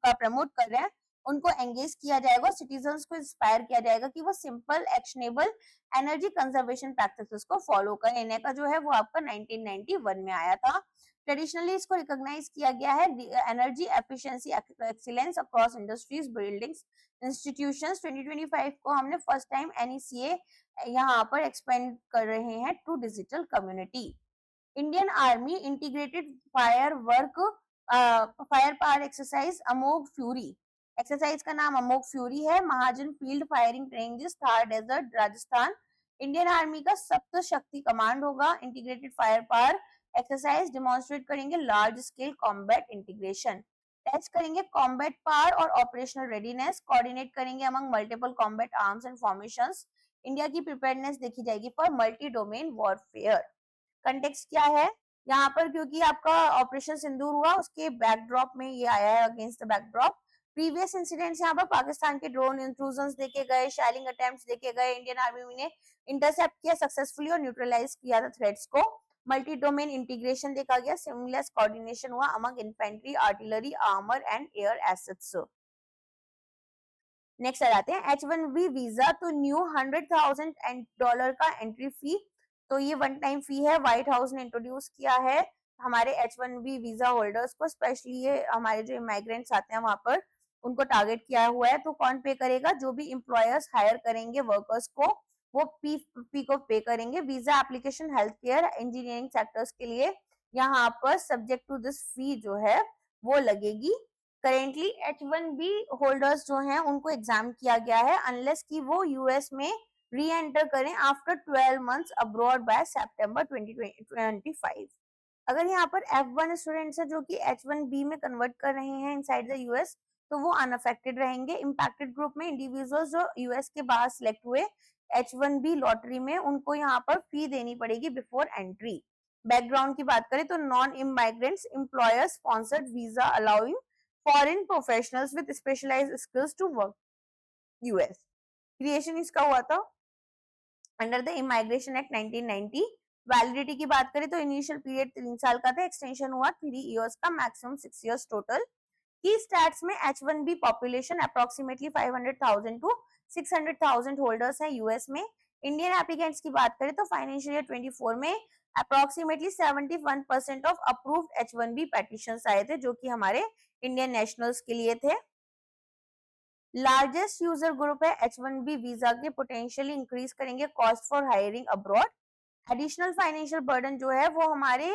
प्रमोट कर रहे हैं उनको एंगेज किया जाएगा। सिटीजन्स को इंस्पायर किया जाएगा कि वो simple actionable energy conservation practices को फॉलो करें। नेका जो है वो आपका 1991 में आया था। ट्रेडिशनली इसको रिकॉग्नाइज किया गया है energy efficiency excellence across industries, buildings, institutions. 2025 को हमने फर्स्ट टाइम एनईसीए यहाँ पर एक्सपेंड कर रहे हैं to digital community. Indian army integrated fire power exercise Amogh fury. Exercise का नाम अमोघ फ्यूरी है। Mahajan field firing ranges, Thar desert, Rajasthan. Indian army का सप्त शक्ति कमांड होगा। Integrated fire power exercise demonstrate करेंगे large scale combat integration. Test करेंगे कॉम्बैट पावर और operational readiness. Coordinate करेंगे among multiple combat arms and formations. India की प्रिपेयर्डनेस देखी जाएगी for multi domain warfare. Context क्या है यहाँ पर, क्योंकि आपका ऑपरेशन सिंदूर हुआ उसके बैकड्रॉप में ये आया है, against the backdrop. Previous incidents यहाँ पर पाकिस्तान के ड्रोन इंट्रूजन्स देखे गए, शेलिंग अटेम्प्ट्स देखे गए। इंडियन आर्मी ने इंटरसेप्ट किया सक्सेसफुली और न्यूट्रलाइज किया था थ्रेट्स को। मल्टी डोमेन इंटीग्रेशन देखा गया, सिमलेस कोऑर्डिनेशन हुआ among infantry, artillery, armour and air assets. Next आ जाते हैं H1B वीजा, तो न्यू $100,000 का एंट्री फी, तो ये वन टाइम फी है, व्हाइट हाउस ने इंट्रोड्यूस किया है हमारे H1B वीजा होल्डर्स को, स्पेशली ये हमारे जो इमाइग्रेंट्स आते हैं वहां पर उनको टारगेट किया हुआ है। तो कौन पे करेगा? जो भी एम्प्लॉयर्स हायर करेंगे वर्कर्स को, वो पी को पे करेंगे। Visa application health care engineering sectors के लिए यहाँ पर सब्जेक्ट टू दिस फी जो है वो लगेगी। करेंटली H1B होल्डर्स जो हैं उनको एग्जाम किया गया है अनलेस कि वो यूएस में री एंटर करें आफ्टर 12 मंथ्स अब्रॉड बाय सितंबर 2025। अगर यहाँ पर F1 स्टूडेंट्स है जो कि H1B में कन्वर्ट कर रहे हैं इनसाइड द यूएस, तो वो अनअफेक्टेड रहेंगे। इम्पैक्टेड ग्रुप में इंडिविजुअल्स जो यूएस के बाहर सिलेक्ट हुए H1B लॉटरी में, उनको यहाँ पर फी देनी पड़ेगी बिफोर एंट्री। बैकग्राउंड की बात करें तो non immigrants employer sponsored visa allowing foreign professionals with specialised skills to work US. Creation इसका हुआ था under the immigration act 1990। Validity की बात करें तो इनिशियल पीरियड 3 साल का था, एक्सटेंशन हुआ 3 इयर्स का, मैक्सिमम 6 इयर्स टोटल। की स्टैट्स में H1B population approximately 500,000 to 600,000 holders है यूएस में। इंडियन एप्लीकेंट्स की बात करें तो फाइनेंशियल ईयर 24 में approximately 71% of approved H1B petitions आए थे जो कि हमारे इंडियन नेशनल्स के लिए थे। लार्जेस्ट यूजर ग्रुप है H1B वीजा के, पोटेंशियली इंक्रीज करेंगे cost for hiring abroad. Additional financial burden जो है वो हमारे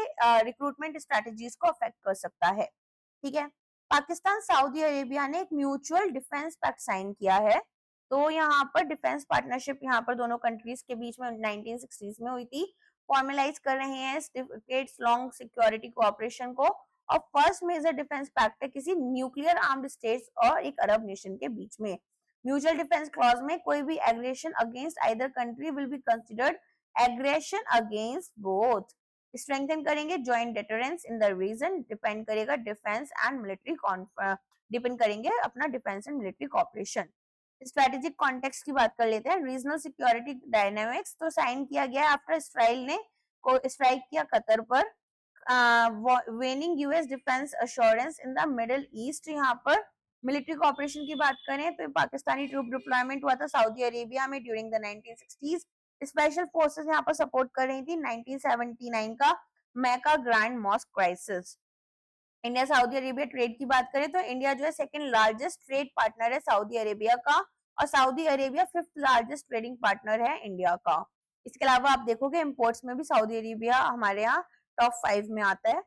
रिक्रूटमेंट स्ट्रेटजीज को अफेक्ट कर सकता है। ठीक है, पाकिस्तान सऊदी अरेबिया ने एक म्यूचुअल डिफेंस पैक्ट साइन किया है, तो यहाँ पर डिफेंस पार्टनरशिप यहाँ पर दोनों कंट्रीज के बीच में 1960s में हुई थी। फॉर्मलाइज कर रहे हैं डिकेड्स लॉन्ग सिक्योरिटी कोऑपरेशन को, और फर्स्ट मेजर डिफेंस पैक्ट है किसी न्यूक्लियर आर्म्ड स्टेट्स और एक अरब नेशन के बीच में। म्यूचुअल डिफेंस क्लॉज में कोई भी aggression against either country will be considered aggression against both. Strengthen करेंगे joint deterrence in the region, depend करेगा डिफेंस एंड मिलिट्री डिपेंड करेंगे अपना defence and military cooperation. Strategic context की बात कर लेते हैं। रीजनल सिक्योरिटी डायनामिक्स, तो साइन किया गया आफ्टर इसराइल ने स्ट्राइक किया कतर पर। Waning US defence assurance in the middle east, यहाँ पर मिलिट्री कोऑपरेशन की बात करें तो पाकिस्तानी ट्रूप डिप्लॉयमेंट हुआ था सऊदी अरेबिया में during the 1960s। Special forces यहाँ पर सपोर्ट कर रही थी 1979 का Mecca grand mosque crisis. India Saudi Arabia trade की बात करें तो इंडिया जो है सेकंड लार्जेस्ट ट्रेड पार्टनर है सऊदी अरेबिया का, और Saudi Arabia 5th largest trading partner है इंडिया का। इसके अलावा आप देखोगे इंपोर्ट्स में भी सऊदी अरेबिया हमारे यहाँ टॉप 5 में आता है।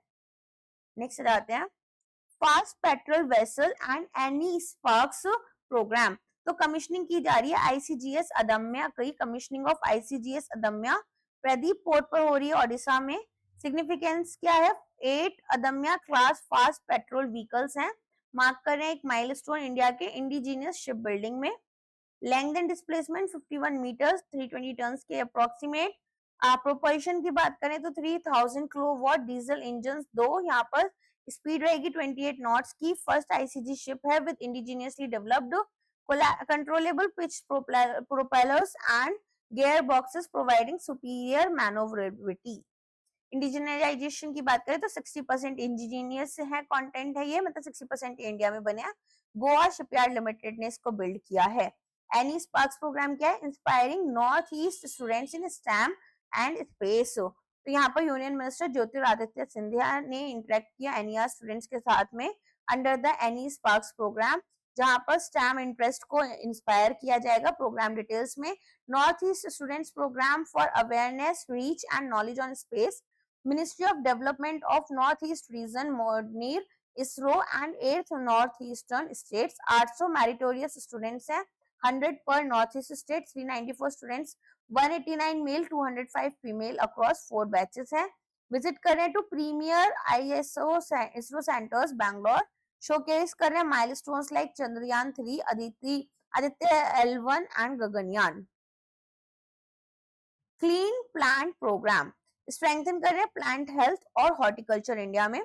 नेक्स्ट आते हैं fast patrol vessel and NE SPARKS programme, तो कमिश्निंग की जा रही है आईसीजीएस अदम्या की। Commissioning of ICGS Adamya Paradip port पर हो रही है ओडिशा में। सिग्निफिकेंस क्या है? 8 Adamya class fast patrol vehicles हैं, मार्क कर रहे हैं एक माइलस्टोन इंडिया के इंडिजीनियस शिप बिल्डिंग में। Length and displacement 51 metres, 320 tonne के अप्रोक्सीमेट। प्रोपल्शन की बात करें तो 3000 किलोवाट डीजल इंजन, दो यहाँ पर स्पीड रहेगी 28 नॉट्स की। फर्स्ट आईसीजी शिप है with indigenously developed controllable pitch propellers and gear boxes providing superior manoeuvrability. Indigenisation की बात करें तो 60% इंडिजीनियस है कंटेंट है ये, मतलब 60% इंडिया में बने। गोवा शिपयार्ड लिमिटेड ने इसको बिल्ड किया है। एनी स्पार्क्स प्रोग्राम क्या है? Inspiring north east students in stem and space, तो यहाँ पर यूनियन मिनिस्टर ज्योतिरादित्य सिंधिया ने इंटरेक्ट किया एनईआर स्टूडेंट्स के साथ में under the NE SPARKS programme, जहां पर स्टेम इंटरेस्ट को इंस्पायर किया जाएगा। प्रोग्राम डिटेल्स में north east students programme for awareness reach and knowledge on space, ministry of development of north east region MDoNER, ISRO and 8th north eastern states. 800 meritorious students हैं, 100 पर north east state, 394 students, 189 male 205 female across 4 batches हैं। Visit कर रहे हैं to premiere ISO ISRO centres Bangalore, showcase कर रहे हैं milestones like Chandrayaan 3, Aditya L1 and Gaganyaan. Clean plant programme strengthen कर रहे हैं प्लांट हेल्थ और हॉर्टिकल्चर इंडिया में,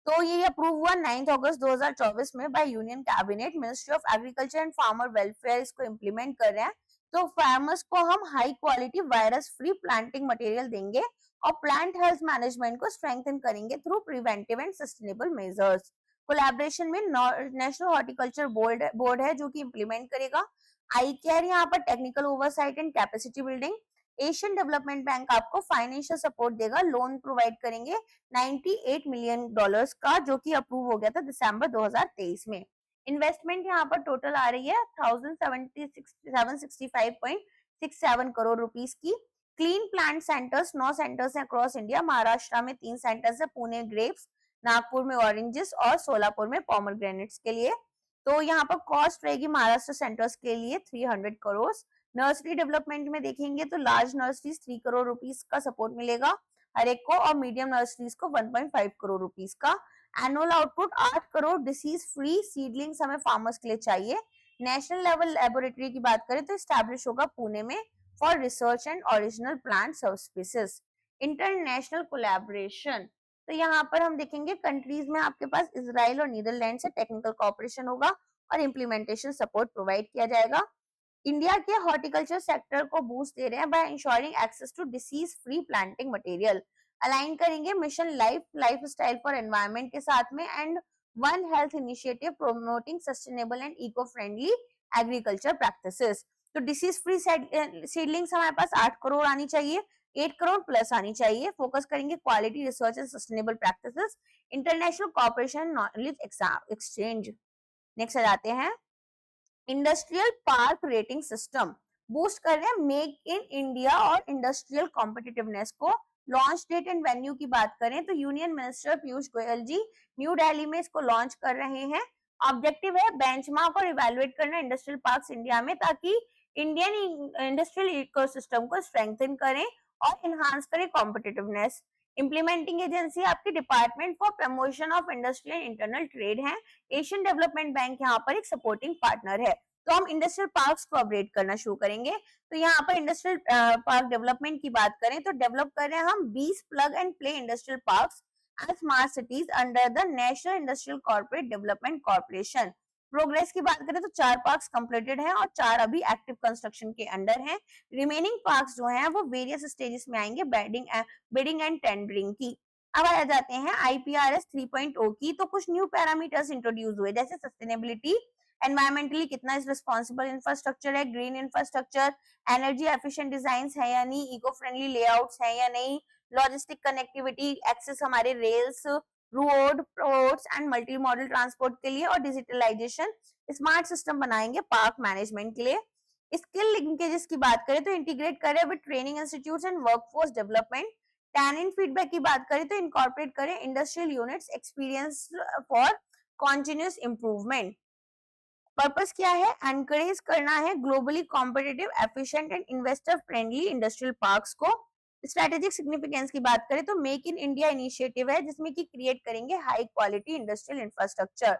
तो ये अप्रूव हुआ 9 अगस्त 2024 में by union cabinet. Ministry of agriculture and farmer welfare इसको इम्प्लीमेंट कर रहे हैं। तो फार्मर्स को हम high quality virus free planting material देंगे और प्लांट हेल्थ मैनेजमेंट को स्ट्रेंथन करेंगे through preventive and sustainable measures. Collaboration में नेशनल हॉर्टिकल्चर बोर्ड है जो कि इंप्लीमेंट करेगा। आई केयर यहाँ पर technical oversight and capacity building. Asian development bank आपको फाइनेंशियल सपोर्ट देगा, लोन प्रोवाइड करेंगे 98 मिलियन डॉलर्स का, जो कि अप्रूव हो गया था दिसंबर 2023 में। इन्वेस्टमेंट यहाँ पर टोटल आ रही है 1765.67 करोड़ रुपीस की। क्लीन प्लांट सेंटर्स 9 सेंटर्स हैं अक्रॉस इंडिया। महाराष्ट्र में 3 सेंटर्स है, पुणे ग्रेप्स, नागपुर में ऑरेंजेस और सोलापुर में पोमेग्रेनेट्स के लिए। तो यहाँ पर कॉस्ट रहेगी महाराष्ट्र सेंटर्स के लिए 300 करोड़। नर्सरी डेवलपमेंट में देखेंगे तो लार्ज नर्सरीज 3 करोड़ रुपीस का सपोर्ट मिलेगा हर एक को, और मीडियम नर्सरीज को 1.5 करोड़ रुपीस का। Annual output 8 crore disease free seedlings हमें फार्मर्स के लिए चाहिए। नेशनल लेवल लेबोरेटरी की बात करें तो स्टैब्लिश होगा पुणे में for research and original plant subspecies. International collaboration, तो यहाँ पर हम देखेंगे कंट्रीज में आपके पास इजराइल और नीदरलैंड से टेक्निकल कोऑपरेशन होगा और इम्प्लीमेंटेशन सपोर्ट प्रोवाइड किया जाएगा। इंडिया के हॉर्टिकल्चर सेक्टर को बूस्ट दे रहे हैं by ensuring access to disease free planting material. Align करेंगे मिशन लाइफस्टाइल फॉर एनवायरनमेंट के साथ में and one health initiative promoting sustainable and eco friendly agriculture practices. तो डिसीज फ्री सीडलिंग्स हमारे पास 8 करोड़ आनी चाहिए, 8 करोड़ प्लस आनी चाहिए। फोकस करेंगे quality research and sustainable practices, international cooperation, knowledge exchange. Next आ जाते हैं industrial park rating system. Boost कर रहे हैं मेक इन इंडिया और इंडस्ट्रियल कॉम्पिटिटिवनेस को। लॉन्च डेट एंड वेन्यू की बात करें तो union minister Piyush Goyal ji new Delhi में इसको लॉन्च कर रहे हैं। ऑब्जेक्टिव है बेंचमार्क और इवेलुएट करना इंडस्ट्रियल पार्क्स इंडिया में, ताकि इंडियन इंडस्ट्रियल इकोसिस्टम को स्ट्रेंथन करें और इनहांस करें कॉम्पिटिटिवनेस। इंप्लीमेंटिंग एजेंसी आपकी department for promotion of industry and internal trade है। एशियन डेवलपमेंट बैंक यहाँ पर एक सपोर्टिंग पार्टनर है। तो हम इंडस्ट्रियल पार्क्स को अपग्रेड करना शुरू करेंगे। तो यहाँ पर इंडस्ट्रियल पार्क डेवलपमेंट की बात करें तो डेवलप कर रहे हैं हम 20 plug and play industrial parks and smart cities under the national industrial corporate development corporation. Progress की बात करें तो 4 पार्क्स कंप्लीटेड हैं और 4 अभी एक्टिव कंस्ट्रक्शन के अंडर हैं। रिमेनिंग पार्क्स जो हैं वो वेरियस स्टेजेस में आएंगे बिडिंग एंड टेंडरिंग की। अब आ जाते हैं IPRS 3.0 की। तो कुछ न्यू पैरामीटर्स इंट्रोड्यूस हुए, जैसे सस्टेनेबिलिटी, एनवायरमेंटली कितना रिस्पॉन्सिबल इंफ्रास्ट्रक्चर है, green infrastructure, energy efficient design है या नहीं, इको फ्रेंडली लेआउट्स है या नहीं, लॉजिस्टिक कनेक्टिविटी एक्सेस हमारे rails, road, ports and multi modal transport के लिए, और डिजिटलाइजेशन। स्मार्ट सिस्टम बनाएंगे पार्क मैनेजमेंट के लिए। स्किल लिंकेजेस की बात करें तो इंटीग्रेट करें with training institutes and workforce development. Tannin feedback की बात करें तो इनकॉर्पोरेट करें industrial units experience for continuous improvement. Purpose क्या है, एनकरेज करना है globally competitive, efficient and investor friendly industrial parks को। स्ट्रेटेजिक सिग्निफिकेंस की बात करें तो मेक इन इंडिया इनिशिएटिव है जिसमें कि क्रिएट करेंगे high quality industrial infrastructure,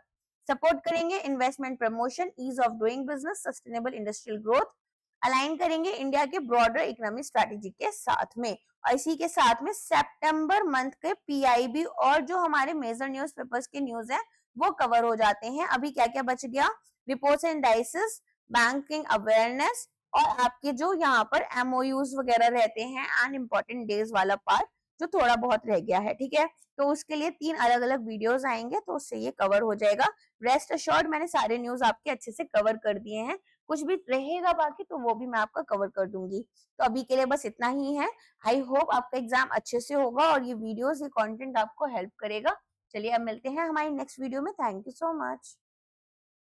support करेंगे investment promotion, ease of doing business, sustainable industrial growth. Align करेंगे इंडिया के ब्रॉडर इकोनॉमिक स्ट्रेटेजी के साथ में। और इसी के साथ में सितंबर मंथ के PIB और जो हमारे मेजर न्यूज़पेपर्स के न्यूज है वो कवर हो जाते हैं। अभी क्या क्या बच गया, reports and indices, banking awareness, और आपके जो यहाँ पर MOUs वगैरह रहते हैं एंड इम्पोर्टेंट डेज वाला पार्ट जो थोड़ा बहुत रह गया है। ठीक है, तो उसके लिए 3 अलग अलग वीडियोस आएंगे तो उससे ये कवर हो जाएगा। रेस्ट अश्योर्ड मैंने सारे न्यूज आपके अच्छे से कवर कर दिए हैं, कुछ भी रहेगा बाकी तो वो भी मैं आपका कवर कर दूंगी। तो अभी के लिए बस इतना ही है। आई होप आपका एग्जाम अच्छे से होगा और ये वीडियोस, ये कंटेंट आपको हेल्प करेगा। चलिए अब मिलते हैं हमारी नेक्स्ट वीडियो में। Thank you so much.